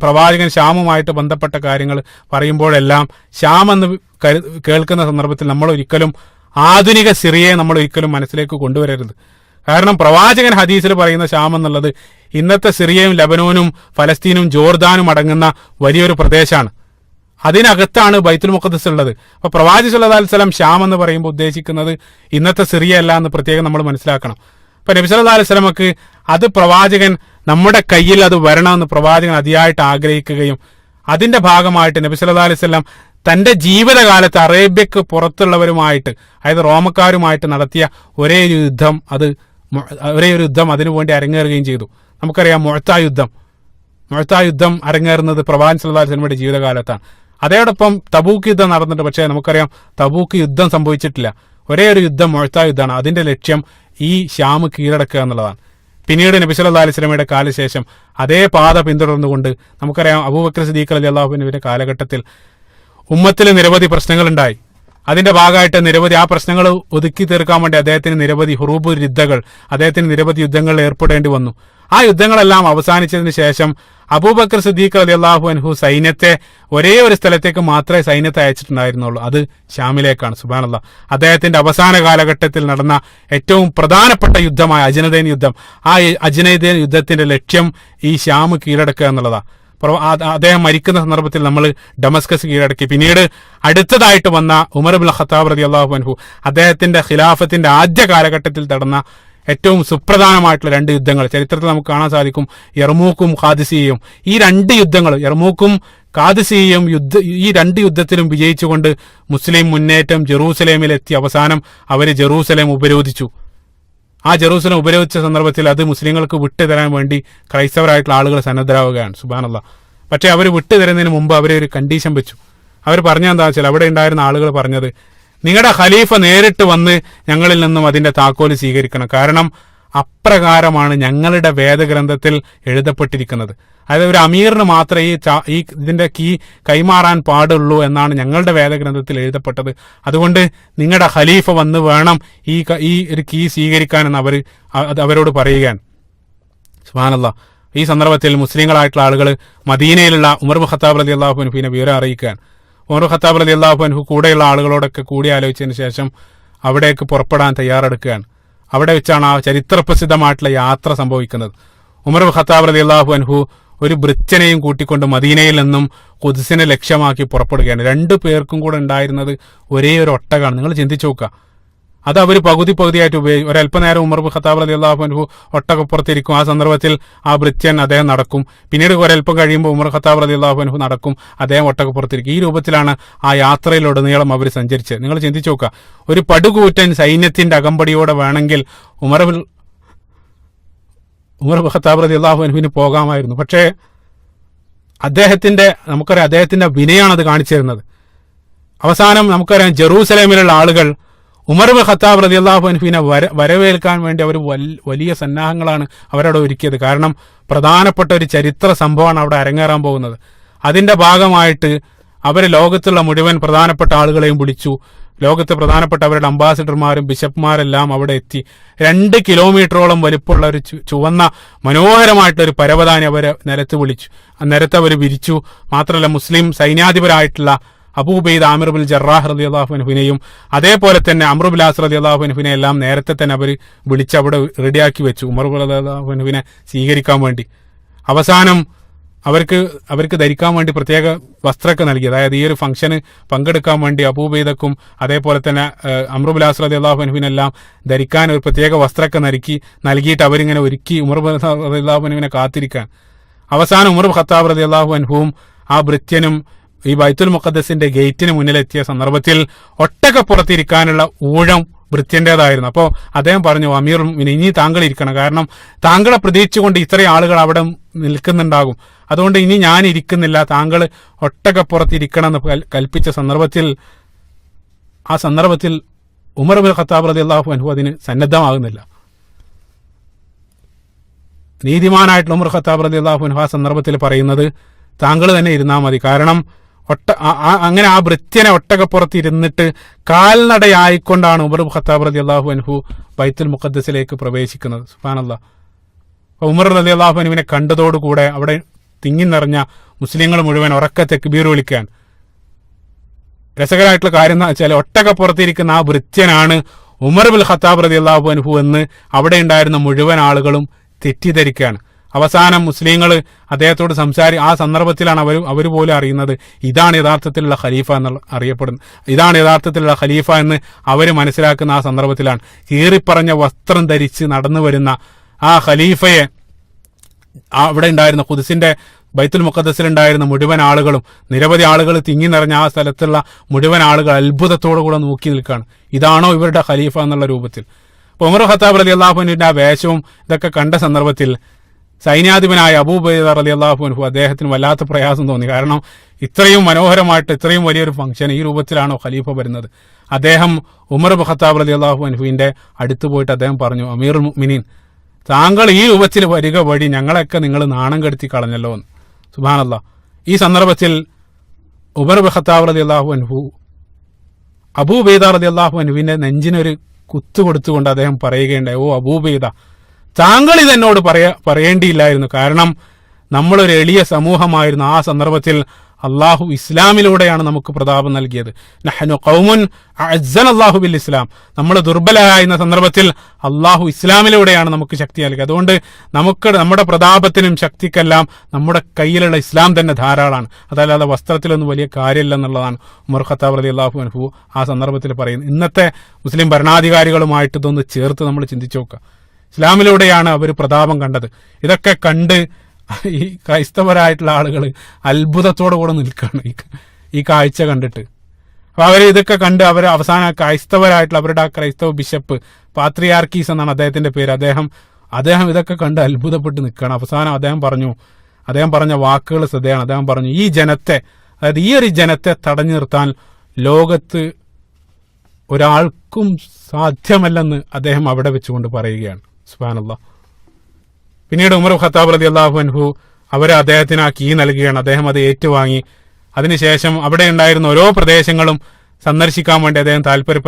പ്രവാചകൻ ഷാമുമായിട്ട് ബന്ധപ്പെട്ട കാര്യങ്ങൾ പറയുമ്പോഴെല്ലാം ഷാം എന്ന് കേൾക്കുന്ന സന്ദർഭത്തിൽ നമ്മൾ ഒരിക്കലും ആധുനിക സിറിയയെ നമ്മൾ ഒരിക്കലും മനസ്സിലേക്ക് കൊണ്ടുവരരുത്. കാരണം പ്രവാചകൻ ഹദീസിൽ പറയുന്ന ഷാം എന്നുള്ളത് ഇന്നത്തെ സിറിയയും ലബനോനും ഫലസ്തീനും ജോർദാനും അടങ്ങുന്ന വലിയൊരു പ്രദേശമാണ്. അതിനകത്താണ് ബൈത്തുൽ മുഖദ്ദസ് ഉള്ളത്. അപ്പൊ പ്രവാചകൻ സല്ലല്ലാഹു അലൈഹി വസല്ലം ഷാം എന്ന് പറയുമ്പോൾ ഉദ്ദേശിക്കുന്നത് ഇന്നത്തെ സിറിയ അല്ല എന്ന് പ്രത്യേകം നമ്മൾ മനസ്സിലാക്കണം. അപ്പൊ നബി സല്ലല്ലാഹു അലൈഹി വസല്ലമക്ക് അത് പ്രവാചകൻ നമ്മുടെ കയ്യിൽ അത് വരണമെന്ന് പ്രവാചകൻ അതിയായിട്ട് ആഗ്രഹിക്കുകയും അതിന്റെ ഭാഗമായിട്ട് നബി സല്ലല്ലാഹു അലൈഹി വസല്ലം തന്റെ ജീവിതകാലത്ത് അറേബ്യക്ക് പുറത്തുള്ളവരുമായിട്ട്, അതായത് റോമക്കാരുമായിട്ട് നടത്തിയ ഒരേ ഒരു യുദ്ധം അതിനുവേണ്ടി അരങ്ങേറുകയും ചെയ്തു. നമുക്കറിയാം മുഅ്ത യുദ്ധം അരങ്ങേറുന്നത് പ്രവാചകൻ സല്ലല്ലാഹു അലൈഹി വസല്ലമയുടെ ജീവിതകാലത്താണ്. അതോടൊപ്പം തബൂക്ക് യുദ്ധം നടന്നിട്ട്, പക്ഷേ നമുക്കറിയാം തബൂക്ക് യുദ്ധം സംഭവിച്ചിട്ടില്ല. ഒരേ ഒരു യുദ്ധം മുഅ്ത യുദ്ധമാണ്. അതിന്റെ ലക്ഷ്യം ഈ ഷാം കീഴടക്കുക എന്നുള്ളതാണ്. പിന്നീട് നബി സല്ലല്ലാഹു അലൈഹി വസല്ലമയുടെ കാലശേഷം അതേ പാത പിന്തുടർന്നുകൊണ്ട് നമുക്കറിയാം അബൂബക്കർ സിദ്ദീഖ് റളിയല്ലാഹു അൻഹുവിന്റെ കാലഘട്ടത്തിൽ ഉമ്മത്തിൽ നിരവധി പ്രശ്നങ്ങൾ ഉണ്ടായി. അതിന്റെ ഭാഗമായിട്ട് നിരവധി ആ പ്രശ്നങ്ങൾ ഒതുക്കി തീർക്കാൻ വേണ്ടി അദ്ദേഹത്തിന് നിരവധി നിരവധി യുദ്ധങ്ങളിൽ ഏർപ്പെടേണ്ടി വന്നു. ആ യുദ്ധങ്ങളെല്ലാം അവസാനിച്ചതിന് ശേഷം അബൂബക്കർ സിദ്ദീഖ് റളിയല്ലാഹു അൻഹു സൈന്യത്തെ ഒരേ ഒരു സ്ഥലത്തേക്ക് മാത്രമേ സൈന്യത്തെ അയച്ചിട്ടുണ്ടായിരുന്നുള്ളൂ, അത് ഷാമിലേക്കാണ്. സുബ്ഹാനല്ലാഹ്. അദ്ദേഹത്തിന്റെ അവസാന കാലഘട്ടത്തിൽ നടന്ന ഏറ്റവും പ്രധാനപ്പെട്ട യുദ്ധമായ അജ്നദൈൻ യുദ്ധം, ആ അജ്നദൈൻ യുദ്ധത്തിന്റെ ലക്ഷ്യം ഈ ഷാം കീഴടക്കുക എന്നുള്ളതാണ്. അദ്ദേഹം മരിക്കുന്ന സന്ദർഭത്തിൽ നമ്മൾ ഡമസ്കസ് കീഴടക്കി. പിന്നീട് അടുത്തതായിട്ട് വന്ന ഉമർ ഇബ്നുൽ ഖത്താബ് റളിയല്ലാഹു അൻഹു അദ്ദേഹത്തിന്റെ ഖിലാഫത്തിന്റെ ആദ്യ കാലഘട്ടത്തിൽ നടന്ന ഏറ്റവും സുപ്രധാനമായിട്ടുള്ള 2 യുദ്ധങ്ങൾ ചരിത്രത്തിൽ നമുക്ക് കാണാൻ സാധിക്കും. യർമൂക്കും ഖാദിസിയയും. ഈ 2 യുദ്ധങ്ങൾ, യർമൂക്കും ഖാദിസിയയും ഈ 2 യുദ്ധത്തിലും വിജയിച്ചുകൊണ്ട് മുസ്ലിം മുന്നേറ്റം ജെറൂസലേമിലെത്തി. അവസാനം അവര് ജെറൂസലേം ഉപരോധിച്ചു. ആ ജെറൂസലേം ഉപരോധിച്ച സന്ദർഭത്തിൽ അത് മുസ്ലിങ്ങൾക്ക് വിട്ടുതരാൻ വേണ്ടി ക്രൈസ്തവരായിട്ടുള്ള ആളുകൾ സന്നദ്ധരാവുകയാണ്. സുബ്ഹാനല്ലാഹ്. പക്ഷെ അവർ വിട്ടുതരുന്നതിന് മുമ്പ് അവരെ ഒരു കണ്ടീഷൻ വെച്ചു. അവർ പറഞ്ഞെന്താ വെച്ചാൽ, അവിടെ ഉണ്ടായിരുന്ന ആളുകൾ പറഞ്ഞത്, നിങ്ങളുടെ ഖലീഫ നേരിട്ട് വന്ന് ഞങ്ങളിൽ നിന്നും അതിന്റെ താക്കോല് സ്വീകരിക്കണം. കാരണം അപ്രകാരമാണ് ഞങ്ങളുടെ വേദഗ്രന്ഥത്തിൽ എഴുതപ്പെട്ടിരിക്കുന്നത്. അതായത് ഒരു അമീറിന് മാത്രമേ ഈ ഇതിന്റെ കീ കൈമാറാൻ പാടുള്ളൂ എന്നാണ് ഞങ്ങളുടെ വേദഗ്രന്ഥത്തിൽ എഴുതപ്പെട്ടത്. അതുകൊണ്ട് നിങ്ങളുടെ ഖലീഫ വന്ന് വേണം ഈ ഒരു കീ സ്വീകരിക്കാനെന്ന് അവരോട് പറയുകയാണ്. സുബ്ഹാനല്ലാഹ്. ഈ സന്ദർഭത്തിൽ മുസ്ലിങ്ങളായിട്ടുള്ള ആളുകൾ മദീനയിലുള്ള ഉമർ ബിൻ ഖത്താബ് റളിയല്ലാഹു അൻഹുവിനെ വിവരം അറിയിക്കാൻ ഉമർ ഖത്താബ് റളിയല്ലാഹു അൻഹു കൂടെയുള്ള ആളുകളോടൊക്കെ കൂടിയാലോചിച്ചതിന് ശേഷം അവിടേക്ക് പുറപ്പെടാൻ തയ്യാറെടുക്കുകയാണ്. അവിടെ വെച്ചാണ് ആ ചരിത്രപ്രസിദ്ധമായിട്ടുള്ള യാത്ര സംഭവിക്കുന്നത്. ഉമർ ബിൻ ഖത്താബ് റളിയല്ലാഹു അൻഹു ഒരു ഭൃത്യനെയും കൂട്ടിക്കൊണ്ട് മദീനയിൽ നിന്നും ഖുദ്സിനെ ലക്ഷ്യമാക്കി പുറപ്പെടുകയാണ്. 2 പേർക്കും കൂടെ ഉണ്ടായിരുന്നത് ഒരേ ഒരു ഒട്ടകമാണ്. നിങ്ങൾ ചിന്തിച്ചു നോക്കുക. അത് അവർ പകുതിയായിട്ട് ഉപയോഗിക്കും. ഒരല്പനേരം ഉമർ ബിൻ ഖത്താബ് റളിയല്ലാഹു അൻഹു ഒട്ടകപ്പുറത്തിരിക്കും. ആ സന്ദർഭത്തിൽ ആ ഭൃത്യൻ അദ്ദേഹം നടക്കും. പിന്നീട് ഒരല്പം കഴിയുമ്പോൾ ഉമർ ഖത്താബ് റളിയല്ലാഹു അൻഹു നടക്കും, അദ്ദേഹം ഒട്ടകപ്പുറത്തിരിക്കും. ഈ രൂപത്തിലാണ് ആ യാത്രയിലുടനീളം അവർ സഞ്ചരിച്ചത്. നിങ്ങൾ ചിന്തിച്ചു നോക്കുക. ഒരു പടുകൂറ്റൻ സൈന്യത്തിന്റെ അകമ്പടിയോടെ വേണമെങ്കിൽ ഉമർ ബിൻ ഖത്താബ് റളിയല്ലാഹു അൻഹുവിന് പോകാമായിരുന്നു. പക്ഷേ നമുക്കറിയാം അദ്ദേഹത്തിന്റെ വിനയാണ് അത് കാണിച്ചു തരുന്നത്. അവസാനം നമുക്കറിയാം ജെറൂസലേമിലുള്ള ആളുകൾ ഉമർ ബിൻ ഖത്താബ് റളിയല്ലാഹു അൻഹുവിനെ വരവേൽക്കാൻ വേണ്ടി അവർ വലിയ സന്നാഹങ്ങളാണ് അവരവിടെ ഒരുക്കിയത്. കാരണം പ്രധാനപ്പെട്ട ഒരു ചരിത്ര സംഭവമാണ് അവിടെ അരങ്ങേറാൻ പോകുന്നത്. അതിന്റെ ഭാഗമായിട്ട് അവർ ലോകത്തുള്ള മുഴുവൻ പ്രധാനപ്പെട്ട ആളുകളെയും വിളിച്ചു. ലോകത്ത് പ്രധാനപ്പെട്ട അവരുടെ അംബാസിഡർമാരും ബിഷപ്പ്മാരെല്ലാം അവിടെ എത്തി. 2 കിലോമീറ്ററോളം വലിപ്പമുള്ള ഒരു ചുവന്ന മനോഹരമായിട്ടൊരു പരവതാനി അവരെ നിരത്ത് വിളിച്ചു. നിരത്ത് അവർ വിരിച്ചു. മാത്രമല്ല മുസ്ലിം സൈന്യാധിപരായിട്ടുള്ള അബൂ ഉബൈദ ആമിർ ബിൻ ജറാഹ് റളിയല്ലാഹു അൻഹുവിനെയും അതേപോലെ തന്നെ അംർ ബിൻ ആസ് റളിയല്ലാഹു അൻഹുവിനെ എല്ലാം നേരത്തെ തന്നെ അവർ വിളിച്ച് അവിടെ റെഡിയാക്കി വെച്ചു ഉമർ റളിയല്ലാഹു അൻഹുവിനെ സ്വീകരിക്കാൻ വേണ്ടി. അവസാനം അവർക്ക് ധരിക്കാൻ വേണ്ടി പ്രത്യേക വസ്ത്രമൊക്കെ നൽകി. അതായത് ഈ ഒരു ഫംഗ്ഷന് പങ്കെടുക്കാൻ വേണ്ടി അബൂ ഉബൈദക്കും അതേപോലെ തന്നെ അംർ ബിൻ ആസ് റളിയല്ലാഹു അൻഹുവിനെല്ലാം ധരിക്കാൻ ഒരു പ്രത്യേക വസ്ത്രമൊക്കെ നൽകിയിട്ട് അവരിങ്ങനെ ഒരുക്കി ഉമർ റളിയല്ലാഹു അൻഹുവിനെ കാത്തിരിക്കാൻ. അവസാനം ഉമർ ഖത്താബ് റളിയല്ലാഹു അൻഹുവും ആ ഭൃത്യനും ഈ ബൈത്തുൽ മുഖദ്ദസിന്റെ ഗേറ്റിന് മുന്നിലെത്തിയ സന്ദർഭത്തിൽ ഒട്ടകപ്പുറത്തിരിക്കാനുള്ള ഊഴം ഭൃത്യന്റേതായിരുന്നു. അപ്പോൾ അദ്ദേഹം പറഞ്ഞു, അമീർ ഇനി താങ്കൾ ഇരിക്കണം, കാരണം താങ്കളെ പ്രതീക്ഷിച്ചുകൊണ്ട് ഇത്രയും ആളുകൾ അവിടെ നിൽക്കുന്നുണ്ടാകും, അതുകൊണ്ട് ഇനി ഞാൻ ഇരിക്കുന്നില്ല, താങ്കൾ ഒട്ടകപ്പുറത്തിരിക്കണം എന്ന് കൽപ്പിച്ച സന്ദർഭത്തിൽ ഉമർ ബിൻ ഖത്താബ് റളിയല്ലാഹു അൻഹു അതിന് സന്നദ്ധമാകുന്നില്ല. നീതിമാനായിട്ടുള്ള ഉമർ ഖത്താബ് റളിയല്ലാഹു അൻഹു ആ സന്ദർഭത്തിൽ പറയുന്നത്, താങ്കൾ തന്നെ ഇരുന്നാൽ മതി, കാരണം അങ്ങനെ ആ ഭൃത്യനെ ഒട്ടകപ്പുറത്ത് ഇരുന്നിട്ട് കാൽനടയായിക്കൊണ്ടാണ് ഉമർ ഖത്താബ് റളിയല്ലാഹു അൻഹു ബൈത്തുൽ മുഖദ്ദസിലേക്ക് പ്രവേശിക്കുന്നത്. സുബ്ഹാനല്ലാഹ്. ഉമർ റളിയല്ലാഹു അൻഹുവിനെ കണ്ടതോടുകൂടെ അവിടെ തിങ്ങി നിറഞ്ഞ മുസ്ലിങ്ങൾ മുഴുവൻ ഉറക്കെ തക്ബീർ വിളിക്കാൻ. രസകരമായിട്ടുള്ള കാര്യം എന്ന് വെച്ചാൽ ഒട്ടകപ്പുറത്തിരിക്കുന്ന ആ ഭൃത്യനാണ് ഉമർ ബിൻ ഖത്താബ് റളിയല്ലാഹു അൻഹു എന്ന് അവിടെ ഉണ്ടായിരുന്ന മുഴുവൻ ആളുകളും തെറ്റിദ്ധരിക്കുകയാണ്. അവസാനം മുസ്ലിങ്ങൾ അദ്ദേഹത്തോട് ആ സന്ദർഭത്തിലാണ് അവർ പോലും അറിയുന്നത് ഇതാണ് യഥാർത്ഥത്തിലുള്ള ഖലീഫ എന്ന് അറിയപ്പെടുന്നത്, ഇതാണ് യഥാർത്ഥത്തിലുള്ള ഖലീഫ എന്ന് അവർ മനസ്സിലാക്കുന്ന ആ സന്ദർഭത്തിലാണ്. കീറിപ്പറഞ്ഞ വസ്ത്രം ധരിച്ച് നടന്നു വരുന്ന ആ ഖലീഫയെ അവിടെ ഉണ്ടായിരുന്ന ഖുദ്സിന്റെ ബൈത്തുൽ മുഖദ്ദസിലുണ്ടായിരുന്ന മുഴുവൻ ആളുകളും, നിരവധി ആളുകൾ തിങ്ങി നിറഞ്ഞ ആ സ്ഥലത്തുള്ള മുഴുവൻ ആളുകൾ അത്ഭുതത്തോടുകൂടെ നോക്കി നിൽക്കുകയാണ്, ഇതാണോ ഇവരുടെ ഖലീഫ എന്നുള്ള രൂപത്തിൽ. അപ്പോൾ ഉമർ ഖത്താബ് റളിയല്ലാഹു അൻഹുവിന്റെ ആ വേഷവും ഇതൊക്കെ കണ്ട സന്ദർഭത്തിൽ സൈന്യാധിപനായ അബൂ ഉബൈദ റളിയല്ലാഹു അൻഹു അദ്ദേഹത്തിന് വല്ലാത്ത പ്രയാസം തോന്നി. കാരണം ഇത്രയും മനോഹരമായിട്ട് ഇത്രയും വലിയൊരു ഫംഗ്ഷൻ ഈ രൂപത്തിലാണോ ഖലീഫ വരുന്നത്? അദ്ദേഹം ഉമർ ബിൻ ഖത്താബ് റളിയല്ലാഹു അൻഹുവിന്റെ അടുത്ത് പോയിട്ട് അദ്ദേഹം പറഞ്ഞു, അമീറുൽ മുഅ്മിനീൻ, താങ്കൾ ഈ രൂപത്തിൽ വരിക വഴി ഞങ്ങളൊക്കെ നിങ്ങൾ നാണം കെടുത്തി കളഞ്ഞല്ലോ എന്ന്. സുബ്ഹാനല്ലാഹ്. ഈ സന്ദർഭത്തിൽ ഉമർ ബിൻ ഖത്താബ് റളിയല്ലാഹു അൻഹു അബൂ ഉബൈദ റളിയല്ലാഹു അൻഹുവിന്റെ നെഞ്ചിനൊരു കുത്തു കൊടുത്തുകൊണ്ട് അദ്ദേഹം പറയുകയുണ്ടായി, ഓ അബൂ ഉബൈദ, താങ്കൾ ഇതെന്നോട് പറയേണ്ടിയില്ലായിരുന്നു, കാരണം നമ്മളൊരു എളിയ സമൂഹമായിരുന്നു. ആ സന്ദർഭത്തിൽ അള്ളാഹു ഇസ്ലാമിലൂടെയാണ് നമുക്ക് പ്രതാപം നൽകിയത്. നഹ്നു ഖൗമുൻ അഅസ്സനല്ലാഹു ബിൽ ഇസ്ലാം, നമ്മൾ ദുർബലരായിരുന്ന സന്ദർഭത്തിൽ അള്ളാഹു ഇസ്ലാമിലൂടെയാണ് നമുക്ക് ശക്തി നൽകിയത്. അതുകൊണ്ട് നമ്മുടെ പ്രതാപത്തിനും ശക്തിക്കെല്ലാം നമ്മുടെ കയ്യിലുള്ള ഇസ്ലാം തന്നെ ധാരാളമാണ്, അതല്ലാതെ വസ്ത്രത്തിലൊന്നും വലിയ കാര്യമില്ല എന്നുള്ളതാണ് ഉമർ ഖത്താബ് റളിയല്ലാഹു അൻഹു ആ സന്ദർഭത്തിൽ പറയുന്നത്. ഇന്നത്തെ മുസ്ലിം ഭരണാധികാരികളുമായിട്ട് ഇതൊന്ന് ചേർത്ത് നമ്മൾ ചിന്തിച്ചു നോക്കുക. ഇസ്ലാമിലൂടെയാണ് അവർ പ്രതാപം കണ്ടത്. ഇതൊക്കെ കണ്ട് ഈ ക്രൈസ്തവരായിട്ടുള്ള ആളുകൾ അത്ഭുതത്തോടു കൂടെ നിൽക്കുകയാണ് ഈ കാഴ്ച കണ്ടിട്ട്. അപ്പൊ ഇതൊക്കെ കണ്ട് അവർ അവസാന ക്രൈസ്തവരായിട്ടുള്ള അവരുടെ ആ ക്രൈസ്തവ ബിഷപ്പ്, പാത്രിയാർക്കീസ് എന്നാണ് അദ്ദേഹത്തിന്റെ പേര്, അദ്ദേഹം ഇതൊക്കെ കണ്ട് അത്ഭുതപ്പെട്ട് നിൽക്കുകയാണ്. അവസാനം അദ്ദേഹം പറഞ്ഞ വാക്കുകൾ ശ്രദ്ധയാണ്. അദ്ദേഹം പറഞ്ഞു, ഈ ജനത്തെ, അതായത് ഈ ഒരു ജനത്തെ തടഞ്ഞു നിർത്താൻ ലോകത്ത് ഒരാൾക്കും സാധ്യമല്ലെന്ന് അദ്ദേഹം അവിടെ വെച്ചുകൊണ്ട് പറയുകയാണ്. സുബ്ഹാനല്ലാഹ്. പിന്നീട് ഉമർ ഖത്താബ് റളിയല്ലാഹു അൻഹു അവർ അദ്ദേഹത്തിന് ആ കീ നൽകുകയാണ്. അദ്ദേഹം അത് ഏറ്റുവാങ്ങി. അതിനുശേഷം അവിടെ ഉണ്ടായിരുന്ന ഓരോ പ്രദേശങ്ങളും സന്ദർശിക്കാൻ വേണ്ടി അദ്ദേഹം താല്പര്യം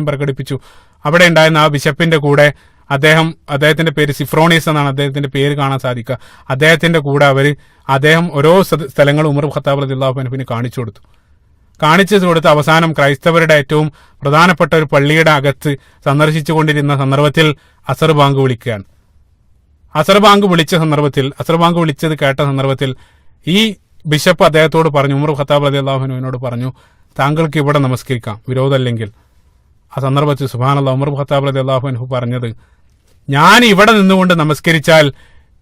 പ്രകടിപ്പിച്ചു. അവിടെ ഉണ്ടായിരുന്ന ആ ബിഷപ്പിന്റെ കൂടെ അദ്ദേഹത്തിന്റെ പേര് സിഫ്രോണീസ് എന്നാണ് അദ്ദേഹത്തിന്റെ പേര് കാണാൻ സാധിക്കുക. അദ്ദേഹത്തിന്റെ കൂടെ അദ്ദേഹം ഓരോ സ്ഥലങ്ങൾ ഉമർ ഖത്താബ് റളിയല്ലാഹു അൻഹുവിന് കാണിച്ചു കൊടുത്ത് അവസാനം ക്രൈസ്തവരുടെ ഏറ്റവും പ്രധാനപ്പെട്ട ഒരു പള്ളിയുടെ അകത്ത് സന്ദർശിച്ചു കൊണ്ടിരുന്ന സന്ദർഭത്തിൽ അസർ ബാങ്ക് വിളിക്കുകയാണ്. അസർ ബാങ്ക് വിളിച്ചത് കേട്ട സന്ദർഭത്തിൽ ഈ ബിഷപ്പ് അദ്ദേഹത്തോട് പറഞ്ഞു, ഉമർ ഖത്താബ് റളിയല്ലാഹു അൻഹുവിനോട് പറഞ്ഞു, താങ്കൾക്ക് ഇവിടെ നമസ്കരിക്കാം വിരോധമല്ലെങ്കിൽ. ആ സന്ദർഭത്തിൽ സുബ്ഹാനല്ലാഹ് ഉമർ ഖത്താബ് റളിയല്ലാഹു അൻഹു പറഞ്ഞത്, ഞാൻ ഇവിടെ നിന്നുകൊണ്ട് നമസ്കരിച്ചാൽ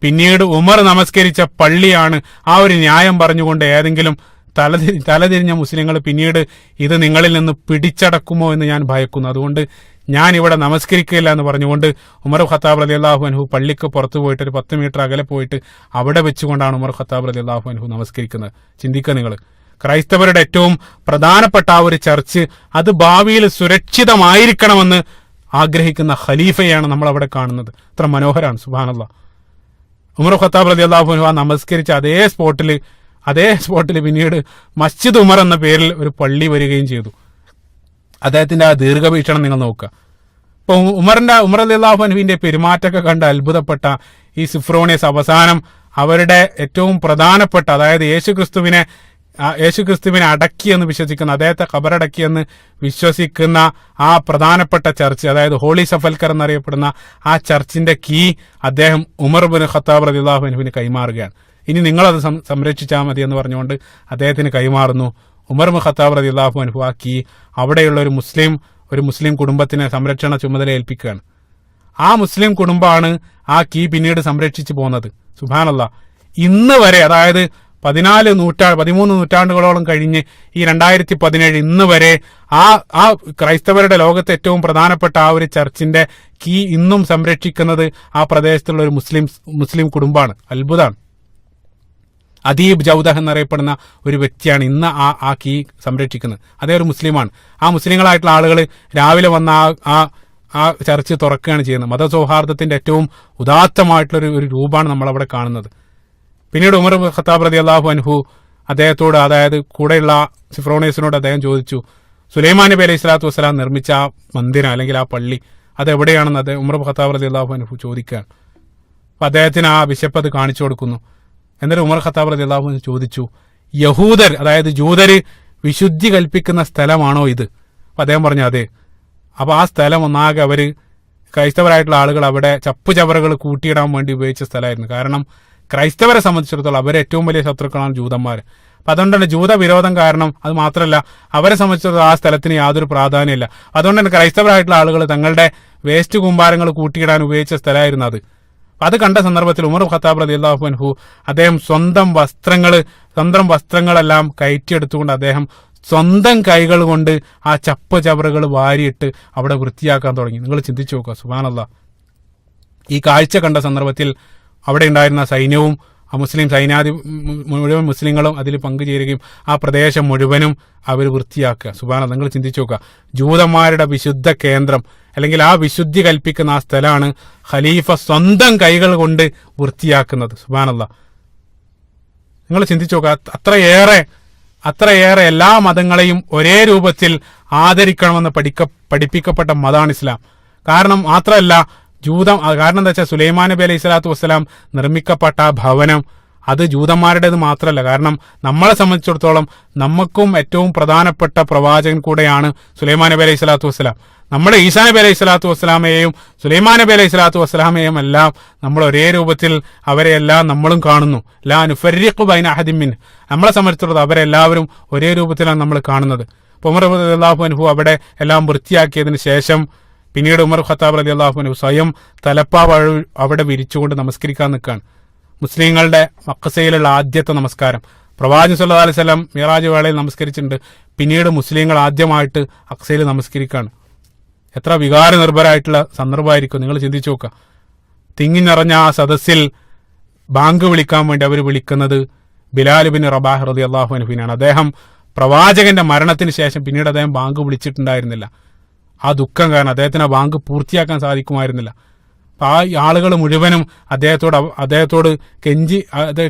പിന്നീട് ഉമർ നമസ്കരിച്ച പള്ളിയാണ് ആ ഒരു ന്യായം പറഞ്ഞുകൊണ്ട് ഏതെങ്കിലും തലതിരിഞ്ഞ മുസ്ലിങ്ങൾ പിന്നീട് ഇത് നിങ്ങളിൽ നിന്ന് പിടിച്ചടക്കുമോ എന്ന് ഞാൻ ഭയക്കുന്നു. അതുകൊണ്ട് ഞാൻ ഇവിടെ നമസ്കരിക്കില്ല എന്ന് പറഞ്ഞുകൊണ്ട് ഉമർ ഖത്താബ് റളിയല്ലാഹു അൻഹു പള്ളിക്ക് പുറത്തു പോയിട്ട് ഒരു 10 മീറ്റർ അകലെ പോയിട്ട് അവിടെ വെച്ചുകൊണ്ടാണ് ഉമർ ഖത്താബ് റളിയല്ലാഹു അൻഹു നമസ്കരിക്കുന്നത്. ചിന്തിക്കുക നിങ്ങൾ, ക്രൈസ്തവരുടെ ഏറ്റവും പ്രധാനപ്പെട്ട ആ ഒരു ചർച്ച് അത് ഭാവിയിൽ സുരക്ഷിതമായിരിക്കണമെന്ന് ആഗ്രഹിക്കുന്ന ഖലീഫയാണ് നമ്മൾ അവിടെ കാണുന്നത്. എത്ര മനോഹരമാണ് സുബ്ഹാനല്ലാഹ്. ഉമർ ഖത്താബ് റളിയല്ലാഹു അൻഹു ആ നമസ്കരിച്ച അതേ സ്പോട്ടിൽ പിന്നീട് മസ്ജിദ് ഉമർ എന്ന പേരിൽ ഒരു പള്ളി വരികയും ചെയ്തു. അദ്ദേഹത്തിന്റെ ആ ദീർഘവീക്ഷണം നിങ്ങൾ നോക്കുക. ഇപ്പൊ ഉമർ റളിയല്ലാഹു അൻഹുവിന്റെ പെരുമാറ്റമൊക്കെ കണ്ട് അത്ഭുതപ്പെട്ട ഈ സിഫ്രോണിയസ് അവസാനം അവരുടെ ഏറ്റവും പ്രധാനപ്പെട്ട, അതായത് യേശുക്രിസ്തുവിനെ അടക്കിയെന്ന് വിശ്വസിക്കുന്ന, അദ്ദേഹത്തെ ഖബറടക്കിയെന്ന് വിശ്വസിക്കുന്ന ആ പ്രധാനപ്പെട്ട ചർച്ച്, അതായത് ഹോളി സഫൽക്കർ എന്നറിയപ്പെടുന്ന ആ ചർച്ചിന്റെ കീ അദ്ദേഹം ഉമർ ബിൻ ഖത്താബ് റളിയല്ലാഹു അൻഹുവിന് കൈമാറുകയാണ്. ഇനി നിങ്ങളത് സംരക്ഷിച്ചാൽ മതി എന്ന് പറഞ്ഞുകൊണ്ട് അദ്ദേഹത്തിന് കൈമാറുന്നു. ഉമർ ബിൻ ഖത്താബ് റളിയല്ലാഹു അൻഹു ആ കീ അവിടെയുള്ള ഒരു മുസ്ലിം കുടുംബത്തിന് സംരക്ഷണ ചുമതല ഏൽപ്പിക്കുകയാണ്. ആ മുസ്ലിം കുടുംബമാണ് ആ കീ പിന്നീട് സംരക്ഷിച്ചു പോകുന്നത്. സുബ്ഹാനല്ലാഹ്. ഇന്ന് വരെ, അതായത് 13 നൂറ്റാണ്ടുകളോളം കഴിഞ്ഞ് ഈ 2017 ഇന്ന് വരെ ആ ക്രൈസ്തവരുടെ ലോകത്തെ ഏറ്റവും പ്രധാനപ്പെട്ട ആ ഒരു ചർച്ചിന്റെ കീ ഇന്നും സംരക്ഷിക്കുന്നത് ആ പ്രദേശത്തുള്ള ഒരു മുസ്ലിം കുടുംബമാണ്. അത്ഭുതമാണ്. അദീബ് ജൗദഹ് എന്നറിയപ്പെടുന്ന ഒരു വ്യക്തിയാണ് ഇന്ന് ആ കീ സംരക്ഷിക്കുന്നത്. അതേ ഒരു മുസ്ലിമാണ്. ആ മുസ്ലിങ്ങളായിട്ടുള്ള ആളുകൾ രാവിലെ വന്ന ആ ചർച്ച് തുറക്കുകയാണ് ചെയ്യുന്നത്. മതസൗഹാർദ്ദത്തിന്റെ ഏറ്റവും ഉദാത്തമായിട്ടുള്ള ഒരു രൂപമാണ് നമ്മളവിടെ കാണുന്നത്. പിന്നീട് ഉമർ ഖത്താബ് റളിയല്ലാഹു അൻഹു അദ്ദേഹത്തോട്, അതായത് കൂടെയുള്ള സിഫ്രോണീസിനോട് അദ്ദേഹം ചോദിച്ചു, സുലൈമാൻ നബി അലൈഹി സ്വലാത്തു വസ്സലാം നിർമ്മിച്ച ആ മന്ദിരം അല്ലെങ്കിൽ ആ പള്ളി അതെവിടെയാണെന്ന് ഉമർ ഖത്താബ് റളിയല്ലാഹു അൻഹു ചോദിക്കുകയാണ്. അപ്പൊ അദ്ദേഹത്തിന് ആ ബിഷപ്പ് അത് കാണിച്ചു കൊടുക്കുന്നു. എന്നിട്ട് ഉമർ ഖത്താബ് റളിയല്ലാഹു അൻഹു ചോദിച്ചു, യഹൂദർ, അതായത് ജൂതര് വിശുദ്ധി കൽപ്പിക്കുന്ന സ്ഥലമാണോ ഇത്? അപ്പൊ അദ്ദേഹം പറഞ്ഞു അതെ. അപ്പൊ ആ സ്ഥലം ഒന്നാകെ ക്രൈസ്തവരായിട്ടുള്ള ആളുകൾ അവിടെ ചപ്പുചവറുകൾ കൂട്ടിയിടാൻ വേണ്ടി ഉപയോഗിച്ച സ്ഥലമായിരുന്നു. കാരണം ക്രൈസ്തവരെ സംബന്ധിച്ചിടത്തോളം അവരെ ഏറ്റവും വലിയ ശത്രുക്കളാണ് ജൂതന്മാർ. അപ്പൊ അതുകൊണ്ടാണ് ജൂത വിരോധം കാരണം. അത് മാത്രമല്ല, അവരെ സംബന്ധിച്ചിടത്തോളം ആ സ്ഥലത്തിന് യാതൊരു പ്രാധാന്യമില്ല. അതുകൊണ്ട് തന്നെ ക്രൈസ്തവരായിട്ടുള്ള ആളുകൾ തങ്ങളുടെ വേസ്റ്റ് കൂമ്പാരങ്ങൾ കൂട്ടിയിടാൻ ഉപയോഗിച്ച സ്ഥലമായിരുന്നു അത്. അത് കണ്ട സന്ദർഭത്തിൽ ഉമർ ഖത്താബ് റളിയല്ലാഹു അൻഹു അദ്ദേഹം സ്വന്തം വസ്ത്രങ്ങളെല്ലാം കയറ്റിയെടുത്തുകൊണ്ട് അദ്ദേഹം സ്വന്തം കൈകൾ കൊണ്ട് ആ ചപ്പുചവറുകൾ വാരിയിട്ട് അവിടെ വൃത്തിയാക്കാൻ തുടങ്ങി. നിങ്ങൾ ചിന്തിച്ചു നോക്കുക, സുബ്ഹാനല്ലാഹ്. ഈ കാഴ്ച കണ്ട സന്ദർഭത്തിൽ അവിടെ ഉണ്ടായിരുന്ന സൈന്യവും ആ മുഴുവൻ മുസ്ലിങ്ങളും അതിൽ പങ്കുചേരുകയും ആ പ്രദേശം മുഴുവനും അവർ വൃത്തിയാക്കുക. സുബ്ഹാനല്ലാഹ്. നിങ്ങൾ ചിന്തിച്ചു നോക്കുക, ജൂതന്മാരുടെ വിശുദ്ധ കേന്ദ്രം അല്ലെങ്കിൽ ആ വിശുദ്ധി കൽപ്പിക്കുന്ന ആ സ്ഥലമാണ് ഖലീഫ സ്വന്തം കൈകൾ കൊണ്ട് വൃത്തിയാക്കുന്നത്. സുബ്ഹാനല്ലാഹ്. നിങ്ങൾ ചിന്തിച്ചു നോക്കുക, അത്രയേറെ എല്ലാ മതങ്ങളെയും ഒരേ രൂപത്തിൽ ആദരിക്കണമെന്ന് പഠിപ്പിക്കപ്പെട്ട മതമാണ് ഇസ്ലാം. കാരണം എന്താ വെച്ചാൽ സുലൈമാൻ നബി അലൈഹി സ്വലാത്തു വസ്സലാം നിർമ്മിക്കപ്പെട്ട ആ ഭവനം അത് ജൂതന്മാരുടേത് മാത്രമല്ല. കാരണം നമ്മളെ സംബന്ധിച്ചിടത്തോളം നമുക്കും ഏറ്റവും പ്രധാനപ്പെട്ട പ്രവാചകൻ കൂടെയാണ് സുലൈമാൻ നബി അലൈഹി സ്വലാത്തു വസ്സലാം. നമ്മുടെ ഈസാ നബി അലൈഹി സ്വലാത്തു വസ്സലാമയെയും സുലൈമാൻ നബി അലൈഹി സ്വലാത്തു വസ്സലാമയെയും എല്ലാം നമ്മൾ ഒരേ രൂപത്തിൽ അവരെല്ലാം നമ്മളും കാണുന്നു. ലാ നുഫർരിഖു ബൈന അഹദിൻ മിൻഹും. നമ്മളെ സംബന്ധിച്ചിടത്തോളം അവരെല്ലാവരും ഒരേ രൂപത്തിലാണ് നമ്മൾ കാണുന്നത്. ഉമർ റളിയല്ലാഹു അൻഹു അവിടെ എല്ലാം വൃത്തിയാക്കിയതിന് ശേഷം പിന്നീട് ഉമർ ഖത്താബ് റളിയല്ലാഹു അൻഹു സ്വയം തലപ്പാവ് അവിടെ വിരിച്ചുകൊണ്ട് നമസ്കരിക്കാൻ നിൽക്കുകയാണ്. മുസ്ലിങ്ങളുടെ അഖ്സയിലുള്ള ആദ്യത്തെ നമസ്കാരം പ്രവാചകൻ സല്ലല്ലാഹു അലൈഹി വസല്ലം മിറാജ് വേളയിൽ നമസ്കരിച്ചിട്ടുണ്ട്. പിന്നീട് മുസ്ലിങ്ങൾ ആദ്യമായിട്ട് അഖ്സയിൽ നമസ്കരിക്കുകയാണ്. എത്ര വികാര നിർഭരായിട്ടുള്ള സന്ദർഭമായിരിക്കും നിങ്ങൾ ചിന്തിച്ചു നോക്കുക. തിങ്ങി നിറഞ്ഞ ആ സദസ്സിൽ ബാങ്ക് വിളിക്കാൻ വേണ്ടി അവർ വിളിക്കുന്നത് ബിലാൽ ബിൻ റബാഹ് റളിയല്ലാഹു അൻഹുവിനാണ്. അദ്ദേഹം പ്രവാചകന്റെ മരണത്തിന് ശേഷം പിന്നീട് അദ്ദേഹം ബാങ്ക് വിളിച്ചിട്ടുണ്ടായിരുന്നില്ല. ആ ദുഃഖം കാരണം അദ്ദേഹത്തിന് ആ ബാങ്ക് പൂർത്തിയാക്കാൻ സാധിക്കുമായിരുന്നില്ല. ആ ആളുകൾ മുഴുവനും അദ്ദേഹത്തോട് കെഞ്ചി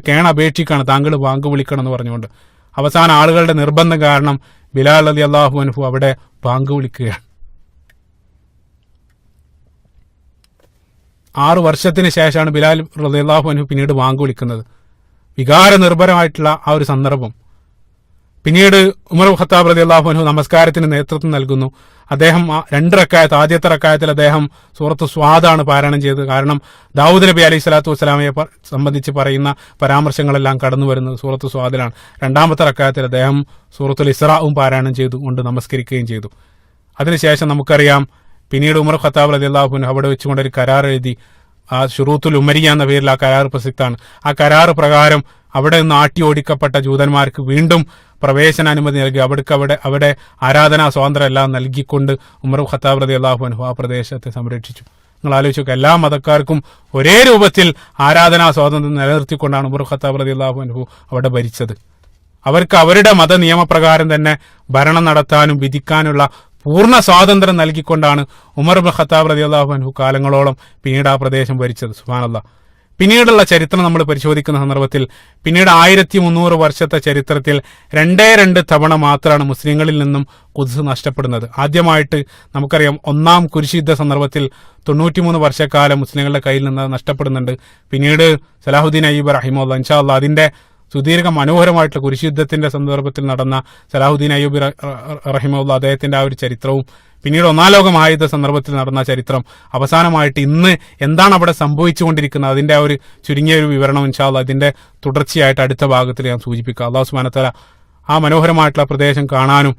കേണപേക്ഷിക്കാണ്, താങ്കൾ ബാങ്ക് വിളിക്കണം എന്ന് പറഞ്ഞുകൊണ്ട്. അവസാന ആളുകളുടെ നിർബന്ധം കാരണം ബിലാൽ റളിയല്ലാഹു അൻഹു അവിടെ ബാങ്ക് വിളിക്കുകയാണ്. 6 വർഷത്തിന് ശേഷമാണ് ബിലാൽ റളിയല്ലാഹു അൻഹു പിന്നീട് ബാങ്ക് വിളിക്കുന്നത്. വികാര നിർഭരമായിട്ടുള്ള ആ ഒരു സന്ദർഭം. പിന്നീട് ഉമർ ഖത്താബ് റളിയല്ലാഹു അൻഹു നമസ്കാരത്തിന് നേതൃത്വം നൽകുന്നു. അദ്ദേഹം 2 റക്അത്ത്, ആദ്യത്തെ റക്അത്തിൽ അദ്ദേഹം സൂറത്ത് സ്വാദാണ് പാരായണം ചെയ്തത്. കാരണം ദാവൂദ് നബി അലൈഹി സ്വലാത്തു വസ്സലാമയെ സംബന്ധിച്ച് പറയുന്ന പരാമർശങ്ങളെല്ലാം കടന്നു വരുന്നത് സൂറത്ത് സ്വാദിലാണ്. 2ാമത്തെ റക്അത്തിൽ അദ്ദേഹം സൂറത്തുൽ ഇസ്രാഉം പാരായണം ചെയ്തു കൊണ്ട് നമസ്കരിക്കുകയും ചെയ്തു. അതിനുശേഷം നമുക്കറിയാം പിന്നീട് ഉമർ ഖത്താബ് റളിയല്ലാഹു അൻഹു അവിടെ വെച്ചുകൊണ്ടൊരു കരാർ എഴുതി. ആ ഷുറൂത്തുൽ ഉമരിയ എന്ന പേരിൽ ആ കരാർ പ്രസക്താണ്. ആ കരാർ പ്രകാരം അവിടെ നിന്ന് ആട്ടി ഓടിക്കപ്പെട്ട ജൂതന്മാർക്ക് വീണ്ടും പ്രവേശനാനുമതി നൽകി അവിടെ ആരാധനാ സ്വാതന്ത്ര്യം എല്ലാം നൽകിക്കൊണ്ട് ഉമർ ഖത്താബ് റളിയല്ലാഹു അൻഹു ആ പ്രദേശത്തെ സംരക്ഷിച്ചു. നിങ്ങൾ ആലോചിച്ച് നോക്കുക, എല്ലാ മതക്കാർക്കും ഒരേ രൂപത്തിൽ ആരാധനാ സ്വാതന്ത്ര്യം നിലനിർത്തിക്കൊണ്ടാണ് ഉമർ ഖത്താബ് റളിയല്ലാഹു അൻഹു അവിടെ ഭരിച്ചത്. അവർക്ക് അവരുടെ മത നിയമപ്രകാരം തന്നെ ഭരണം നടത്താനും വിധിക്കാനുള്ള പൂർണ്ണ സ്വാതന്ത്ര്യം നൽകിക്കൊണ്ടാണ് ഉമർ ഇബ്നു ഖത്താബ് റളിയല്ലാഹു അൻഹു കാലങ്ങളോളം പിന്നീട് ആ പ്രദേശം ഭരിച്ചത്. സുബ്ഹാനല്ലാഹ്. പിന്നീടുള്ള ചരിത്രം നമ്മൾ പരിശോധിക്കുന്ന സന്ദർഭത്തിൽ പിന്നീട് 1300 വർഷത്തെ ചരിത്രത്തിൽ 2 തവണ മാത്രമാണ് മുസ്ലിങ്ങളിൽ നിന്നും ഖുദ്സ് നഷ്ടപ്പെടുന്നത്. ആദ്യമായിട്ട് നമുക്കറിയാം 1-ാം കുരിശ് യുദ്ധ സന്ദർഭത്തിൽ 93 വർഷക്കാലം മുസ്ലിങ്ങളുടെ കയ്യിൽ നിന്ന് നഷ്ടപ്പെടുന്നുണ്ട്. പിന്നീട് സലാഹുദ്ദീൻ അയ്യൂബ് റഹിമഹുല്ലാഹ് ഇൻഷാ അല്ലാഹ് അതിന്റെ സുദീർഘ മനോഹരമായിട്ടുള്ള കുരിശ് യുദ്ധത്തിന്റെ സന്ദർഭത്തിൽ നടന്ന സലാഹുദ്ദീൻ അയ്യൂബ് റഹിമഹുല്ലാഹ് അദ്ദേഹത്തിന്റെ ആ ഒരു ചരിത്രവും പിന്നീട് 1-ാം ലോക മഹായുദ്ധ സന്ദർഭത്തിൽ നടന്ന ചരിത്രം അവസാനമായിട്ട് ഇന്ന് എന്താണ് അവിടെ സംഭവിച്ചുകൊണ്ടിരിക്കുന്നത് അതിന്റെ ആ ഒരു ചുരുങ്ങിയ ഒരു വിവരണം ഇൻഷാ അല്ലാഹ് ഇതിന്റെ തുടർച്ചയായിട്ട് അടുത്ത ഭാഗത്തിൽ ഞാൻ സൂചിപ്പിക്കാം. അല്ലാഹു സുബ്ഹാനഹു വ തആല ആ മനോഹരമായിട്ടുള്ള പ്രദേശം കാണാനും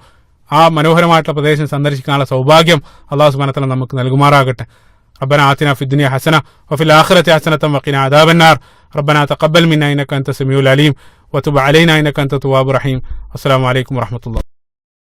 ആ മനോഹരമായിട്ടുള്ള പ്രദേശം സന്ദർശിക്കാനുള്ള സൗഭാഗ്യം അല്ലാഹു സുബ്ഹാനഹു വ തആല നമുക്ക് നൽകുമാറാകട്ടെ. ربنا آتنا في الدنيا حسنة وفي الآخرة حسنة وقنا عذاب النار. ربنا تقبل منا إنك أنت السميع العليم وتب علينا إنك أنت التواب الرحيم. السلام عليكم ورحمة الله.